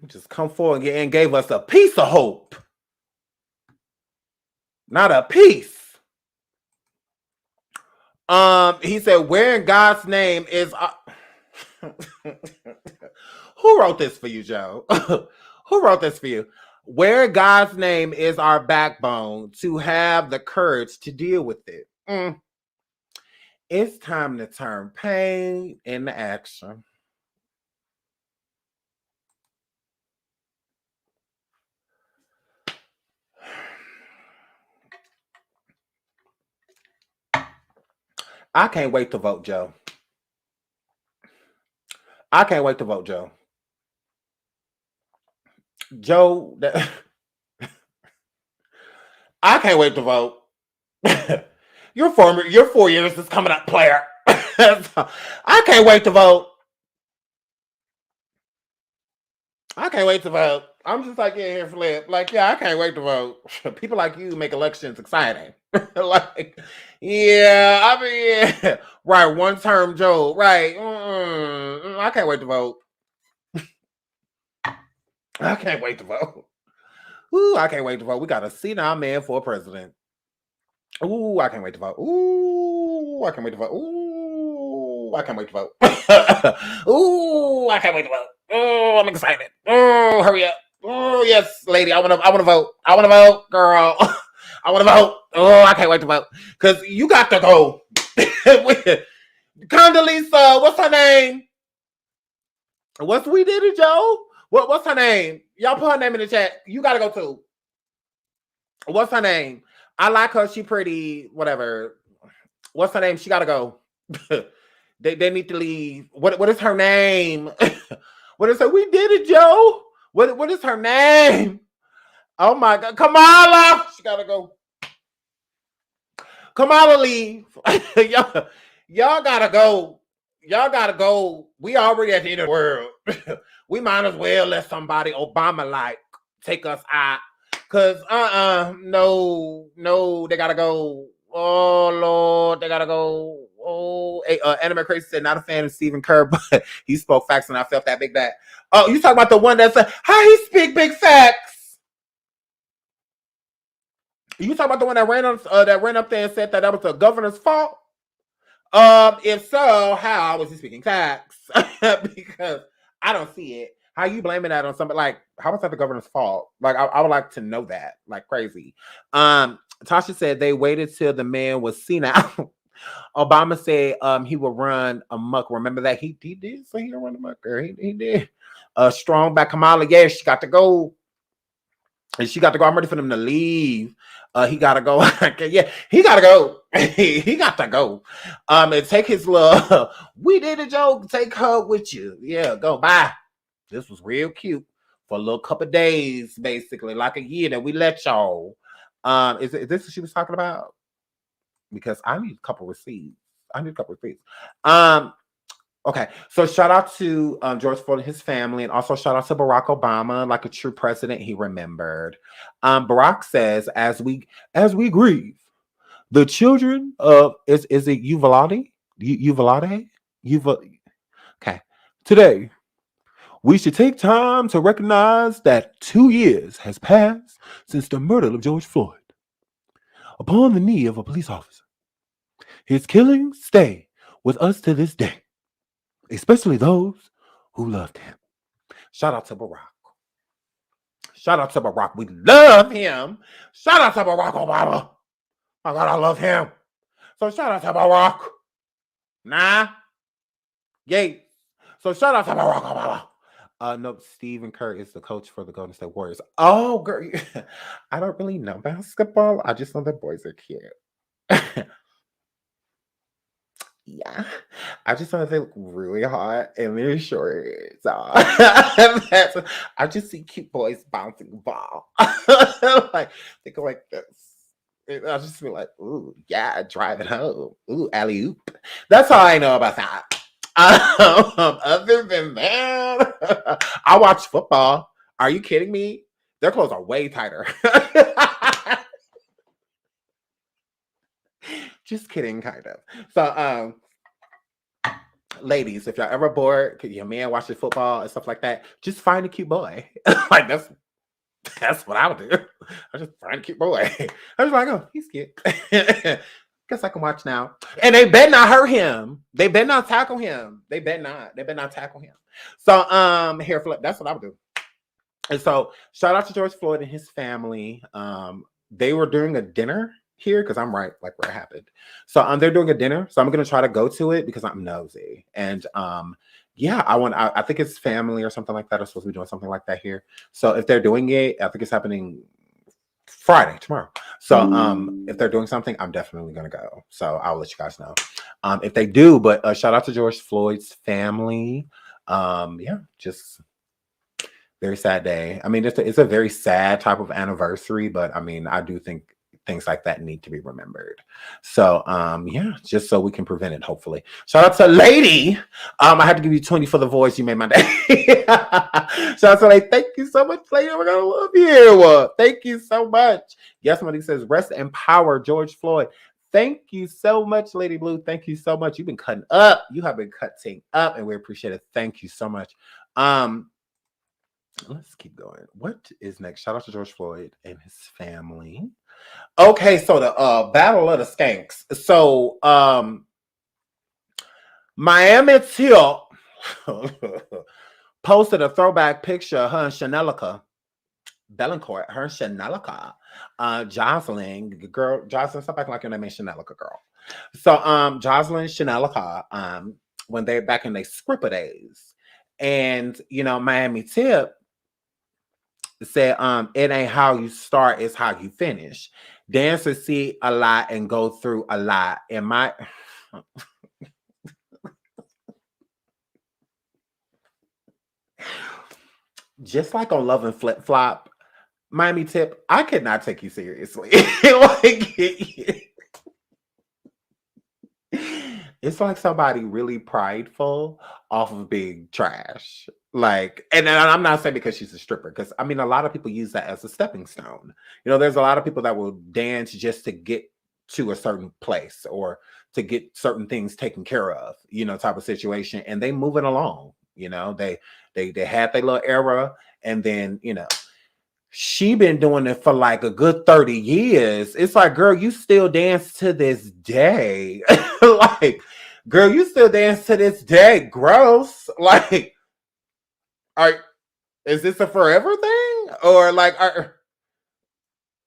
Just come forward and gave us a piece of hope. Not a piece. He said, where in God's name is... Who wrote this for you, Joe? Who wrote this for you? Where God's name is our backbone to have the courage to deal with it. It's time to turn pain into action. I can't wait to vote, Joe. I can't wait to vote, Joe. Joe, I can't wait to vote. Your 4 years is coming up, player. I can't wait to vote. I can't wait to vote. I'm just like, yeah, here, Flip. Like, yeah, I can't wait to vote. People like you make elections exciting. Like, yeah, I mean, yeah. Right, one-term Joe. Right. I can't wait to vote. I can't wait to vote. Ooh, I can't wait to vote. We got a senile man for president. Ooh, I can't wait to vote. Ooh, I can't wait to vote. Ooh, I can't wait to vote. Ooh, I can't wait to vote. Oh, I'm excited. Oh, hurry up. Oh, yes, lady. I want to vote. I want to vote, girl. I want to vote. Oh, I can't wait to vote. Because you got to go. Condoleezza, what's her name? What's We Did It, Joe? What's her name? Y'all put her name in the chat. You got to go too. What's her name? I like her. She pretty, whatever. What's her name? She got to go. They need to leave. What is her name? What is her? We did it, Joe. What is her name? Oh my God, Kamala. She gotta go. Kamala leave. y'all gotta go. Y'all gotta go. We already at the end of the world. We might as well let somebody Obama-like take us out. Cause no, they gotta go. Oh Lord, they gotta go. Oh, Anime Crazy said not a fan of Stephen Kerr, but he spoke facts and I felt that big bad. Oh, you talking about the one that said how he speak big facts? You talking about the one that ran up there and said that was the governor's fault? If so, how was he speaking facts? Because I don't see it. How you blaming that on somebody? Like, how was that the governor's fault? Like, I would like to know that. Like, crazy. Tasha said they waited till the man was senile. Obama said he would run amok. Remember that? He did say he'll run amok. He did. Strong by Kamala. Yeah, she got to go. And she got to go. I'm ready for them to leave. He got to go. Yeah, he got to go. He got to go. And take his love. We did a joke. Take her with you. Yeah, go. Bye. This was real cute for a little couple of days, basically, like a year that we let y'all. Is this what she was talking about? Because I need a couple receipts. Okay, so shout out to George Floyd and his family, and also shout out to Barack Obama, like a true president, he remembered. Barack says, as we grieve, the children of is it Uvalde? Okay, today we should take time to recognize that 2 years has passed since the murder of George Floyd upon the knee of a police officer. His killings stay with us to this day, especially those who loved him. Shout out to Barack. Shout out to Barack. We love him. Shout out to Barack Obama. Oh God, I love him. So shout out to Barack. Nah. Yay. So shout out to Barack Obama. No, Stephen Kerr is the coach for the Golden State Warriors. Oh, girl. I don't really know basketball. I just know the boys are cute. Yeah, I just know they look really hot and they're short. So I just see cute boys bouncing the ball. Like they go like this. I just feel like, ooh, yeah, drive it home. Ooh, alley oop. That's all I know about that. Other than that, I watch football. Are you kidding me? Their clothes are way tighter. Just kidding, kind of. So, ladies, if y'all ever bored, could your man watching football and stuff like that, just find a cute boy. Like that's what I would do. I just find a cute boy. I was like, oh, he's cute. Guess I can watch now. And they better not hurt him. They better not tackle him. They better not tackle him. So, hair flip. That's what I would do. And so, shout out to George Floyd and his family. They were doing a dinner here because I'm right, like where it happened. So they're doing a dinner. So I'm gonna try to go to it because I'm nosy. And yeah, I think it's family or something like that. I'm supposed to be doing something like that here. So if they're doing it, I think it's happening Friday, tomorrow. So if they're doing something, I'm definitely gonna go. So I'll let you guys know. If they do, but shout out to George Floyd's family. Yeah, just Very sad day. I mean, it's a very sad type of anniversary, but I mean, I do think things like that need to be remembered. So, yeah, just so we can prevent it, hopefully. Shout out to Lady. I had to give you 20 for the voice. You made my day. Shout out to Lady. Thank you so much, Lady. We're gonna love you. Thank you so much. Yes, somebody says, rest and power, George Floyd. Thank you so much, Lady Blue. Thank you so much. You've been cutting up. You have been cutting up, and we appreciate it. Thank you so much. Let's keep going. What is next? Shout out to George Floyd and his family. Okay, so the Battle of the Skanks. So Miami Till posted a throwback picture of her and Chanelica Bellancourt, her and Chanelica, Joseline, girl, Joseline, stop acting like your name ain't Chanelica, girl. So Joseline, Chanelica, when they back in their scripper days, and you know, Miami Tip said, it ain't how you start, it's how you finish. Dancers see a lot and go through a lot. And my just like on Love and Flip Flop, Miami Tip, I could not take you seriously. It's like somebody really prideful off of being trash. Like, and I'm not saying because she's a stripper, because I mean, a lot of people use that as a stepping stone. You know, there's a lot of people that will dance just to get to a certain place or to get certain things taken care of, you know, type of situation. And they move it along. You know, they had their little era, and then, you know, she been doing it for like a good 30 years. It's like, girl, you still dance to this day. Like, girl, you still dance to this day. Gross. Like, is this a forever thing? Or like,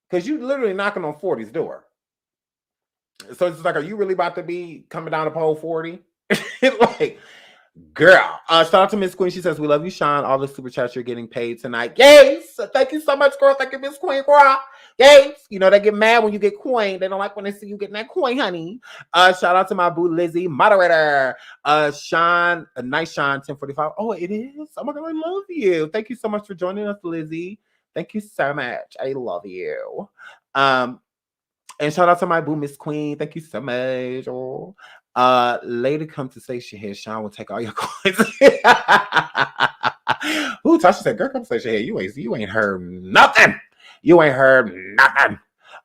because you literally knocking on 40's door. So it's like, are you really about to be coming down to pole 40? Like, girl, shout out to Miss Queen. She says, we love you, Sean. All the super chats you're getting paid tonight. Yes. Thank you so much, girl. Thank you, Miss Queen, girl. Yes. You know, they get mad when you get coin. They don't like when they see you getting that coin, honey. Shout out to my boo, Lizzie, moderator. Sean, a nice Sean, 1045. Oh, it is? Oh my God, I love you. Thank you so much for joining us, Lizzie. Thank you so much. I love you. And shout out to my boo, Miss Queen. Thank you so much. Oh. Lady come to say she had Sean will take all your coins. Ooh, Tasha said, girl, come say she had you ain't heard nothing. You ain't heard nothing.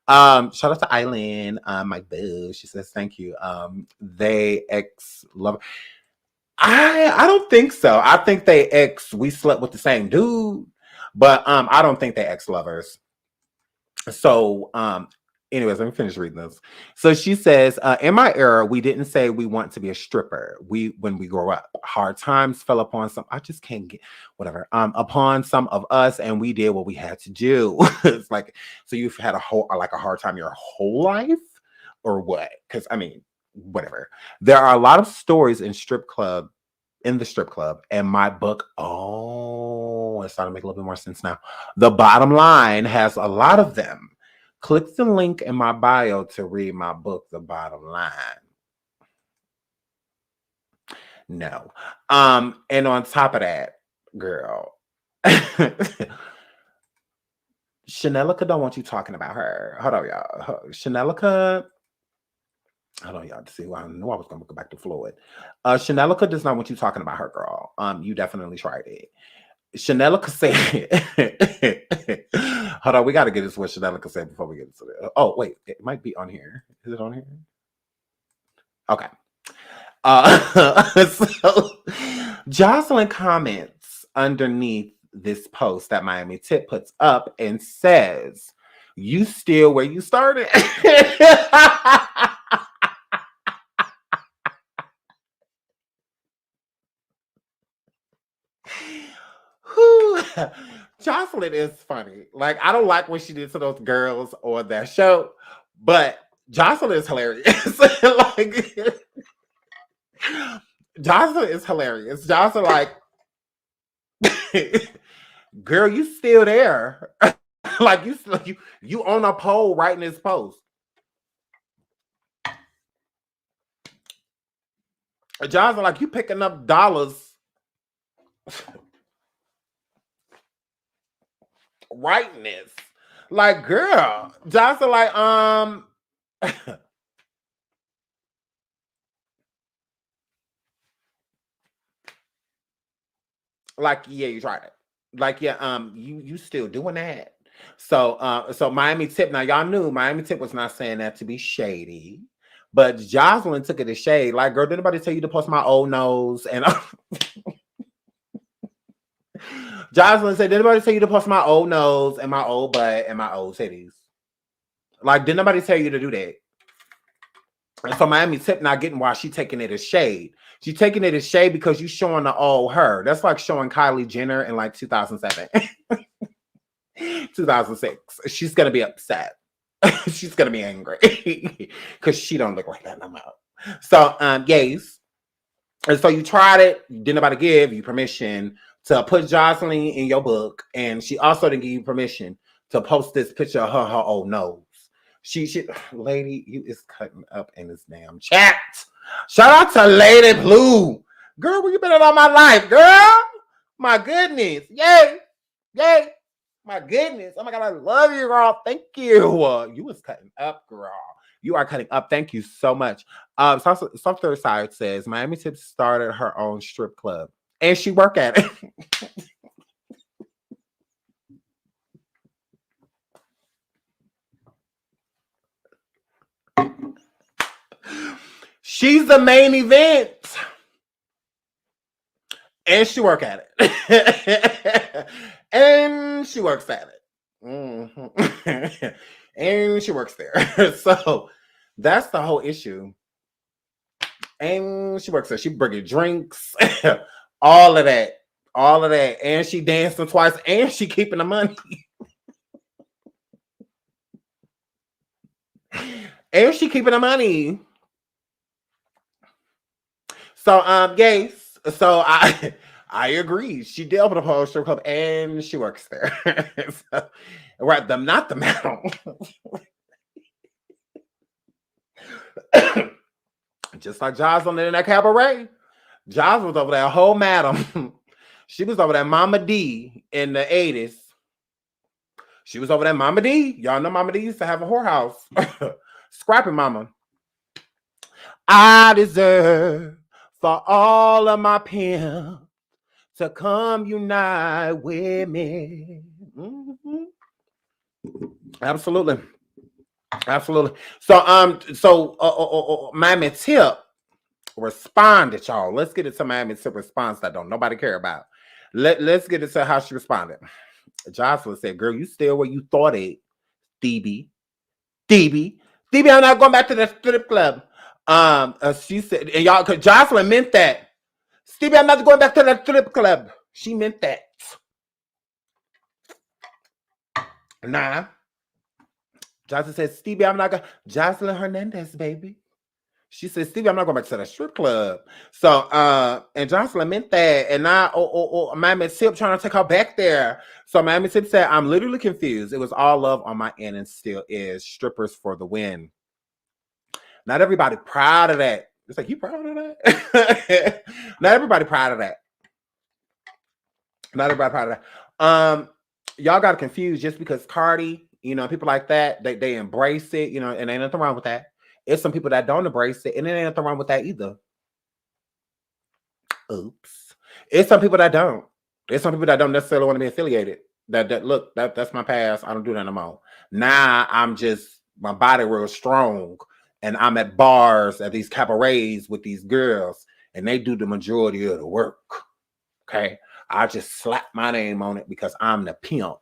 Shout out to Eileen, my boo. She says, thank you. They ex-lover. I don't think so. I think we slept with the same dude, but I don't think they ex-lovers. So anyways, let me finish reading this. So she says, in my era, we didn't say we want to be a stripper. When we grow up, hard times fell upon some, I just can't get whatever, upon some of us, and we did what we had to do. It's like, so you've had a hard time your whole life or what? Because I mean, whatever. There are a lot of stories in the strip club, and my book, it's starting to make a little bit more sense now. The bottom line has a lot of them. Click the link in my bio to read my book, The Bottom Line. No. And on top of that, girl, Chanelica don't want you talking about her. Hold on, y'all. Chanelica, hold on, y'all, to see why I knew I was going to go back to Floyd. Chanelica does not want you talking about her, girl. You definitely tried it. Chanelica said, hold on, we got to get this what Chanelica said before we get into it. Oh, wait, it might be on here. Is it on here? Okay. So Joseline comments underneath this post that Miami Tip puts up and says, you still where you started? Joseline is funny. Like, I don't like what she did to those girls on that show, but Joseline is hilarious. Like, Joseline is hilarious. Joseline, like, girl, you still there? Like, you on a pole writing this post. Joseline, like, you picking up dollars. writing this. Like, girl, Jocelyn, like, like, yeah, you tried it. Like, yeah, you still doing that. So Miami Tip, now y'all knew Miami Tip was not saying that to be shady, but Jocelyn took it as shade. Like, girl, did anybody tell you to post my old nose? And Jocelyn said, did anybody tell you to post my old nose and my old butt and my old titties? Like, did nobody tell you to do that? And so Miami Tip not getting why she taking it as shade. She taking it as shade because you showing the old her. That's like showing Kylie Jenner in like 2007. 2006. She's going to be upset. She's going to be angry because she don't look like that no more. So, yes. And so you tried it. Didn't nobody give you permission to put Joseline in your book. And she also didn't give you permission to post this picture of her old nose. She, lady, you is cutting up in this damn chat. Shout out to Lady Blue. Girl, where you been in all my life, girl? My goodness. Yay. Yay. My goodness. Oh my God, I love you, girl. Thank you. You was cutting up, girl. You are cutting up. Thank you so much. Softer Side says, Miami Tip started her own strip club. And she work at it. She's the main event. And she work at it. And she works at it. Mm-hmm. And she works there. So that's the whole issue. And she works there. She bringing drinks. All of that. All of that. And she dancing twice. And she keeping the money. And she keeping the money. So, yes. So I agree. She did open a whole strip club and she works there. So, right, not the madam. Just like Joseline in that cabaret. Joseline was over there, whole madam. She was over there, Mama D in the 80s. She was over there, Mama D. Y'all know Mama D used to have a whorehouse. Scrapping Mama. I deserve for all of my pimps to come unite with me. Mm-hmm. Absolutely. Absolutely. So Miami Tip responded, y'all. Let's get into Miami Tip response that don't nobody care about. Let's get into how she responded. Joseline said, girl, you still where you thought it, Stevie, I'm not going back to the strip club. She said, and y'all, because Joseline meant that. Stevie, I'm not going back to the strip club. She meant that. Nah. Joseline said, Stevie, I'm not going. Joseline Hernandez, baby. She said, Stevie, I'm not going back to the strip club. So, and Joseline meant that. And now, Miami Tip trying to take her back there. So Miami Tip said, I'm literally confused. It was all love on my end and still is. Strippers for the win. Not everybody proud of that. It's like, you proud of that? Not everybody proud of that. Not everybody proud of that. Y'all got confused just because Cardi, you know, people like that, they embrace it, you know, and ain't nothing wrong with that. It's some people that don't embrace it, and there ain't nothing wrong with that either. Oops. It's some people that don't. It's some people that don't necessarily want to be affiliated. That look, that's my past. I don't do that no more. Now I'm just, my body real strong, and I'm at bars, at these cabarets with these girls, and they do the majority of the work. Okay? I just slap my name on it because I'm the pimp.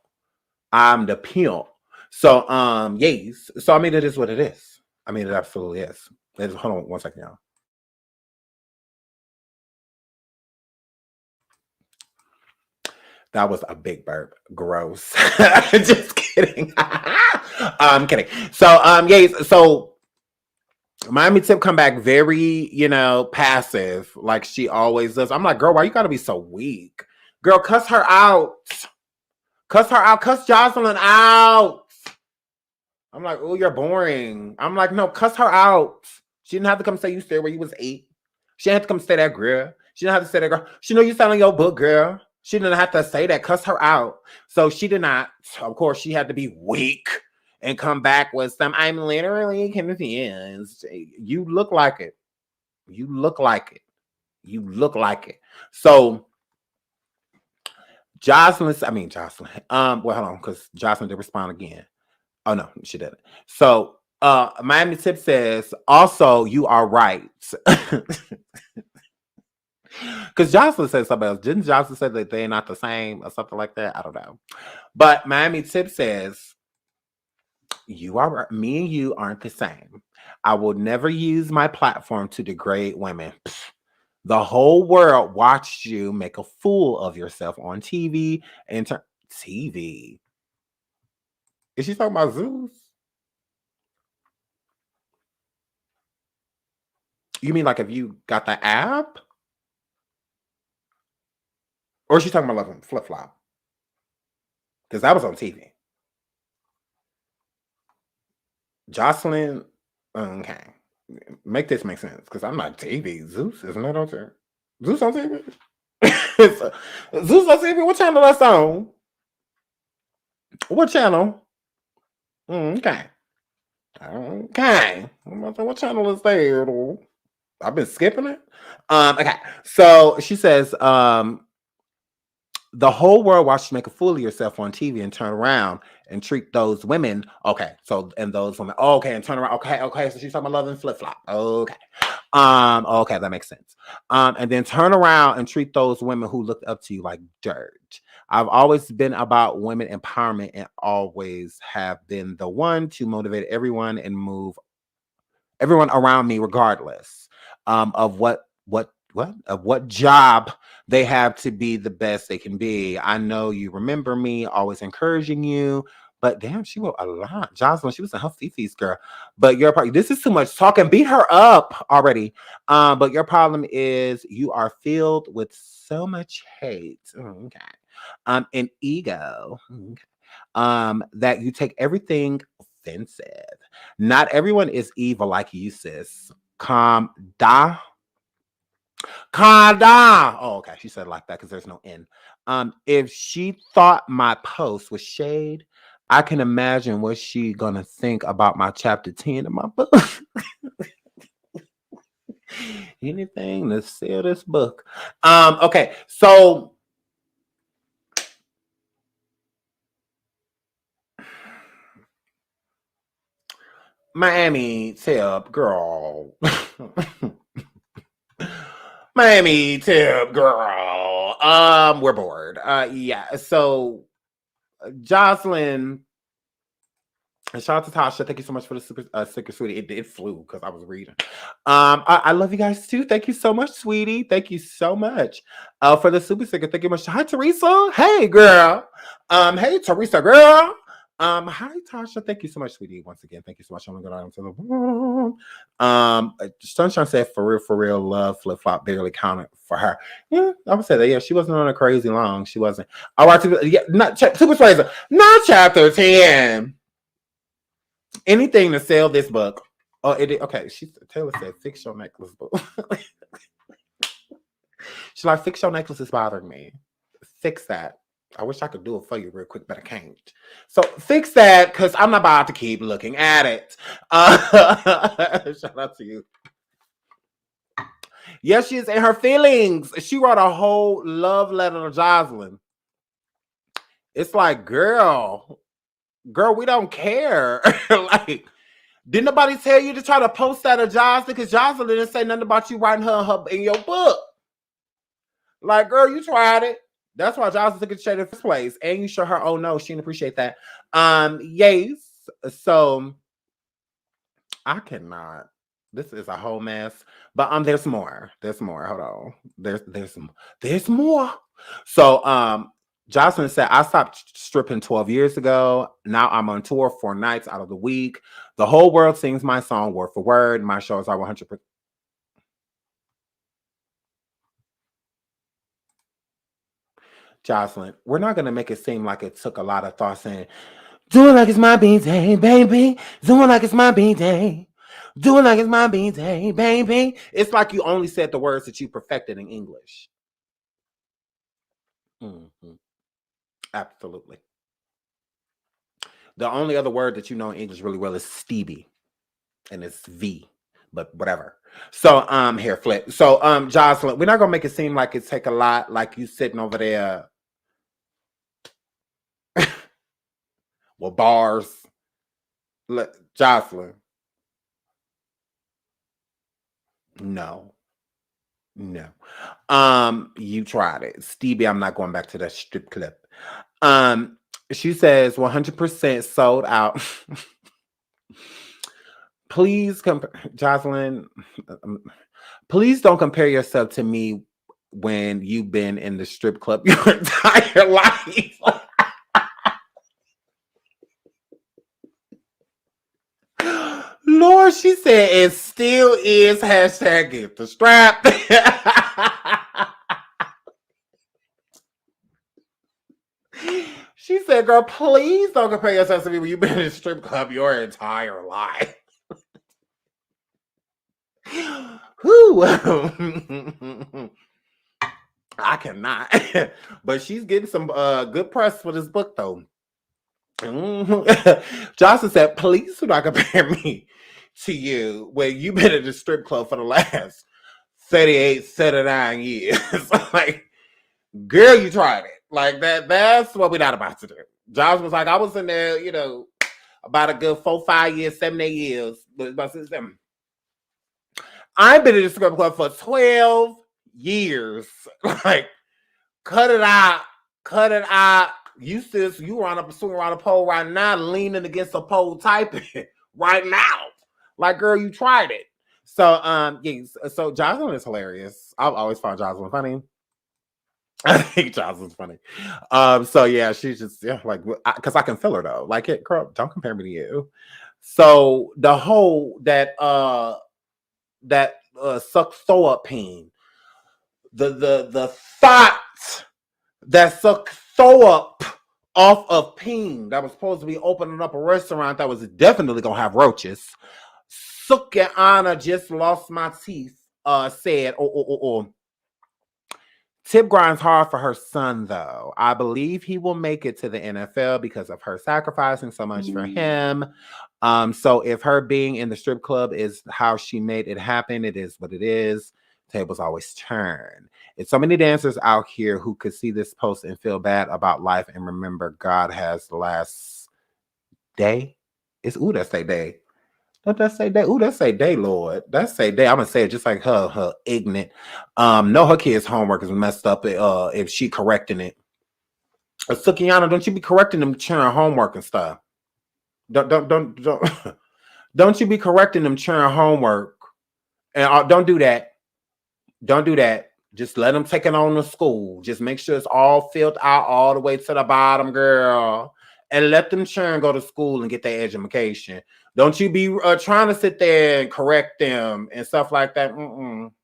I'm the pimp. So, yes. So, I mean, it is what it is. I mean, it absolutely is. Hold on one second, y'all. That was a big burp. Gross. Just kidding. I'm kidding. So, yes. So, Miami Tip come back very, you know, passive, like she always does. I'm like, girl, why you gotta be so weak? Girl, cuss her out. Cuss her out. Cuss Joseline out. I'm like, oh, you're boring. I'm like, no, cuss her out. She didn't have to come say you stayed where you was 8. She didn't have to come say that, girl. She didn't have to say that, girl. She know you selling your book, girl. She didn't have to say that, cuss her out. So she did not. Of course, she had to be weak and come back with some, I'm literally confused. You look like it. You look like it. You look like it. So Joseline, well, hold on, because Joseline did respond again. Oh no, she didn't. So Miami Tip says, also, you are right. Because Joseline said something else. Didn't Joseline say that they're not the same or something like that? I don't know. But Miami Tip says, me and you aren't the same. I will never use my platform to degrade women. The whole world watched you make a fool of yourself on TV and TV. Is she talking about Zeus? You mean like if you got the app? Or is she talking about like Flip Flop? Because that was on TV. Joseline, okay. Make this make sense. Because I'm like, TV. Zeus, isn't that on TV? Zeus on TV? Zeus on TV? What channel that's on? What channel? Okay. Okay. What channel is there? I've been skipping it. Okay. So she says, the whole world watched you make a fool of yourself on TV and turn around and treat those women. Okay. So, and those women, okay, and turn around. Okay. So she's talking about Love and Flip Flop. Okay. Okay, that makes sense. And then turn around and treat those women who looked up to you like dirt. I've always been about women empowerment and always have been the one to motivate everyone and move everyone around me, regardless of what job they have, to be the best they can be. I know you remember me, always encouraging you. But damn, she wrote a lot. Joseline, she was in her fifties, girl. But your part, this is too much talking. Beat her up already. But your problem is you are filled with so much hate. Okay. And ego. Okay. That you take everything offensive. Not everyone is evil like you, sis. Calm down. Oh, okay. She said it like that because there's no N. If she thought my post was shade, I can imagine what she gonna think about my chapter 10 of my book. Anything to sell this book. Okay, so Miami Tip girl. Miami Tip girl. We're bored. Yeah. So Joseline, and shout out to Tasha. Thank you so much for the super sweetie. It flew because I was reading. I love you guys too. Thank you so much, sweetie. Thank you so much for the super sticker. Thank you much. Hi, Teresa. Hey, girl. Hey, Teresa, girl. Hi, Tasha. Thank you so much, sweetie. Once again, thank you so much. I'm gonna go down to the Sunshine said, for real, love Flip Flop barely counted for her. Yeah, I would say that. Yeah, she wasn't on a crazy long. She wasn't. All right, yeah, not super Fraser. Not chapter 10. Anything to sell this book. Oh, okay. Taylor said, fix your necklace book. She's like, fix your necklace is bothering me. Fix that. I wish I could do it for you real quick, but I can't. So fix that, because I'm not about to keep looking at it. Shout out to you. Yes, she is in her feelings. She wrote a whole love letter to Joseline. It's like, girl, we don't care. Like, didn't nobody tell you to try to post that of Joseline? Because Joseline didn't say nothing about you writing her in your book. Like, girl, you tried it. That's why Joseline took it straight in the first place. And you show her, oh no, she didn't appreciate that. Yes. So I cannot. This is a whole mess. But there's more. There's more. Hold on. There's more. So Joseline said, I stopped stripping 12 years ago. Now I'm on tour 4 nights out of the week. The whole world sings my song word for word. My shows are 100%. Joseline, we're not going to make it seem like it took a lot of thought saying, do it like it's my B-day, baby. Do it like it's my B-day. Do it like it's my B-day, baby. It's like you only said the words that you perfected in English. Mm-hmm. Absolutely. The only other word that you know in English really well is Stevie, and it's V, but whatever. So here, flip. So Joseline, we're not gonna make it seem like it take a lot, like you sitting over there with bars. Joseline, no. You tried it. Stevie, I'm not going back to that strip club. She says 100% sold out. Please Joseline, please don't compare yourself to me when you've been in the strip club your entire life. Lord, she said it still is hashtag get the strap. She said, girl, please don't compare yourself to me when you've been in a strip club your entire life. Whew. I cannot. But she's getting some good press for this book, though. Johnson said, please do not compare me to you when you've been in the strip club for the last 38, 39 years. Like, girl, you tried it. Like, that's what we're not about to do. Johnson was like, I was in there, you know, about a good 4, 5 years, 7, 8 years. I've been in the strip club for 12 years. Like, cut it out. Cut it out. You were swinging around a pole right now, leaning against a pole typing right now. Like, girl, you tried it. So, so Joseline is hilarious. I've always found Joseline funny. I think Joseline's funny. So yeah, she's just like, because I can feel her though. Like, it, girl, don't compare me to you. So the whole that suck throw up pain, the thought that suck throw up off of Ping that was supposed to be opening up a restaurant that was definitely gonna have roaches. Sukihana just lost my teeth. Said, Tip grinds hard for her son, though. I believe he will make it to the NFL because of her sacrificing so much for him. So if her being in the strip club is how she made it happen, it is what it is. Tables always turn. It's so many dancers out here who could see this post and feel bad about life and remember God has the last day. It's that say day. Don't that say day? That say day, Lord. That say day. I'm gonna say it just like her ignorant. No, her kid's homework is messed up if she correcting it. Sukihana, don't you be correcting them children homework and stuff. Don't don't you be correcting them children homework. And don't do that. Don't do that. Just let them take it on to school. Just make sure it's all filled out all the way to the bottom, girl. And let them children go to school and get their education. Don't you be trying to sit there and correct them and stuff like that.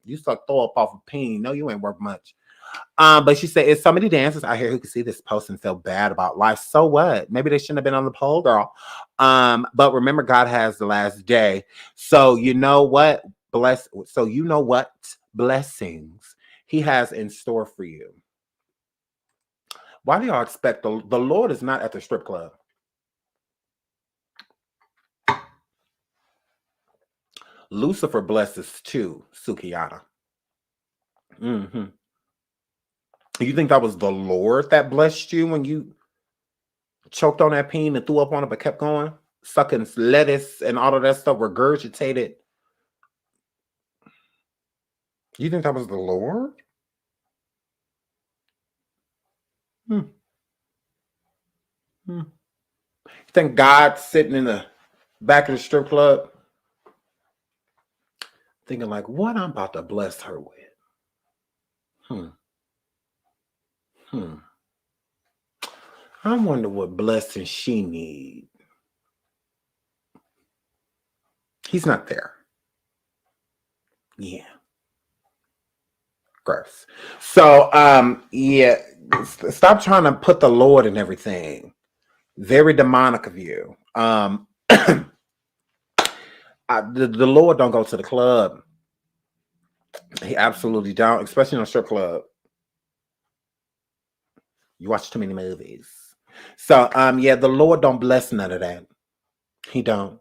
You suck throw up off of Peen. No, you ain't worth much. But she said, it's so many dancers out here who can see this post and feel bad about life. So what? Maybe they shouldn't have been on the pole, girl. But remember, God has the last day. So you know what? Blessings he has in store for you. Why do y'all expect the Lord is not at the strip club? Lucifer blesses too, Sukihana. You think that was the Lord that blessed you when you choked on that peen and threw up on it but kept going? Sucking lettuce and all of that stuff, regurgitated. You think that was the Lord? You think God's sitting in the back of the strip club thinking like, what I'm about to bless her with? I wonder what blessing she needs. He's not there. Yeah. Gross. So, yeah, stop trying to put the Lord in everything. Very demonic of you. The Lord don't go to the club. He absolutely don't, especially in a strip club. You watch too many movies. So, yeah, the Lord don't bless none of that. He don't.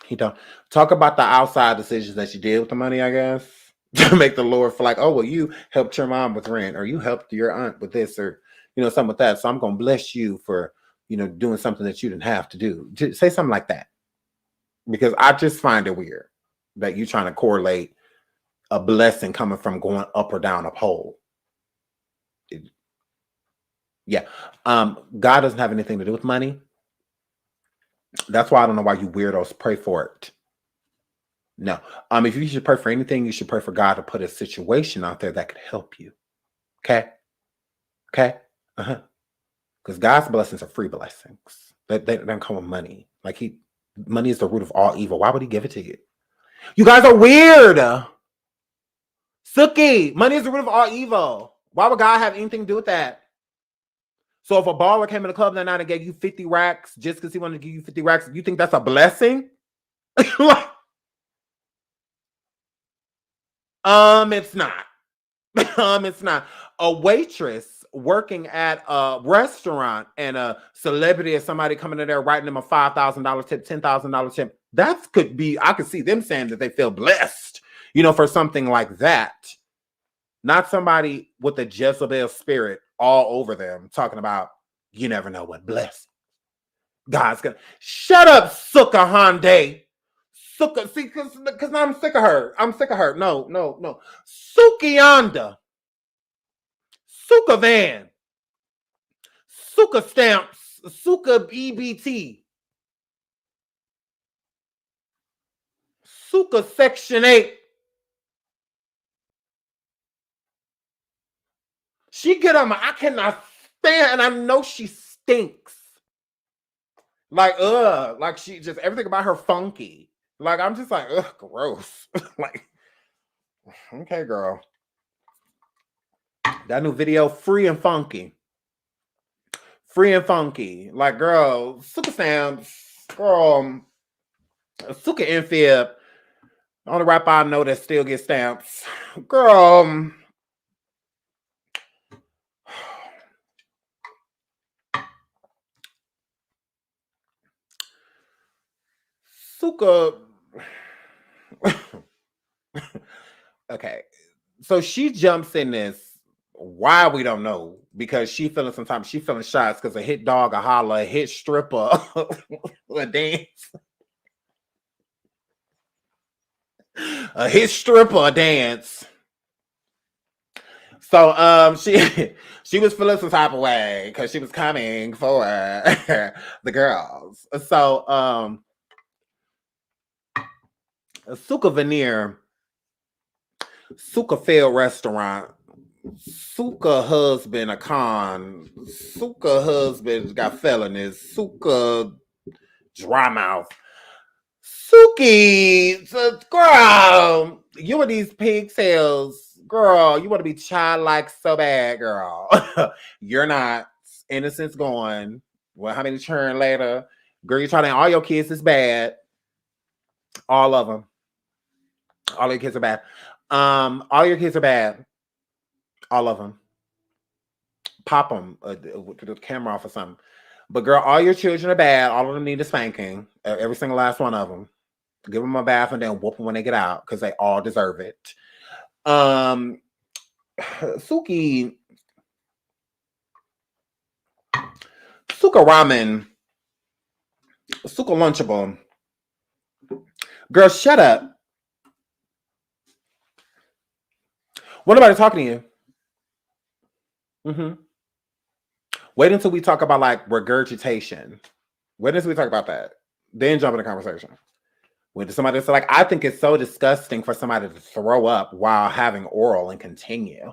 He don't. Talk about the outside decisions that you did with the money, I guess, to make the Lord feel like, oh, well, you helped your mom with rent, or you helped your aunt with this, or, something with that. So I'm going to bless you for, doing something that you didn't have to do. Just say something like that. Because I just find it weird that you're trying to correlate a blessing coming from going up or down a pole. Yeah. God doesn't have anything to do with money. That's why I don't know why you weirdos pray for it. No. If you should pray for anything, you should pray for God to put a situation out there that could help you. Okay? Okay? Because God's blessings are free blessings. They don't come with money. Like money is the root of all evil. Why would he give it to you? You guys are weird. Suki, money is the root of all evil. Why would God have anything to do with that? So if a baller came in the club that night and gave you 50 racks just because he wanted to give you 50 racks, you think that's a blessing? It's not. It's not. A waitress working at a restaurant and a celebrity or somebody coming in there writing them a $5,000 tip, $10,000 tip, that could be, I could see them saying that they feel blessed, for something like that. Not somebody with a Jezebel spirit all over them talking about, you never know what blessing God's gonna. Shut up, Sukihana. Suka, see, because I'm sick of her. No. Sukihana. Suka Van. Suka Stamps. Suka EBT. Suka Section 8. She get on my, I cannot stand, and I know she stinks. Like she just, everything about her funky. Like, I'm just like, ugh, gross. Like, okay, girl. That new video, Free and Funky. Free and Funky. Like, girl, Suka Stamps, girl, Suka Infib. Only rapper I know that still gets stamps. Girl, Suka. Okay, so she jumps in this. Why, we don't know, because she feeling shots because a hit dog, a holler, a hit stripper, a dance, a hit stripper, a dance. So she was feeling some type of way because she was coming for the girls. So Suka Veneer, Suka failed restaurant. Suka husband a con. Suka husband got felonies. Suka dry mouth. Suki, girl, you and these pigtails, girl, you want to be childlike so bad, girl. You're not. Innocence gone. Well, how many turn later? Girl, you're trying to, all your kids is bad. All of them. All your kids are bad. All your kids are bad. All of them. Pop them with the camera off or something. But girl, all your children are bad. All of them need a spanking. Every single last one of them. Give them a bath and then whoop them when they get out because they all deserve it. Suki Ramen. Suka Lunchable. Girl, shut up. What about talking to you? Wait until we talk about like regurgitation. Wait until we talk about that. Then jump in the conversation. When somebody say like, I think it's so disgusting for somebody to throw up while having oral and continue.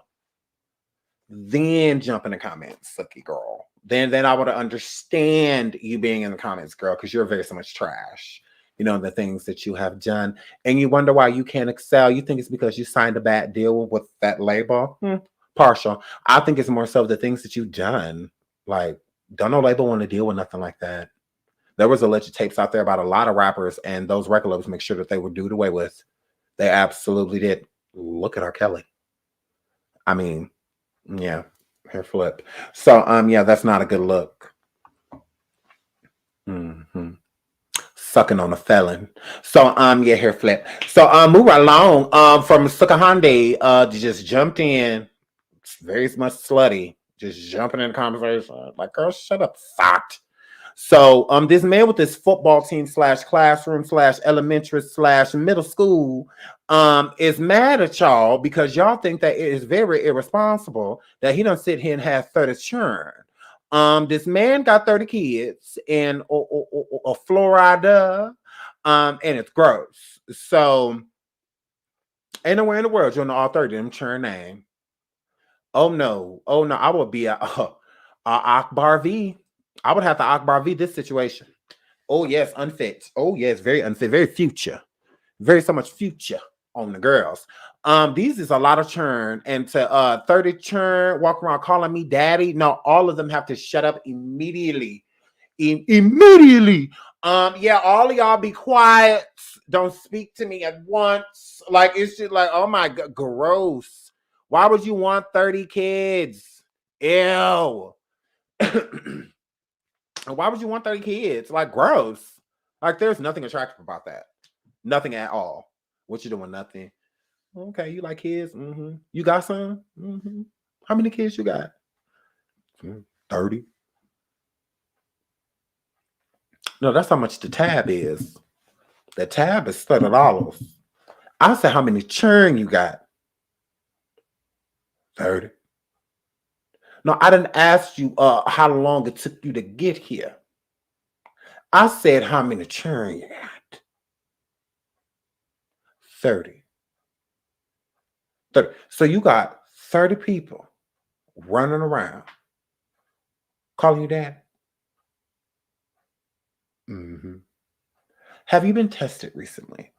Then jump in the comments, Suki girl. Then I would understand you being in the comments, girl, because you're very so much trash. The things that you have done. And you wonder why you can't excel. You think it's because you signed a bad deal with that label? Partial. I think it's more so the things that you've done. Like, don't no label want to deal with nothing like that. There was alleged tapes out there about a lot of rappers, and those record labels make sure that they were dooed away with. They absolutely did. Look at R. Kelly. I mean, yeah. Hair flip. So yeah, that's not a good look. Sucking on a felon. So yeah, hair flip. So move right along. From Sukihana, just jumped in. Very much slutty. Just jumping in the conversation. Like, girl, shut up, fat. So this man with this football team / classroom / elementary / middle school is mad at y'all because y'all think that it is very irresponsible that he don't sit here and have 30 children. This man got 30 kids in Florida, and it's gross. So ain't nowhere in the world you'll know all 30 of them churn name. Oh no, I would be a Akbar V. I would have to Akbar V this situation. Oh yes, unfit. Oh yes, very unfit, very future. Very so much future on the girls. These is a lot of churn, and to 30 churn, walk around calling me daddy. No, all of them have to shut up immediately. Immediately. Yeah, all of y'all be quiet. Don't speak to me at once. Like, it's just like, oh my god, gross. Why would you want 30 kids? Ew. Why would you want 30 kids? Like, gross. Like, there's nothing attractive about that. Nothing at all. What you doing? Nothing. Okay, you like kids? Mm-hmm. You got some? Mm-hmm. How many kids you got? 30. No, that's how much the tab is. The tab is $30. I said, how many churn you got? 30. No, I didn't ask you how long it took you to get here. I said, how many churn you got? 30. 30. So you got 30 people running around calling you dad. Mm-hmm. Have you been tested recently?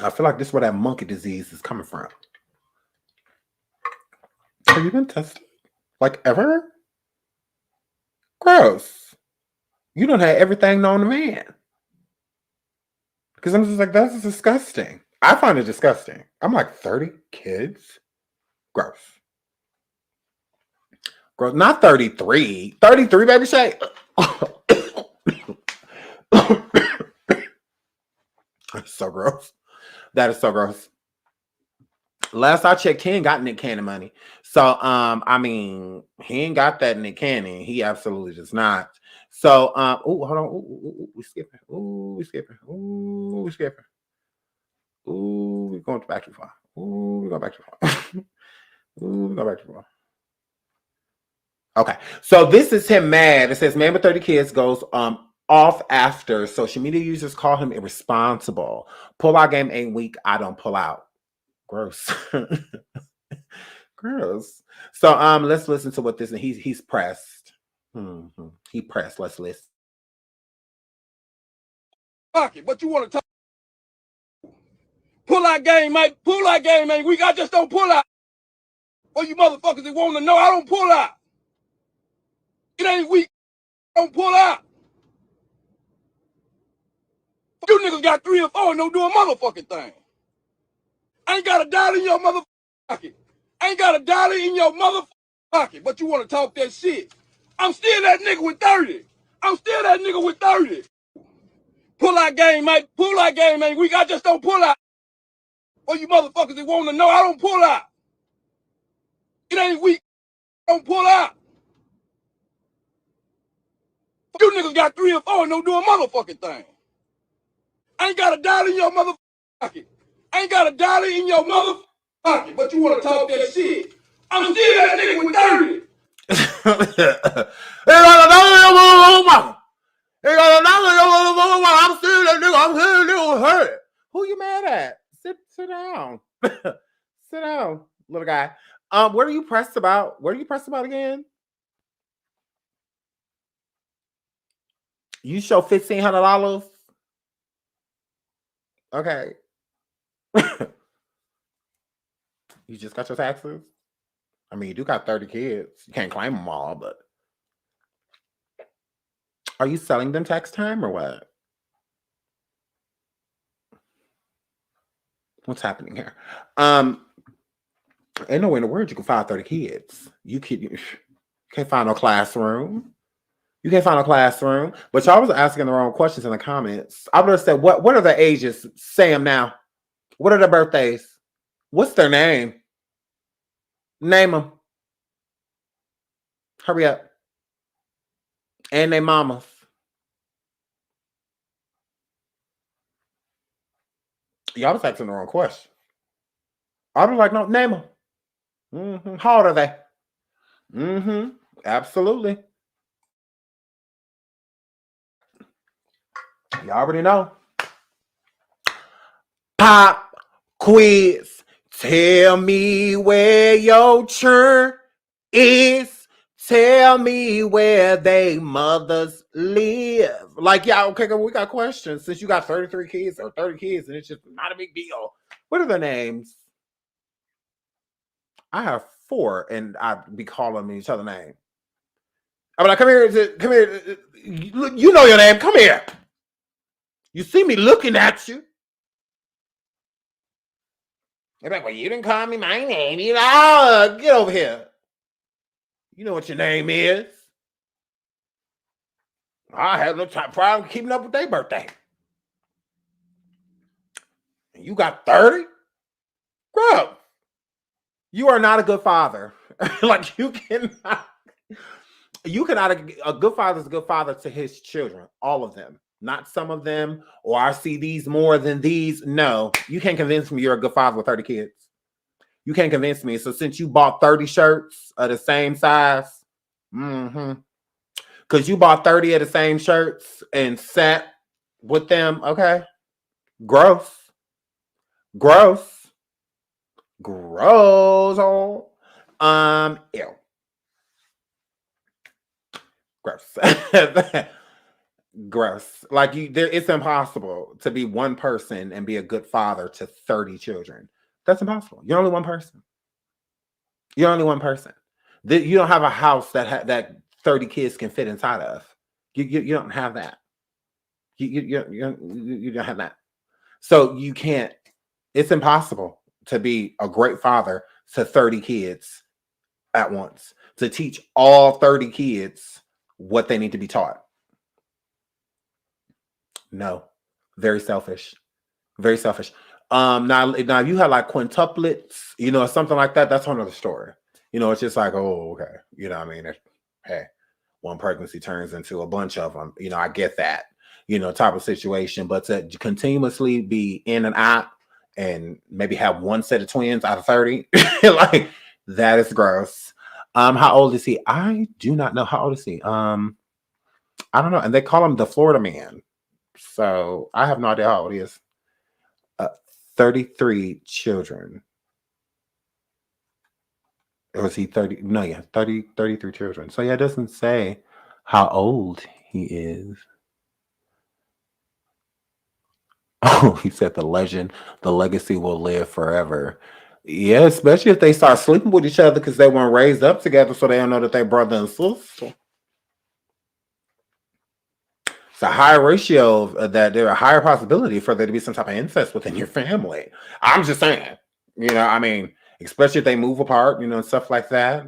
I feel like this is where that monkey disease is coming from. Have you been tested? Like, ever? Gross. You don't have everything known to man. Because I'm just like, that's disgusting. I find it disgusting. I'm like, 30 kids? Gross. Gross. Not 33. 33, baby Shay. That's so gross. That is so gross. Last I checked, he ain't got Nick Cannon money. So, I mean, he ain't got that Nick Cannon. He absolutely does not. So, oh, hold on. Ooh, we skipping. Ooh, we skipping. Ooh, we skipping. Ooh, we're going back too far. Ooh, we're going back too far. Ooh, we're going back too far. Okay, so this is him mad. It says, man with 30 kids goes off after social media users call him irresponsible. Pull out game ain't weak. I don't pull out. Gross. Gross. So let's listen to what this, and he's pressed. Mm-hmm. He pressed. Let's listen. Fuck it, but you want to talk? Pull out game, mate. Pull out game ain't weak. I just don't pull out. Or you motherfuckers that want to know, I don't pull out. It ain't weak. I don't pull out. You niggas got 3 or 4 and don't do a motherfucking thing. I ain't got a dollar in your motherfucking pocket. I ain't got a dollar in your motherfucking pocket, but you want to talk that shit. I'm still that nigga with 30. I'm still that nigga with 30. Pull out game, mate. Pull out game ain't weak. I just don't pull out. Or you motherfuckers that want to know, I don't pull out. It ain't weak. I don't pull out. You niggas got 3 or 4 and don't do a motherfucking thing. I ain't got a dollar in your motherfucking pocket. I ain't got a dollar in your motherfucking pocket, but you want to talk that shit. I'm still that nigga with 30. I'm still that nigga. I'm still that nigga with her. Who you mad at? Sit down. Sit down, little guy. What are you pressed about? What are you pressed about again? You show $1,500. Okay. You just got your taxes? I mean, you do got 30 kids. You can't claim them all, but are you selling them tax time or what? What's happening here? Ain't nowhere in the world you can find 30 kids. You can't find no classroom. You can't find a classroom. But y'all was asking the wrong questions in the comments. I would have said, what are the ages? Say them now. What are their birthdays? What's their name? Name them. Hurry up. And their mamas. Y'all was asking the wrong question. I was like, no, name them. Mm-hmm. How old are they? Mm-hmm. Absolutely. You already know. Pop quiz. Tell me where your churn is. Tell me where they mothers live. Like, yeah, okay, we got questions. Since you got 33 kids or 30 kids, and it's just not a big deal. What are their names? I have 4, and I'd be calling each other names. I'm like, come here, come here. You know your name. Come here. You see me looking at you. They're like, well, you didn't call me my name. You know, get over here. You know what your name is. I have no problem keeping up with their birthday. And you got 30? Bro, you are not a good father. Like, a good father is a good father to his children, all of them. Not some of them, or I see these more than these. No, you can't convince me you're a good father with 30 kids. You can't convince me. So since you bought 30 shirts of the same size, because you bought 30 of the same shirts and sat with them, okay? Gross. Gross. Gross. Ew. Gross. Gross. Like, it's impossible to be one person and be a good father to 30 children. That's impossible. You're only one person. You're only one person. You don't have a house that 30 kids can fit inside of. You don't have that. You don't have that. So you can't. It's impossible to be a great father to 30 kids at once. To teach all 30 kids what they need to be taught. No, very selfish, very selfish. Now if you had like quintuplets, something like that, that's another story. It's just like, oh, okay, what I mean? Hey, one pregnancy turns into a bunch of them. I get that, type of situation. But to continuously be in and out and maybe have one set of twins out of 30, like, that is gross. How old is he? I do not know. How old is he? I don't know. And they call him the Florida man. So I have no idea how old he is. 33 children. Or was he 30? No, yeah, 33 children. So yeah, it doesn't say how old he is. Oh, he said the legacy will live forever. Yeah, especially if they start sleeping with each other because they weren't raised up together, so they don't know that they're brother and sister. It's a higher ratio that there's a higher possibility for there to be some type of incest within your family. I'm just saying, I mean, especially if they move apart, and stuff like that.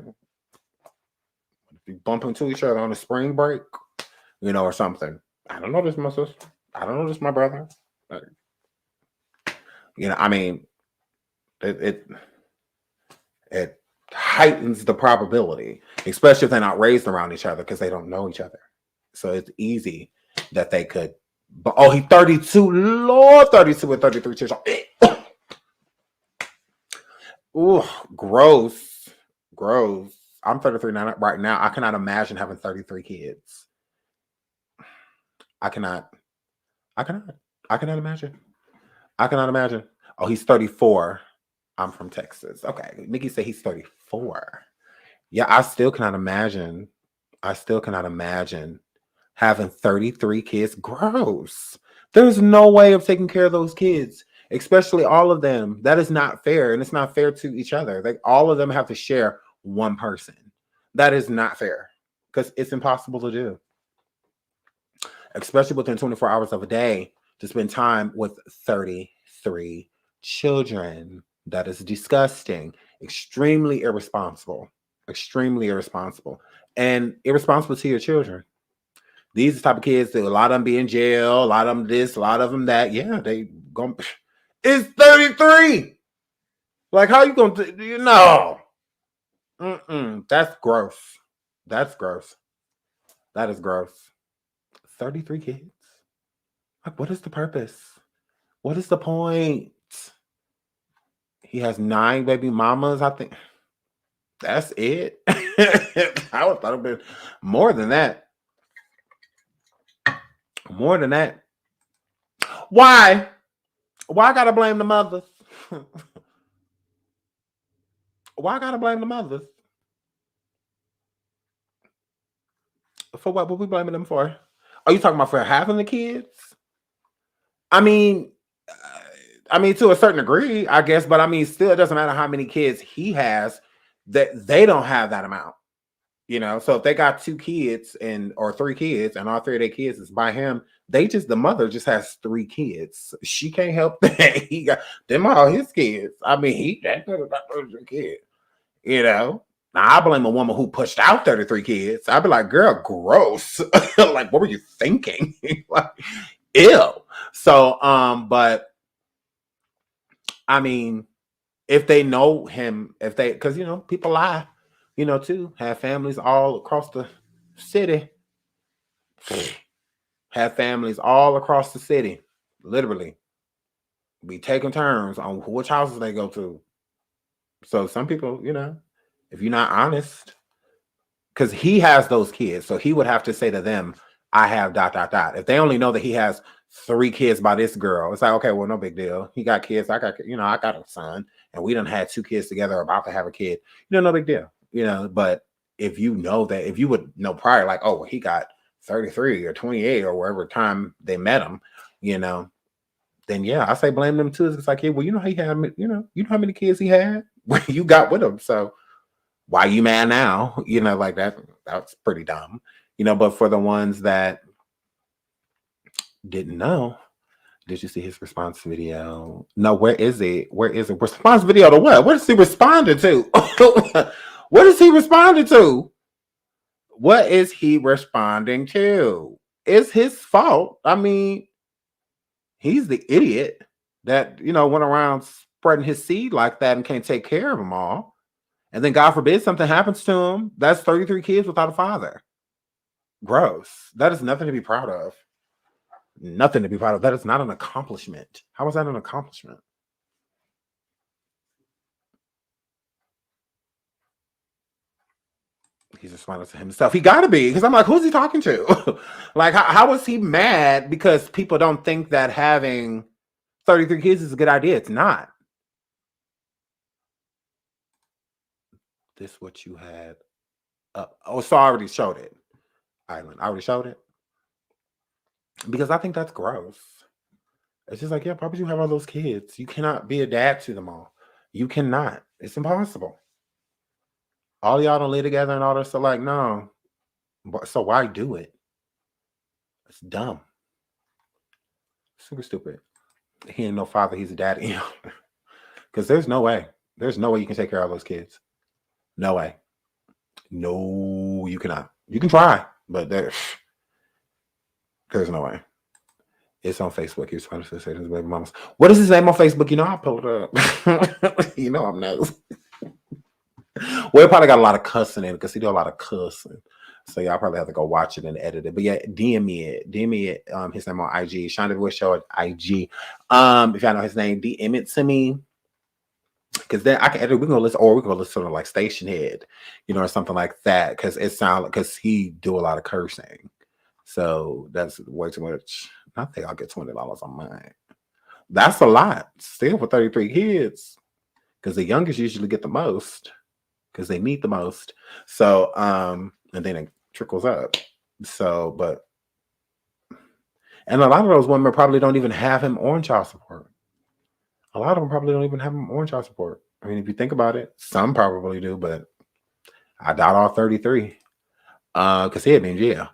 If you bump into each other on a spring break, or something. I don't know this, my sister. I don't know this, my brother. I mean, it heightens the probability, especially if they're not raised around each other because they don't know each other. So it's easy that they could. But he's 32. Lord, 32 with 33 children. Ooh, gross. Gross. I'm 33 right now. I cannot imagine having 33 kids. I cannot imagine. I cannot imagine. Oh, he's 34. I'm from Texas. Okay. Nikki said he's 34. Yeah, I still cannot imagine. Having 33 kids. Gross. There's no way of taking care of those kids, especially all of them. That is not fair, and it's not fair to each other. Like, all of them have to share one person. That is not fair because it's impossible to do, especially within 24 hours of a day, to spend time with 33 children. That is disgusting. Extremely irresponsible. Extremely irresponsible. And irresponsible to your children. These are the type of kids that a lot of them be in jail, a lot of them this, a lot of them that. Yeah, they going. It's 33. Like, how you gonna? You know? That's gross. That's gross. That is gross. 33 kids. Like, what is the purpose? What is the point? He has 9 baby mamas. I think that's it. I would thought it'd been more than that. More than that. Why? Why I gotta blame the mothers? Why I gotta blame the mothers? For what? What we blaming them for? Are you talking about for having the kids? I mean, to a certain degree, I guess, but I mean, still, it doesn't matter how many kids he has, that they don't have that amount. You know, so if they got 2 kids or 3 kids, and all 3 of their kids is by him, the mother just has 3 kids. She can't help that. He got them all his kids. I mean, that's a kid. You know. Now I blame a woman who pushed out 33 kids. I'd be like, girl, gross. Like, what were you thinking? Like, ew. So, but I mean, if they know him, because you know, people lie. You know, too, have families all across the city. Have families all across the city, literally. Be taking turns on which houses they go to. So some people, you know, if you're not honest, because he has those kids, so he would have to say to them, I have ... If they only know that he has 3 kids by this girl, it's like, okay, well, no big deal. He got kids. I got a son, and we done had 2 kids together, about to have a kid. You know, no big deal. You know, but if you know that, if you would know prior, like, oh, well, he got 33 or 28 or wherever time they met him, you know, then yeah, I say blame them too. It's like, yeah, well, you know how he had, you know how many kids he had when you got with him. So why you mad now? You know, like that's pretty dumb. You know, but for the ones that didn't know, did you see his response video? No, where is it? Where is it? Response video to what? What is he responding to? What is he responding to? What is he responding to? It's his fault. I mean, he's the idiot that, you know, went around spreading his seed like that and can't take care of them all. And then God forbid something happens to him. That's 33 kids without a father. Gross. That is nothing to be proud of. Nothing to be proud of. That is not an accomplishment. How is that an accomplishment? He's responding to himself. He got to be, because I'm like, who's he talking to? Like, how is he mad because people don't think that having 33 kids is a good idea? It's not. This what you had. So I already showed it. Island. I already showed it. Because I think that's gross. It's just like, yeah, why would you have all those kids? You cannot be a dad to them all. You cannot. It's impossible. All y'all don't live together and all that. So like, no. So why do it? It's dumb. Super stupid. He ain't no father. He's a daddy. Because there's no way. There's no way you can take care of those kids. No way. No, you cannot. You can try, but there's no way. It's on Facebook. He's trying to say his baby mamas. What is his name on Facebook? You know, I pulled it up. You know, I'm nosy. Well, it probably got a lot of cussing in it because he do a lot of cussing. So y'all probably have to go watch it and edit it. But yeah, DM me it. His name on IG. SeanDavieWay Show at IG. If y'all know his name, DM it to me. Because then I can edit. We can go listen, or we can go listen to like Station Head, you know, or something like that. Because he do a lot of cursing. So that's way too much. I think I'll get $20 on mine. That's a lot still for 33 kids. Because the youngest usually get the most. Because they need the most. So, and then it trickles up. So, but, and a lot of those women probably don't even have him on child support. A lot of them probably don't even have him on child support. I mean, if you think about it, some probably do, but I doubt all 33. Because he had been in jail.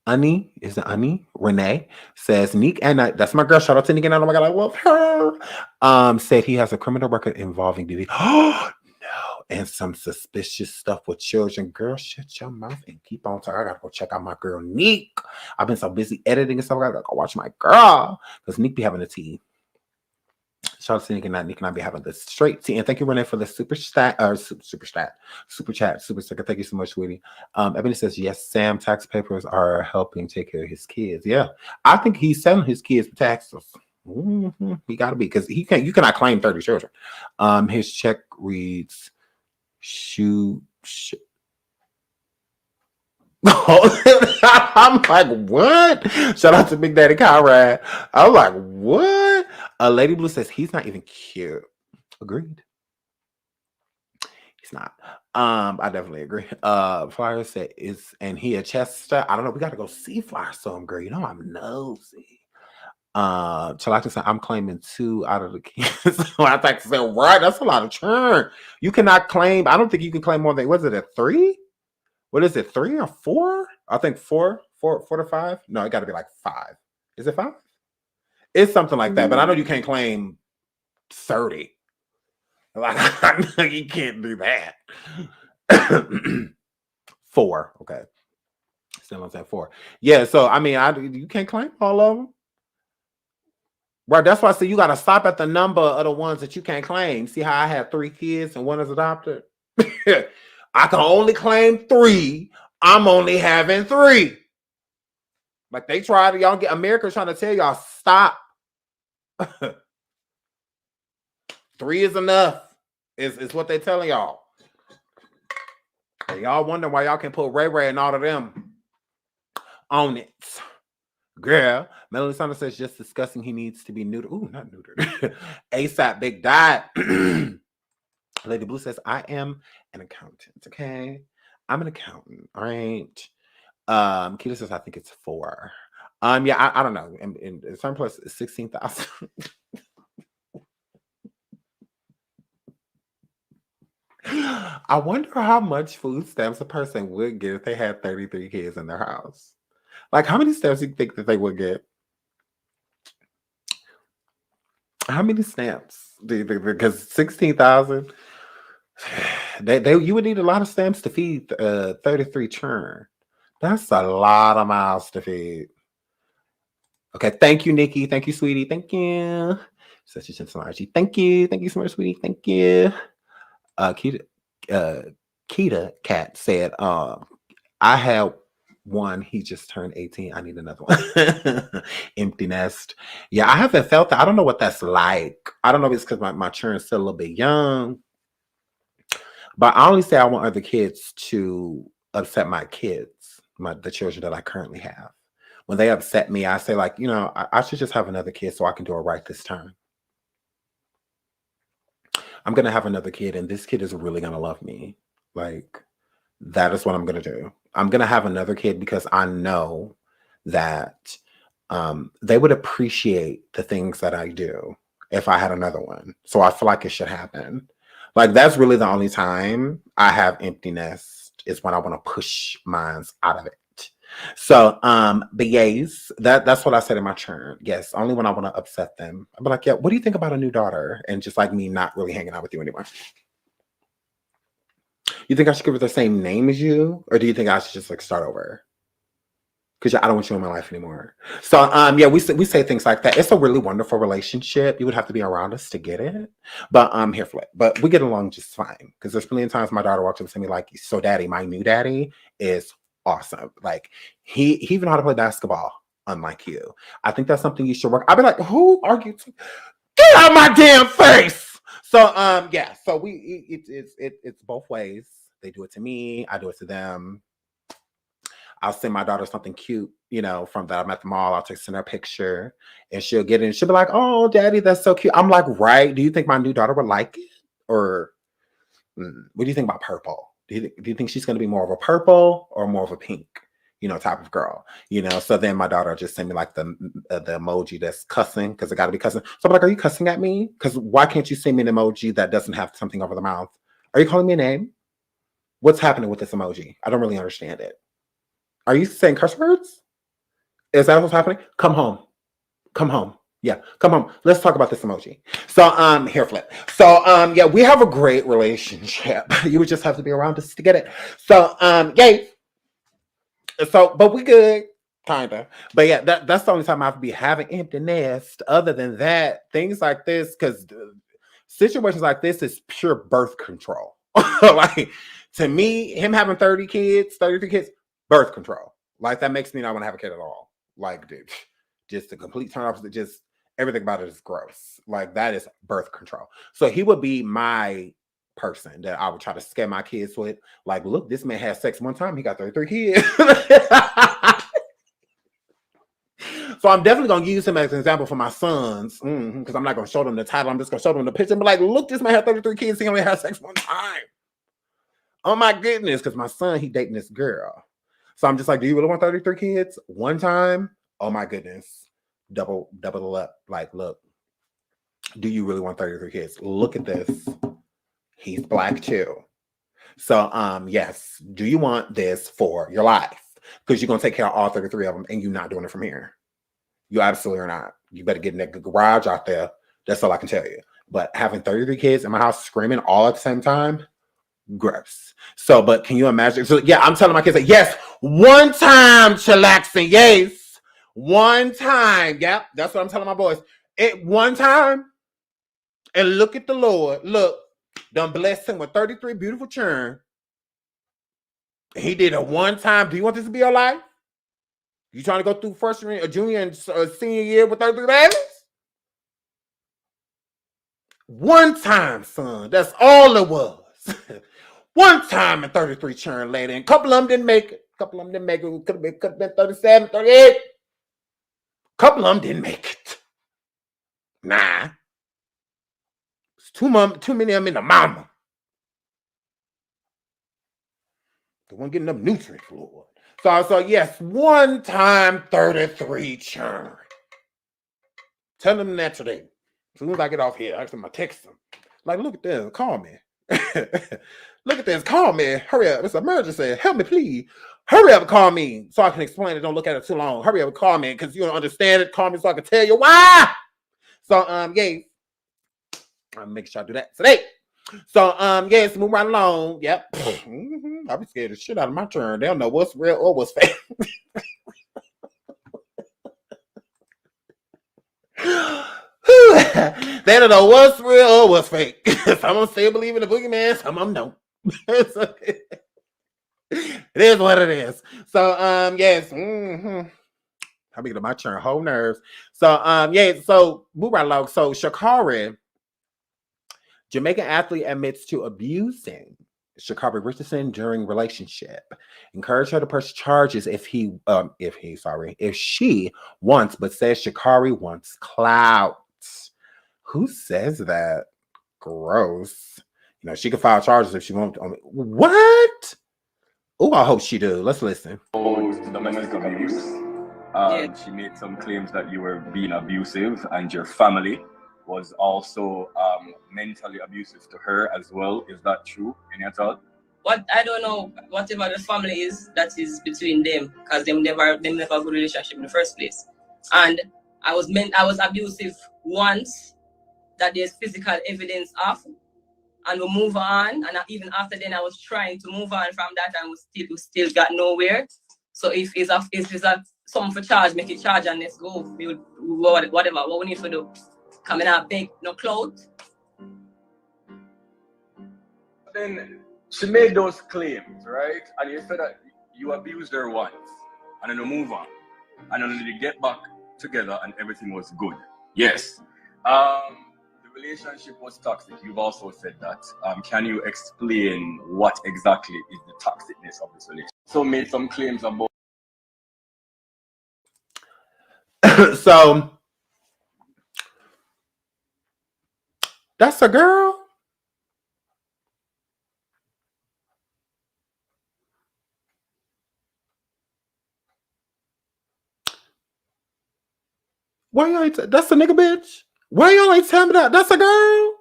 Unnie, is it Unnie? Renee says, Neek and I, that's my girl. Shout out to Neek and I. Oh my God, I love her. Said he has a criminal record involving DV. Oh, no. And some suspicious stuff with children. Girl, shut your mouth and keep on talking. I gotta go check out my girl, Neek. I've been so busy editing and stuff. I gotta go watch my girl. Because Neek be having a tea. Shout out to Nick and I be having this straight tea. And thank you, Renee, for the super chat, super sticker. Thank you so much, sweetie. Ebony says, yes, Sam tax papers are helping take care of his kids. Yeah. I think he's selling his kids for taxes. Mm-hmm. He gotta be, because you cannot claim 30 children. His check reads I'm like, what? Shout out to Big Daddy Conrad. I'm like, what? Lady Blue says he's not even cute. Agreed. He's not. I definitely agree. Flyer said and he a Chester. I don't know. We got to go see Flyer some girl. You know I'm nosy. Chalaka said I'm claiming 2 out of the kids. I think said right. That's a lot of churn. You cannot claim. I don't think you can claim more than was it a 3? What is it, 3 or 4? I think 4 to 5. No, it got to be like 5. Is it 5? It's something like that. But I know you can't claim 30. Like I know you can't do that. 4. Okay. Still on that 4. Yeah. So I mean, you can't claim all of them. Right. That's why I say you got to stop at the number of the ones that you can't claim. See how I have 3 kids and 1 is adopted. I can only claim 3. I'm only having 3. Like they try to, y'all get America's trying to tell y'all stop. 3 is enough. Is what they telling y'all. And y'all wonder why y'all can put Ray Ray and all of them on it. Girl, Melanie Sanders says just discussing he needs to be neutered. Ooh, not neutered. ASAP Big Dot. Lady Blue says, I am an accountant, okay? I'm an accountant, all right? Keita says, I think it's 4. Yeah, I don't know. In some places, 16,000. I wonder how much food stamps a person would get if they had 33 kids in their house. Like, how many stamps do you think that they would get? How many stamps do you think? Because 16,000... you would need a lot of stamps to feed 33 churn. That's a lot of mouths to feed. Okay, thank you, Nikki. Thank you, sweetie. Thank you. Such a gentle energy. Thank you. Thank you so much, sweetie. Thank you. Keita Cat said, I had one. He just turned 18. I need another one. Empty nest. Yeah, I haven't felt that. I don't know what that's like. I don't know if it's because my children's still a little bit young. But I only say I want other kids to upset my kids, the children that I currently have. When they upset me, I say, like, you know, I should just have another kid so I can do it right this time. I'm going to have another kid, and this kid is really going to love me. Like, that is what I'm going to do. I'm going to have another kid because I know that they would appreciate the things that I do if I had another one. So I feel like it should happen. Like, that's really the only time I have empty nest is when I want to push mines out of it. So, but yes, that's what I said in my churn. Yes, only when I want to upset them. I'll be like, yeah, what do you think about a new daughter? And just like me not really hanging out with you anymore. You think I should give her the same name as you? Or do you think I should just like start over? Because I don't want you in my life anymore. So, yeah, we say things like that. It's a really wonderful relationship. You would have to be around us to get it. But I'm here for it. But we get along just fine. Because there's plenty of times my daughter walks up to me like, so daddy, my new daddy is awesome. Like, he even know how to play basketball, unlike you. I think that's something you should work. I'd be like, who are you? Get out of my damn face! So, yeah. So it's both ways. They do it to me. I do it to them. I'll send my daughter something cute, you know, from that I'm at the mall. I'll send her a picture and she'll get it. And she'll be like, oh, daddy, that's so cute. I'm like, right. Do you think my new daughter would like it? Or what do you think about purple? Do you think she's going to be more of a purple or more of a pink, you know, type of girl? You know, so then my daughter just sent me like the emoji that's cussing because it got to be cussing. So I'm like, are you cussing at me? Because why can't you send me an emoji that doesn't have something over the mouth? Are you calling me a name? What's happening with this emoji? I don't really understand it. Are you saying curse words? Is that what's happening? Come home. Come home. Yeah, come home. Let's talk about this emoji. So, hair flip. So, yeah, we have a great relationship. You would just have to be around us to get it. So, yay. So, but we good, kinda. But yeah, that's the only time I have to be having empty nest. Other than that, things like this, because situations like this is pure birth control. Like, to me, him having 33 kids, birth control. Like, that makes me not want to have a kid at all. Like, dude, just the complete turn off. Just everything about it is gross. Like, that is birth control. So he would be my person that I would try to scare my kids with. Like, look, this man had sex one time. He got 33 kids. So I'm definitely going to use him as an example for my sons. Because I'm not going to show them the title. I'm just going to show them the picture and be like, look, this man had 33 kids. He only had sex one time. Oh, my goodness. Because my son, he dating this girl. So I'm just like, do you really want 33 kids? One time? Oh, my goodness. Double it up. Like, look, do you really want 33 kids? Look at this. He's black too. So, yes. Do you want this for your life? Because you're going to take care of all 33 of them and you're not doing it from here. You absolutely are not. You better get in that garage out there. That's all I can tell you. But having 33 kids in my house screaming all at the same time, gross. So, but can you imagine? So, yeah, I'm telling my kids, like, yes, one time chillaxing, yes. One time. Yep, that's what I'm telling my boys. One time, and look at the Lord. Look, done blessed him with 33 beautiful children. He did it one time. Do you want this to be your life? You trying to go through freshman, junior, and senior year with 33 babies? One time, son. That's all it was. One time and 33 churn later. And a couple of them didn't make it. Could have been 37, 38. A couple of them didn't make it. Nah. It's too many of them in the mama. They weren't getting enough nutrients, Lord. So yes, one time 33 churn. Tell them that today. As soon as I get off here, I text them. Like, look at this, call me. Look at this, call me. Hurry up, it's an emergency. Help me, please. Hurry up and call me so I can explain it. Don't look at it too long. Hurry up and call me because you don't understand it. Call me so I can tell you why. So, yeah. I'll make sure I do that today. So, yes, move right along. Yep. I'll be scared of shit out of my turn. They don't know what's real or what's fake. They don't know what's real or what's fake. Some of them still believe in the boogeyman, some of them don't. It is what it is. So, yes. I'll be getting my turn, whole nerves. So, yeah, so move right along. So, Sha'Carri, Jamaican athlete, admits to abusing Sha'Carri Richardson during relationship. Encouraged her to press charges if she wants, but says Sha'Carri wants clout. Who says that? Gross. You know, she can file charges if she wants. What? Oh, I hope she do. Let's listen. Domestic abuse. She made some claims that you were being abusive and your family was also mentally abusive to her as well. Is that true? Any at all? What I don't know, whatever the family is, that is between them, because they never have a good relationship in the first place. And I was abusive once, that there's physical evidence of, and we move on. And even after then, I was trying to move on from that, and we still got nowhere. So if it's something for charge, make it charge and let's go. Whatever, what we need to do. Coming out big, no clout. Then she made those claims, right? And you said that you abused her once, and then you move on, and then you get back together, and everything was good. Yes. The relationship was toxic. You've also said that. Can you explain what exactly is the toxicness of this relationship? So made some claims about. So that's a girl. Why y'all? That's a nigga, bitch. Why y'all ain't telling me that? That's a girl.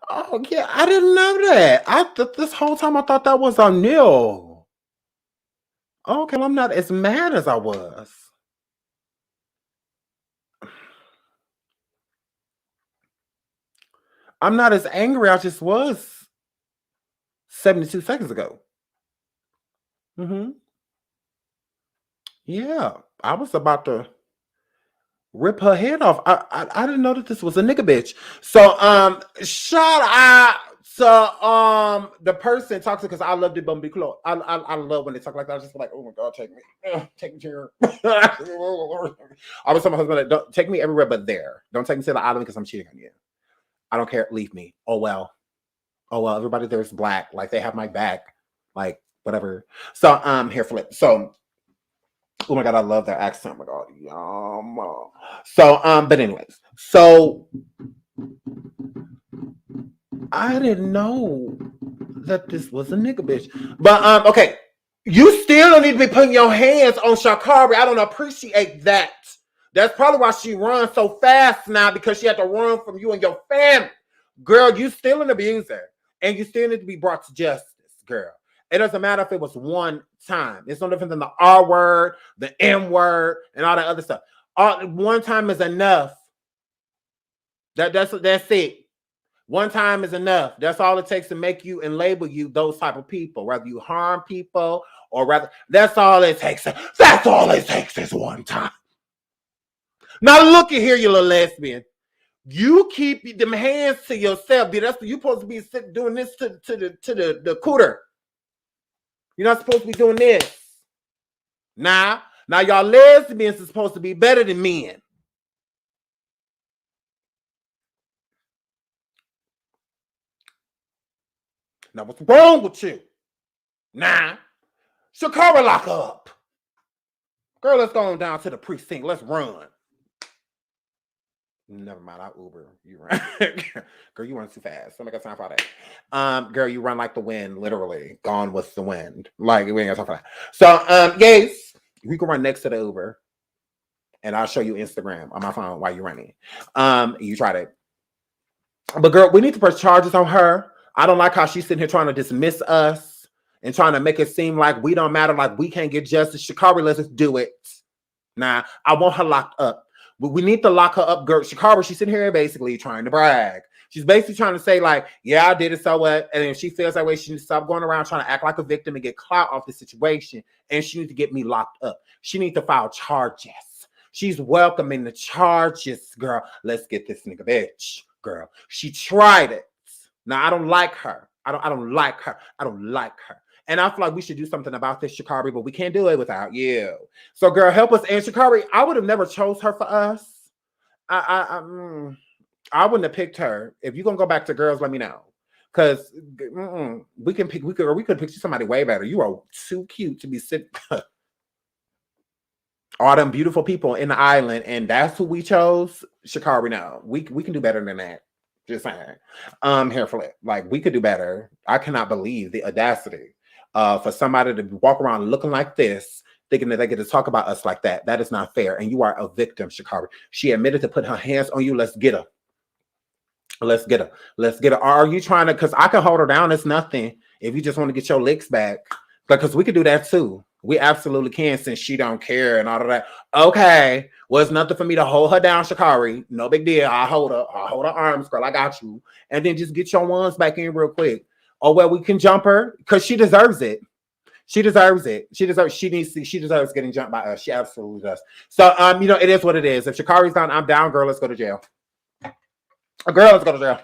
Oh yeah, I didn't know that. This whole time I thought that was a nil. Okay, well, I'm not as mad as I was. I'm not as angry I just was 72 seconds ago. Yeah, I was about to rip her head off. I didn't know that this was a nigga bitch. So shout out to the person talks to because I love the Bumby Claw. I love when they talk like that. I was just like, oh my god, take me. Take me here. I was telling my husband like, don't take me everywhere but there. Don't take me to the island because I'm cheating on you. I don't care. Leave me. Oh well. Everybody there is black. Like they have my back. Like whatever. So here flip. So oh my god, I love that accent. Oh my god, yum. So but anyways, so I didn't know that this was a nigga bitch. But okay, you still don't need to be putting your hands on Sha'Carri. I don't appreciate that. That's probably why she runs so fast now, because she had to run from you and your family. Girl, you still an abuser. And you still need to be brought to justice, girl. It doesn't matter if it was one time. It's no different than the R word, the M word, and all that other stuff. One time is enough. That's it. One time is enough. That's all it takes to make you and label you those type of people. Whether you harm people or rather, that's all it takes. That's all it takes is one time. Now look at here, you little lesbian. You keep them hands to yourself. That's you supposed to be doing this to the cooter. You're not supposed to be doing this. Now y'all lesbians are supposed to be better than men. Now what's wrong with you? Nah. Sha'Carri, lock up. Girl, let's go on down to the precinct. Let's run. Never mind, I Uber. You run. Girl, you run too fast. I don't got time for that. Girl, you run like the wind, literally. Gone with the wind. Like, we ain't got time for that. So, yes, we can run next to the Uber. And I'll show you Instagram on my phone while you're running. You tried it. But girl, we need to press charges on her. I don't like how she's sitting here trying to dismiss us and trying to make it seem like we don't matter, like we can't get justice. Sha'Carri, let's just do it. Nah, I want her locked up. We need to lock her up, girl. Sha'Carri, she's sitting here basically trying to brag. She's basically trying to say, like, yeah, I did it, so what? And if she feels that way, she needs to stop going around trying to act like a victim and get clout off the situation. And she needs to get me locked up. She needs to file charges. She's welcoming the charges, girl. Let's get this nigga bitch, girl. She tried it. Now, I don't like her. I don't like her. I don't like her. And I feel like we should do something about this, Sha'Carri, but we can't do it without you. So, girl, help us. And Sha'Carri, I would have never chose her for us. I wouldn't have picked her. If you're gonna go back to girls, let me know. Cause we could pick somebody way better. You are too cute to be sitting. All them beautiful people in the island, and that's who we chose. Sha'Carri, no, we can do better than that. Just saying. Here for it. Like we could do better. I cannot believe the audacity. For somebody to walk around looking like this, thinking that they get to talk about us like that. That is not fair. And you are a victim, Sha'Carri. She admitted to put her hands on you. Let's get her. Let's get her. Let's get her. Are you trying to, because I can hold her down. It's nothing. If you just want to get your licks back. Because we could do that too. We absolutely can, since she don't care and all of that. Okay. Well, it's nothing for me to hold her down, Sha'Carri. No big deal. I'll hold her arms, girl. I got you. And then just get your ones back in real quick. Oh, well, we can jump her because she deserves it. She deserves it. She deserves getting jumped by us. She absolutely does. So, it is what it is. If Sha'Carri's down, I'm down, girl. Let's go to jail. Girl, let's go to jail.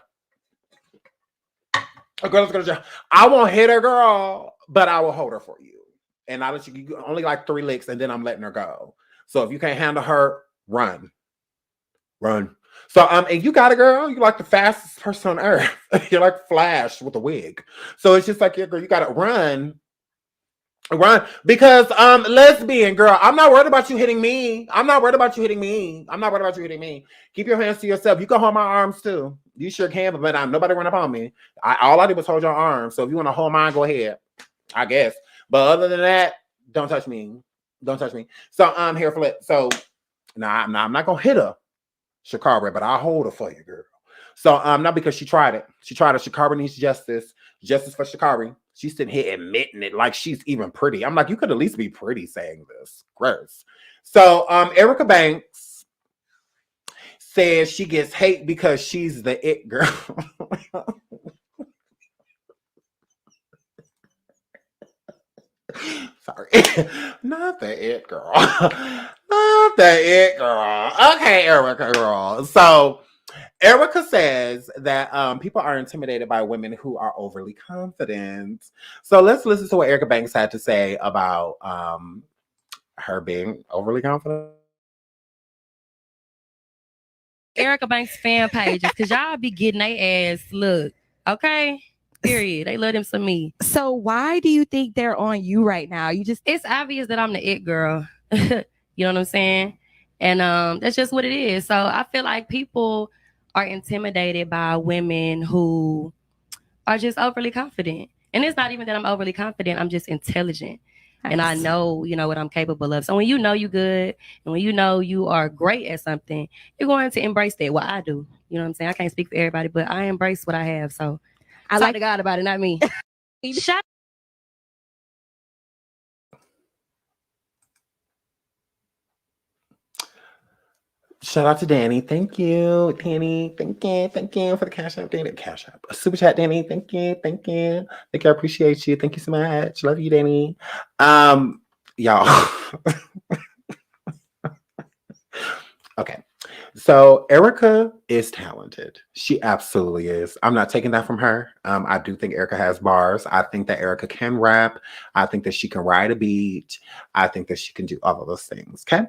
Girl, let's go to jail. I won't hit her, girl, but I will hold her for you. And I'll let you only like 3 licks, and then I'm letting her go. So if you can't handle her, run. Run. So, and you got it, girl. You're like the fastest person on earth. You're like Flash with a wig. So it's just like, yeah, girl, you got to run. Run. Because, lesbian, girl, I'm not worried about you hitting me. I'm not worried about you hitting me. Keep your hands to yourself. You can hold my arms, too. You sure can, but nobody run up on me. All I did was hold your arms. So if you want to hold mine, go ahead. I guess. But other than that, don't touch me. Don't touch me. So, here, flip. So, I'm not going to hit her, Sha'Carri, but I'll hold her for you, girl. So, not because she tried it. She tried it. Sha'Carri needs justice. Justice for Sha'Carri. She's sitting here admitting it like she's even pretty. I'm like, you could at least be pretty saying this. Gross. So Erica Banks says she gets hate because she's the it girl. Sorry. Not the it girl. Not the it girl. Okay, Erica girl. So Erica says that people are intimidated by women who are overly confident. So let's listen to what Erica Banks had to say about her being overly confident. Erica Banks fan pages, because y'all be getting their ass look. Okay? Period. They love them some me. So why do you think they're on you right now? It's obvious that I'm the it girl. You know what I'm saying? And that's just what it is. So I feel like people are intimidated by women who are just overly confident. And it's not even that I'm overly confident. I'm just intelligent. Nice. And I know, what I'm capable of. So when you know you good and when you know you are great at something, you're going to embrace that. What I do. You know what I'm saying? I can't speak for everybody, but I embrace what I have. So I talk to God about it, not me. Shut Shout out to Danny. Thank you, Danny. Thank you for the cash app, Danny. Cash app. Super chat, Danny. Thank you. Thank you. I appreciate you. Thank you so much. Love you, Danny. Y'all. Okay. So Erica is talented. She absolutely is. I'm not taking that from her. I do think Erica has bars. I think that Erica can rap. I think that she can ride a beat. I think that she can do all of those things. Okay.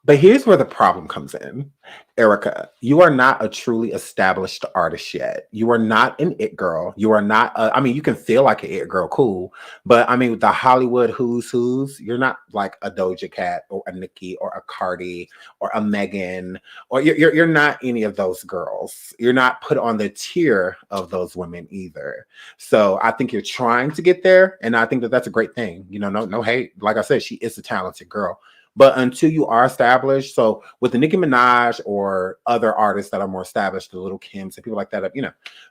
But here's where the problem comes in. Erica, you are not a truly established artist yet. You are not an it girl. You are not, you can feel like an it girl, cool. But the Hollywood who's, you're not like a Doja Cat or a Nicki or a Cardi or a Megan, or you're not any of those girls. You're not put on the tier of those women either. So I think you're trying to get there. And I think that that's a great thing. No hate. Like I said, she is a talented girl. But until you are established, so with the Nicki Minaj or other artists that are more established, the Little Kims and people like that,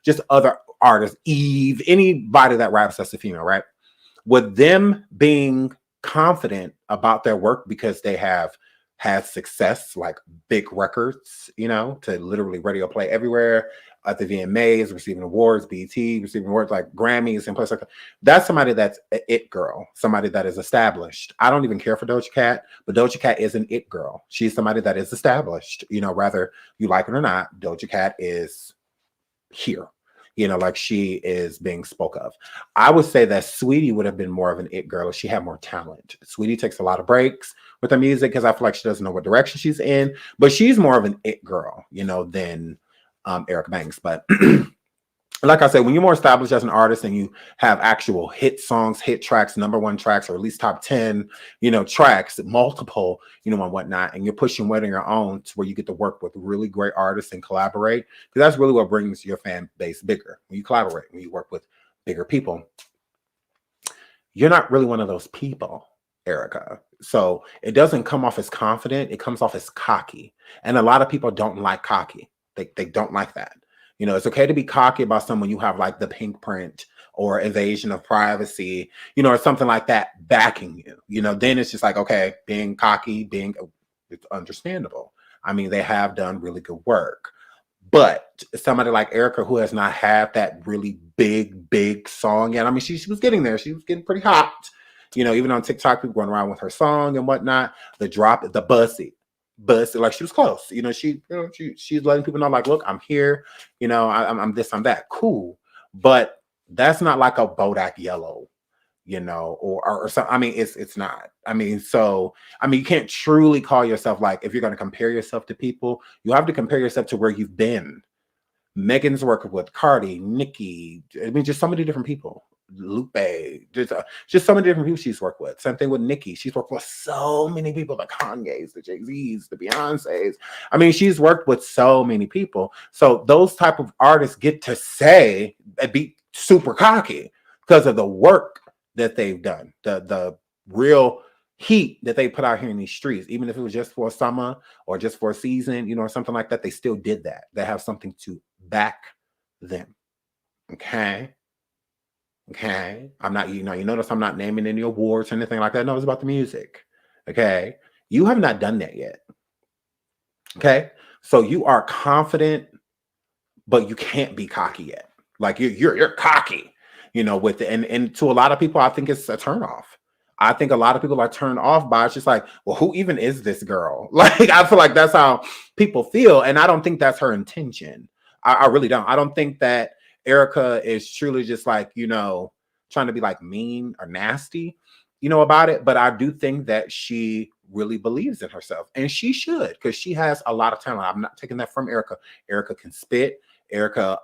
just other artists, Eve, anybody that raps as a female, right? With them being confident about their work because they have had success, like big records, to literally radio play everywhere, at the VMAs, receiving awards, BET, receiving awards like Grammys and places like that. That's somebody that's an it girl, somebody that is established. I don't even care for Doja Cat, but Doja Cat is an it girl. She's somebody that is established. Whether you like it or not, Doja Cat is here. Like she is being spoke of. I would say that Sweetie would have been more of an it girl if she had more talent. Sweetie takes a lot of breaks with her music because I feel like she doesn't know what direction she's in, but she's more of an it girl, than Erica Banks. But like I said, when you're more established as an artist and you have actual hit songs, hit tracks, #1 tracks, or at least top 10, tracks, multiple, and whatnot, and you're pushing weight on your own to where you get to work with really great artists and collaborate, because that's really what brings your fan base bigger. When you collaborate, when you work with bigger people, you're not really one of those people, Erica. So it doesn't come off as confident. It comes off as cocky. And a lot of people don't like cocky. They don't like that. It's okay to be cocky about someone you have like the pink print or invasion of privacy, or something like that backing you. Then it's just like, okay, being cocky, it's understandable. They have done really good work. But somebody like Erica, who has not had that really big song yet, she was getting there. She was getting pretty hot. Even on TikTok, people going around with her song and whatnot. The drop, the bussy, like she was close. She's letting people know, like, look, I'm here. I'm this, I'm that. Cool, but that's not like a Bodak Yellow, or something. It's not. So you can't truly call yourself, like, if you're going to compare yourself to people, you have to compare yourself to where you've been. Megan's working with Cardi, Nicki. Just so many different people. Lupe, just so many different people she's worked with. Same thing with Nicki. She's worked with so many people, the Kanye's, the Jay-Z's, the Beyonce's. She's worked with so many people. So those type of artists get to say and be super cocky because of the work that they've done, the real heat that they put out here in these streets. Even if it was just for a summer or just for a season, or something like that, they still did that. They have something to back them. Okay. Okay. I'm not, you notice I'm not naming any awards or anything like that. No, it's about the music. Okay. You have not done that yet. Okay. So you are confident, but you can't be cocky yet. Like you're cocky, with it. And to a lot of people, I think it's a turnoff. I think a lot of people are turned off by it's just like, well, who even is this girl? Like, I feel like that's how people feel. And I don't think that's her intention. I really don't. I don't think that Erica is truly just like, trying to be like mean or nasty, about it. But I do think that she really believes in herself, and she should, because she has a lot of talent. I'm not taking that from Erica. Erica can spit. Erica,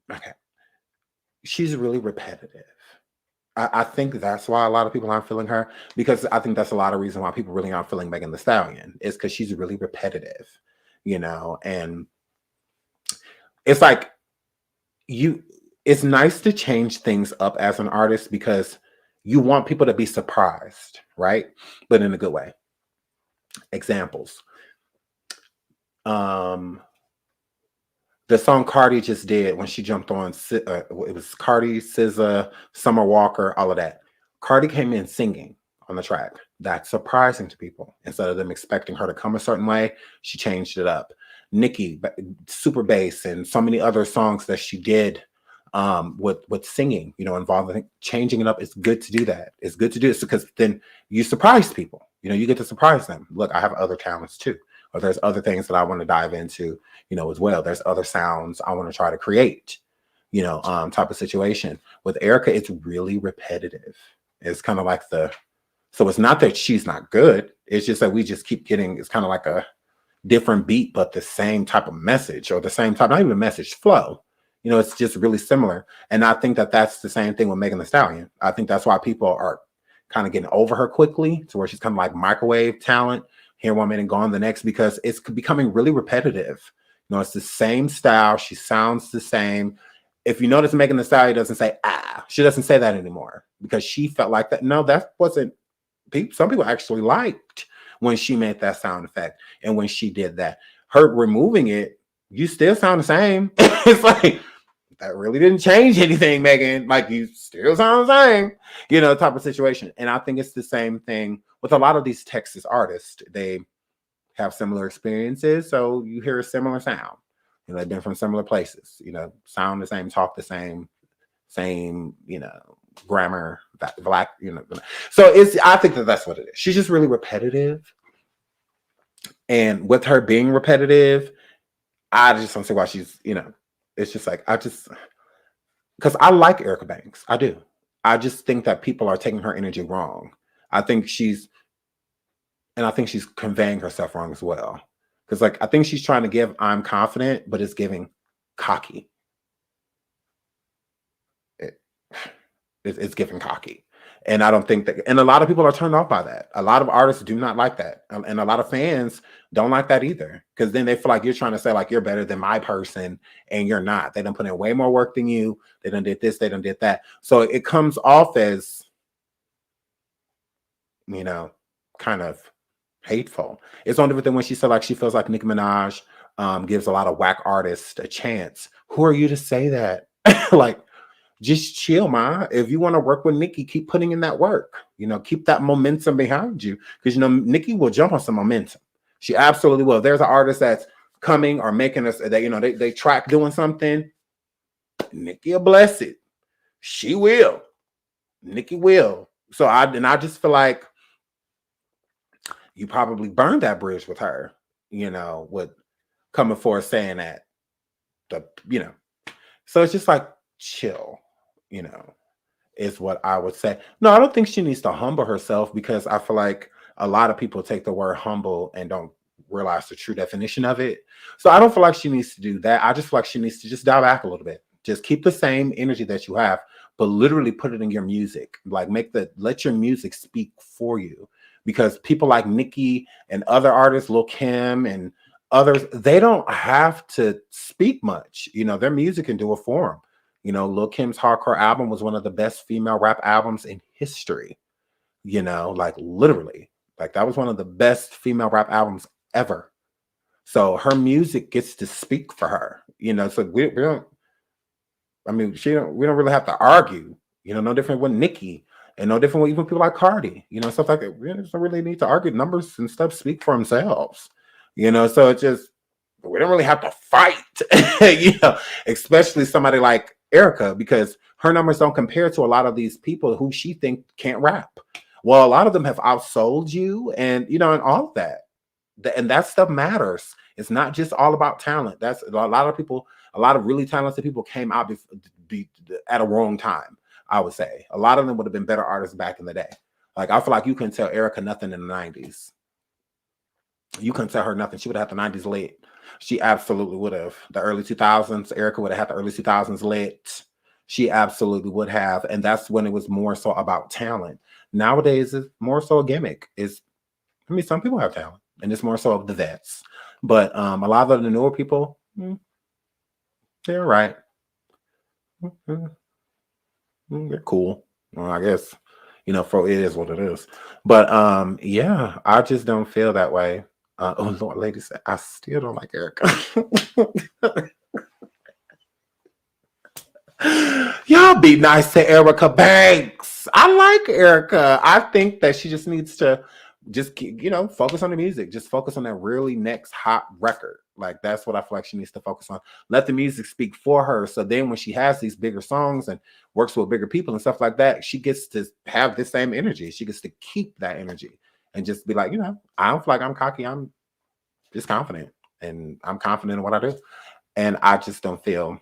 okay. She's really repetitive. I think that's why a lot of people aren't feeling her, because I think that's a lot of reason why people really aren't feeling Megan Thee Stallion, is because she's really repetitive, and it's like it's nice to change things up as an artist because you want people to be surprised, right? But in a good way. Examples. The song Cardi just did when she jumped on, it was Cardi, SZA, Summer Walker, all of that. Cardi came in singing on the track. That's surprising to people. Instead of them expecting her to come a certain way, she changed it up. Nicki, super bass, and so many other songs that she did with singing, involving changing it up. It's good to do that. It's good to do it because then you surprise people. You get to surprise them. Look, I have other talents too. Or there's other things that I want to dive into, as well. There's other sounds I want to try to create, type of situation. With Erica, it's really repetitive. It's kind of like so it's not that she's not good. It's just that we just keep getting, it's kind of like a different beat, but the same type of message, or the same type, not even message, flow. It's just really similar. And I think that that's the same thing with Megan Thee Stallion. I think that's why people are kind of getting over her quickly, to where she's kind of like microwave talent. Here 1 minute, gone the next, because it's becoming really repetitive. It's the same style. She sounds the same. If you notice, Megan Thee Stallion doesn't say she doesn't say that anymore, because she felt like that. No, that wasn't. Some people actually liked when she made that sound effect, and when she did that. Her removing it, you still sound the same. It's like, that really didn't change anything, Megan. Like, you still sound the same, type of situation. And I think it's the same thing with a lot of these Texas artists. They have similar experiences, so you hear a similar sound. They've been from similar places, sound the same, talk the same, grammar, black, So I think that's what it is. She's just really repetitive. And with her being repetitive, I just don't see why she's, it's just like, because I like Erica Banks. I do. I just think that people are taking her energy wrong. I think she's conveying herself wrong as well. Because I think she's trying to give I'm confident, but it's giving cocky. It's giving cocky. And I don't think that, and a lot of people are turned off by that. A lot of artists do not like that. And a lot of fans don't like that either. Because then they feel like you're trying to say like, you're better than my person, and you're not. They done put in way more work than you. They done did this, they done did that. So it comes off as, kind of hateful. It's no different than when she said like she feels like Nicki Minaj gives a lot of whack artists a chance. Who are you to say that? Like, just chill, ma. If you want to work with Nicki, keep putting in that work. Keep that momentum behind you, because Nicki will jump on some momentum. She absolutely will. If there's an artist that's coming or making us that they track doing something, Nicki will bless it. She will. Nicki will. So I just feel like you probably burned that bridge with her, with coming forward saying that. So it's just like, chill, is what I would say. No, I don't think she needs to humble herself, because I feel like a lot of people take the word humble and don't realize the true definition of it. So I don't feel like she needs to do that. I just feel like she needs to just dial back a little bit. Just keep the same energy that you have, but literally put it in your music. Like, let your music speak for you. Because people like Nicki and other artists, Lil' Kim and others, they don't have to speak much. Their music can do it for them. Lil' Kim's Hardcore album was one of the best female rap albums in history. Like, literally. Like, that was one of the best female rap albums ever. So her music gets to speak for her. So we don't. I mean, we don't really have to argue. You know, no different with Nikki, and no different with even people like Cardi. You know, stuff like that. We don't really need to argue. Numbers and stuff speak for themselves. You know, so it just we don't really have to fight. You know, especially somebody like Erica, because her numbers don't compare to a lot of these people who she think can't rap. Well, a lot of them have outsold you, and you know, and all of that. And that stuff matters. It's not just all about talent. That's a lot of people. A lot of really talented people came out at a wrong time. I would say a lot of them would have been better artists back in the day. Like I feel like you couldn't tell Erica nothing in the 90s. You couldn't tell her nothing. She would have had the 90s lit. She absolutely would have. The early 2000s, Erica would have had the early 2000s lit. She absolutely would have. And that's when it was more so about talent. Nowadays, it's more so a gimmick. I mean, some people have talent, and it's more so of the vets. But a lot of the newer people, they're right. They're cool. Well, I guess, you know, for it is what it is. But yeah, I just don't feel that way. Oh Lord, lady said, I still don't like Erica. Y'all be nice to Erica Banks. I like Erica. I think that she just needs to just keep, you know, focus on the music. Just focus on that really next hot record. Like that's what I feel like she needs to focus on. Let the music speak for her. So then when she has these bigger songs and works with bigger people and stuff like that, she gets to have the same energy. She gets to keep that energy and just be like, you know, I don't feel like I'm cocky. I'm just confident, and I'm confident in what I do. And I just don't feel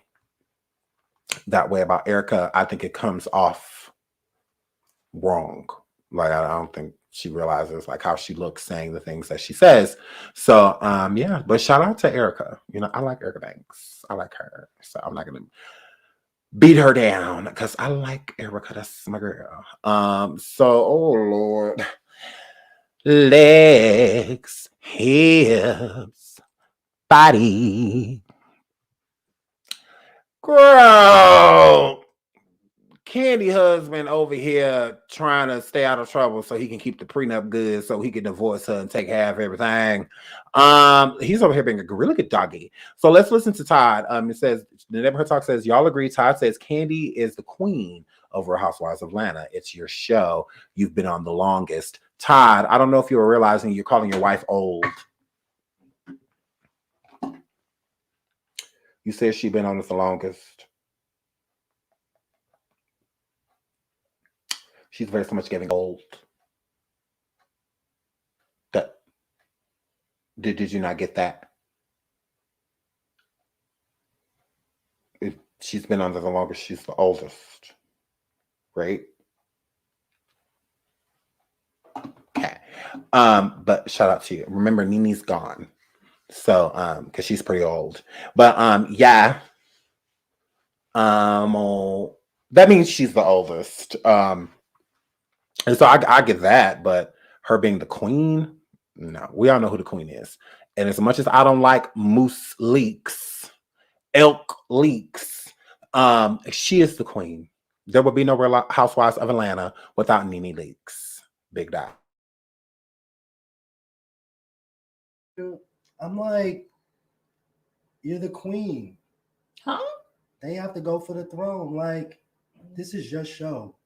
that way about Erica. I think it comes off wrong. Like I don't think she realizes like how she looks saying the things that she says. So yeah, but shout out to Erica. You know, I like Erica Banks. I like her. So I'm not gonna beat her down because I like Erica. That's my girl. So oh Lord. Legs, hips, body. Girl. Candy husband over here trying to stay out of trouble so he can keep the prenup good so he can divorce her and take half everything. He's over here being a really good doggy. So let's listen to Todd. It says, the neighborhood talk says, y'all agree. Todd says Candy is the queen over Housewives of Atlanta. It's your show. You've been on the longest. Todd, I don't know if you were realizing you're calling your wife old. You said she's been on it the longest. She's very so much giving old. Did you not get that? If she's been on it the longest, she's the oldest. Right? Okay. But shout out to you. Remember, Nini's gone. So because she's pretty old. But yeah. That means she's the oldest. And so I get that, but her being the queen, no, we all know who the queen is. And as much as I don't like moose leaks, elk leaks, she is the queen. There will be no Real Housewives of Atlanta without Nene Leakes. Big dot. I'm like, you're the queen. Huh? They have to go for the throne. Like, this is your show.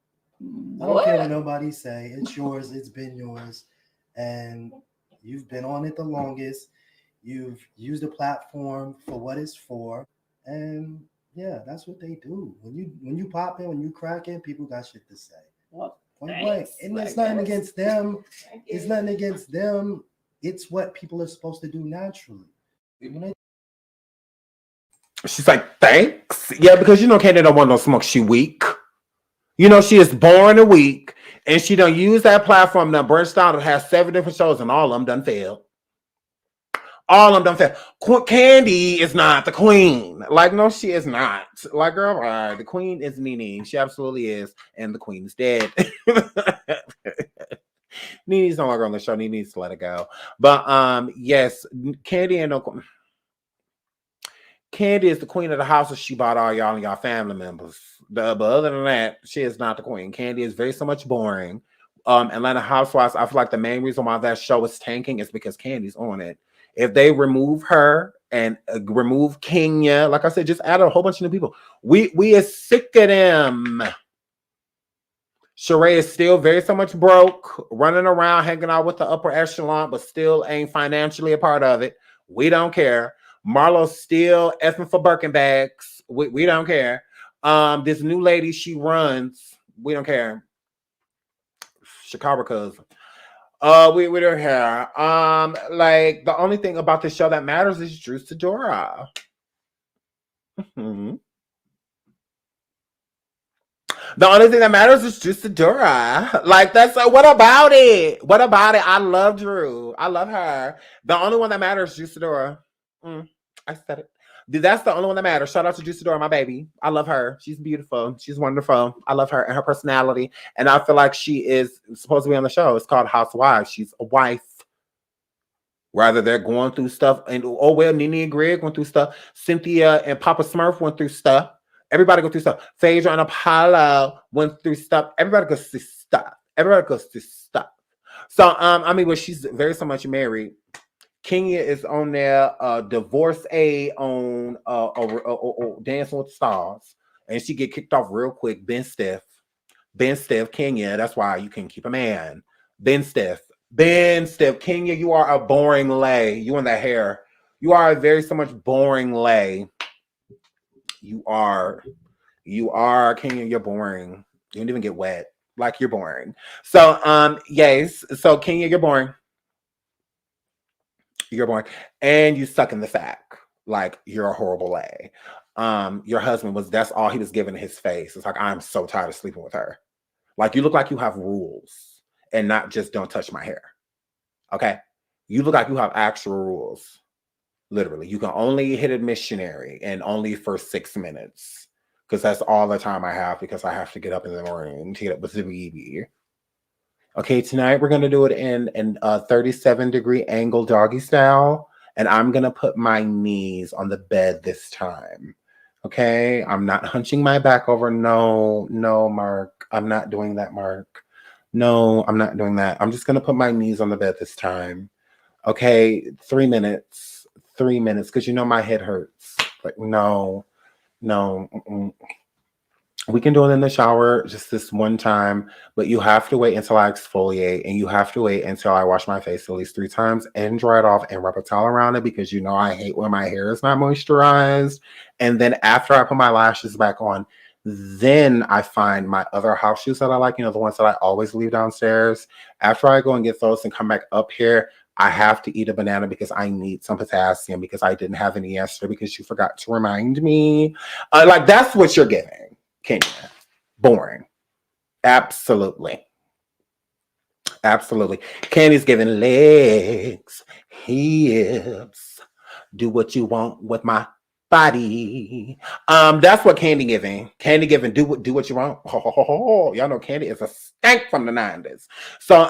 I don't care what nobody say. It's yours. It's been yours. And you've been on it the longest. You've used the platform for what it's for. And yeah, that's what they do. When you pop in, when you crack in, people got shit to say. Well, point blank. And it's nothing against them. It's nothing against them. It's what people are supposed to do naturally. She's like, thanks. Yeah, because you know Candy don't want no smoke. She weak. You know, she is born and weak. And she done use that platform that branched out and has 7 different shows and all of them done failed. All of them done failed. Candy is not the queen. Like, no, she is not. Like, girl, all right, the queen is Nene. She absolutely is. And the queen is dead. Nene's no longer on the show. Nene needs to let it go. But yes, Candy ain't no. Candy is the queen of the house, and she bought all y'all and y'all family members. But other than that, she is not the queen. Candy is very so much boring. Atlanta Housewives, I feel like the main reason why that show is tanking is because Candy's on it. If they remove her and remove Kenya. Like I said, just add a whole bunch of new people. We are sick of them. Sheree is still very so much broke, running around, hanging out with the upper echelon, but still ain't financially a part of it. We don't care. Marlo's still effing for Birkin bags. We don't care. This new lady she runs, we don't care. Sha'Carri cousin. We don't care. Like the only thing about this show that matters is Drew Sidora. The only thing that matters is Drew Sidora. Like, that's what about it? What about it? I love Drew. I love her. The only one that matters is Drew Sidora. I said it. That's the only one that matters. Shout out to Drew Sidora, my baby. I love her. She's beautiful. She's wonderful. I love her and her personality. And I feel like she is supposed to be on the show. It's called Housewives. She's a wife. Rather, they're going through stuff. And oh, well, Nene and Greg went through stuff. Cynthia and Papa Smurf went through stuff. Everybody go through stuff. Phaedra and Apollo went through stuff. Everybody goes through stuff. Everybody goes through stuff. So, I mean, well, she's very so much married. Kenya is on there, Divorce A on Dancing with the Stars. And she get kicked off real quick. Ben Steph, Kenya. That's why you can keep a man. Ben Steph, Kenya, you are a boring lay. You and that hair. You are a very so much boring lay. You are Kenya, you're boring. You don't even get wet. Like, you're boring. So, yes. So, Kenya, you're boring. You're boring. And you suck in the sack. Like, you're a horrible lay. Your husband that's all he was giving his face. It's like, I'm so tired of sleeping with her. Like, you look like you have rules and not just don't touch my hair. Okay? You look like you have actual rules. Literally, you can only hit a missionary and only for 6 minutes, because that's all the time I have, because I have to get up in the morning to get up with the baby. Okay, tonight we're gonna do it in 37-degree angle doggy style, and I'm gonna put my knees on the bed this time. Okay, I'm not hunching my back over. No, Mark, I'm not doing that, Mark. No, I'm not doing that. I'm just gonna put my knees on the bed this time. Okay, 3 minutes. 3 minutes, because you know my head hurts. Like, no. We can do it in the shower just this one time, but you have to wait until I exfoliate, and you have to wait until I wash my face at least 3 times and dry it off and wrap a towel around it, because you know I hate when my hair is not moisturized. And then after I put my lashes back on, then I find my other house shoes that I like, the ones that I always leave downstairs. After I go and get those and come back up here, I have to eat a banana because I need some potassium, because I didn't have any yesterday because you forgot to remind me. Like, that's what you're giving, Kenya. Boring. Absolutely. Candy's giving legs, hips. Do what you want with my body. That's what Candy giving. Do what you want. Y'all know Candy is a stank from the 90s. So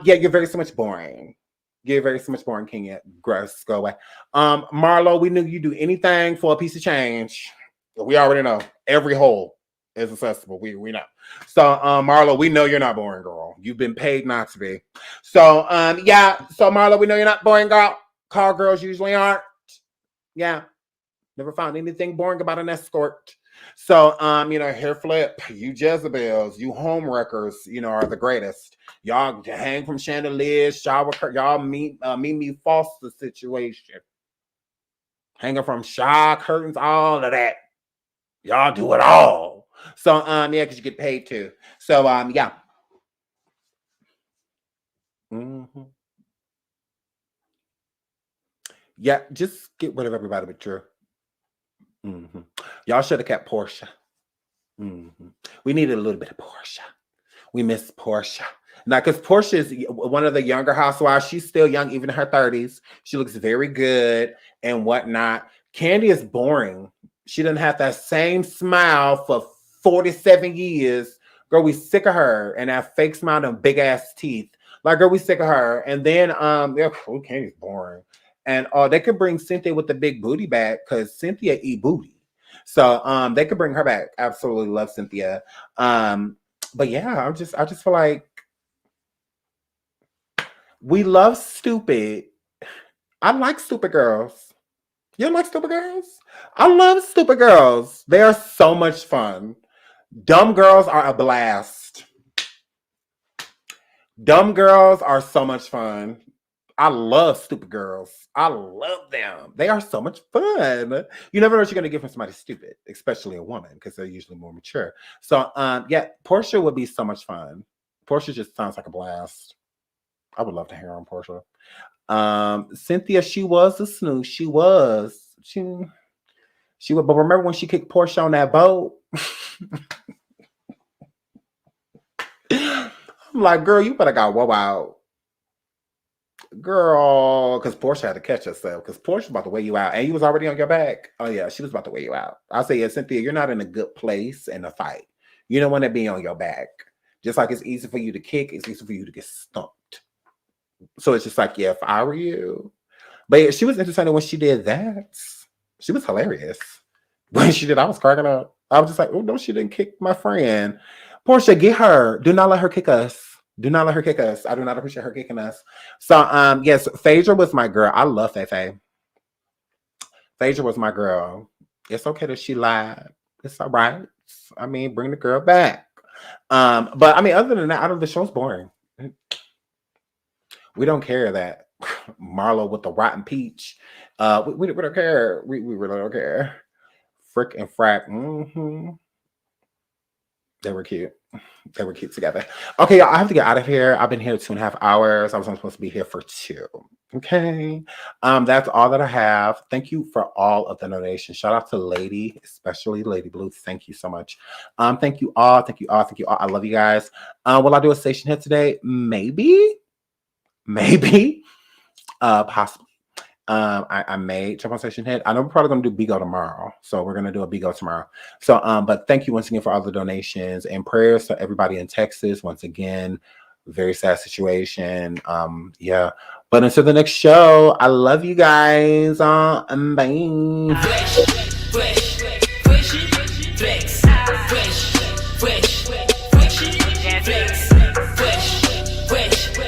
yeah, you're very so much boring. You're very so much boring, Kenya. Gross, go away. Marlo, we knew you'd do anything for a piece of change. We already know. Every hole is accessible. We know. So Marlo, we know you're not boring, girl. You've been paid not to be. So yeah. So Marlo, we know you're not boring, girl. Call girls usually aren't. Yeah. Never found anything boring about an escort. So, hair flip, you Jezebels, you home wreckers, are the greatest. Y'all hang from chandeliers, shower, y'all Mimi Foster situation. Hanging from shower curtains, all of that. Y'all do it all. So, yeah, because you get paid too. So, yeah. Yeah, just get rid of everybody but Drew. Y'all should have kept Portia. We needed a little bit of Portia. We miss Portia. Now, because Portia is one of the younger housewives. She's still young, even in her 30s. She looks very good and whatnot. Candy is boring. She doesn't have that same smile for 47 years. Girl, we sick of her. And that fake smile and big ass teeth. Like, girl, we sick of her. And then, Candy's boring. And they could bring Cynthia with the big booty back, because Cynthia eat booty. So they could bring her back. Absolutely love Cynthia. But yeah, I just feel like we love stupid. I like stupid girls. You like stupid girls? I love stupid girls. They are so much fun. Dumb girls are a blast. Dumb girls are so much fun. I love stupid girls. I love them. They are so much fun. You never know what you're going to get from somebody stupid, especially a woman, because they're usually more mature. So, yeah, Portia would be so much fun. Portia just sounds like a blast. I would love to hear on Portia. Cynthia, she was a snooze. She was. She would. But remember when she kicked Portia on that boat? I'm like, girl, you better got woe out. Girl, because Portia had to catch herself, because Portia's about to weigh you out, and you was already on your back. Oh yeah, she was about to weigh you out. I'll say, yeah, Cynthia, you're not in a good place in a fight. You don't want to be on your back. Just like it's easy for you to kick, it's easy for you to get stumped. So it's just like, yeah, if I were you. But yeah, she was entertaining when she did that. She was hilarious. When she did, I was cracking up. I was just like, oh no, she didn't kick my friend. Portia, get her. Do not let her kick us. Do not let her kick us. I do not appreciate her kicking us. So, yes, Phaedra was my girl. I love Fefe. Phaedra was my girl. It's okay that she lied. It's all right. I mean, bring the girl back. But I mean, other than that, the show's boring. We don't care that Marlo with the rotten peach. We don't care. We really don't care. Frick and Frack. They were cute. They were cute together. Okay, y'all, I have to get out of here. I've been here 2.5 hours. I was only supposed to be here for 2. Okay. That's all that I have. Thank you for all of the donations. Shout out to Lady, especially Lady Blue. Thank you so much. Thank you all. Thank you all. Thank you all. I love you guys. Will I do a station hit today? Maybe. Possibly. I may jump on station hit. I know we're probably going to do Bigo tomorrow. So we're going to do a Bigo tomorrow. So, but thank you once again for all the donations and prayers to everybody in Texas. Once again, very sad situation. Yeah. But until the next show, I love you guys. Bye.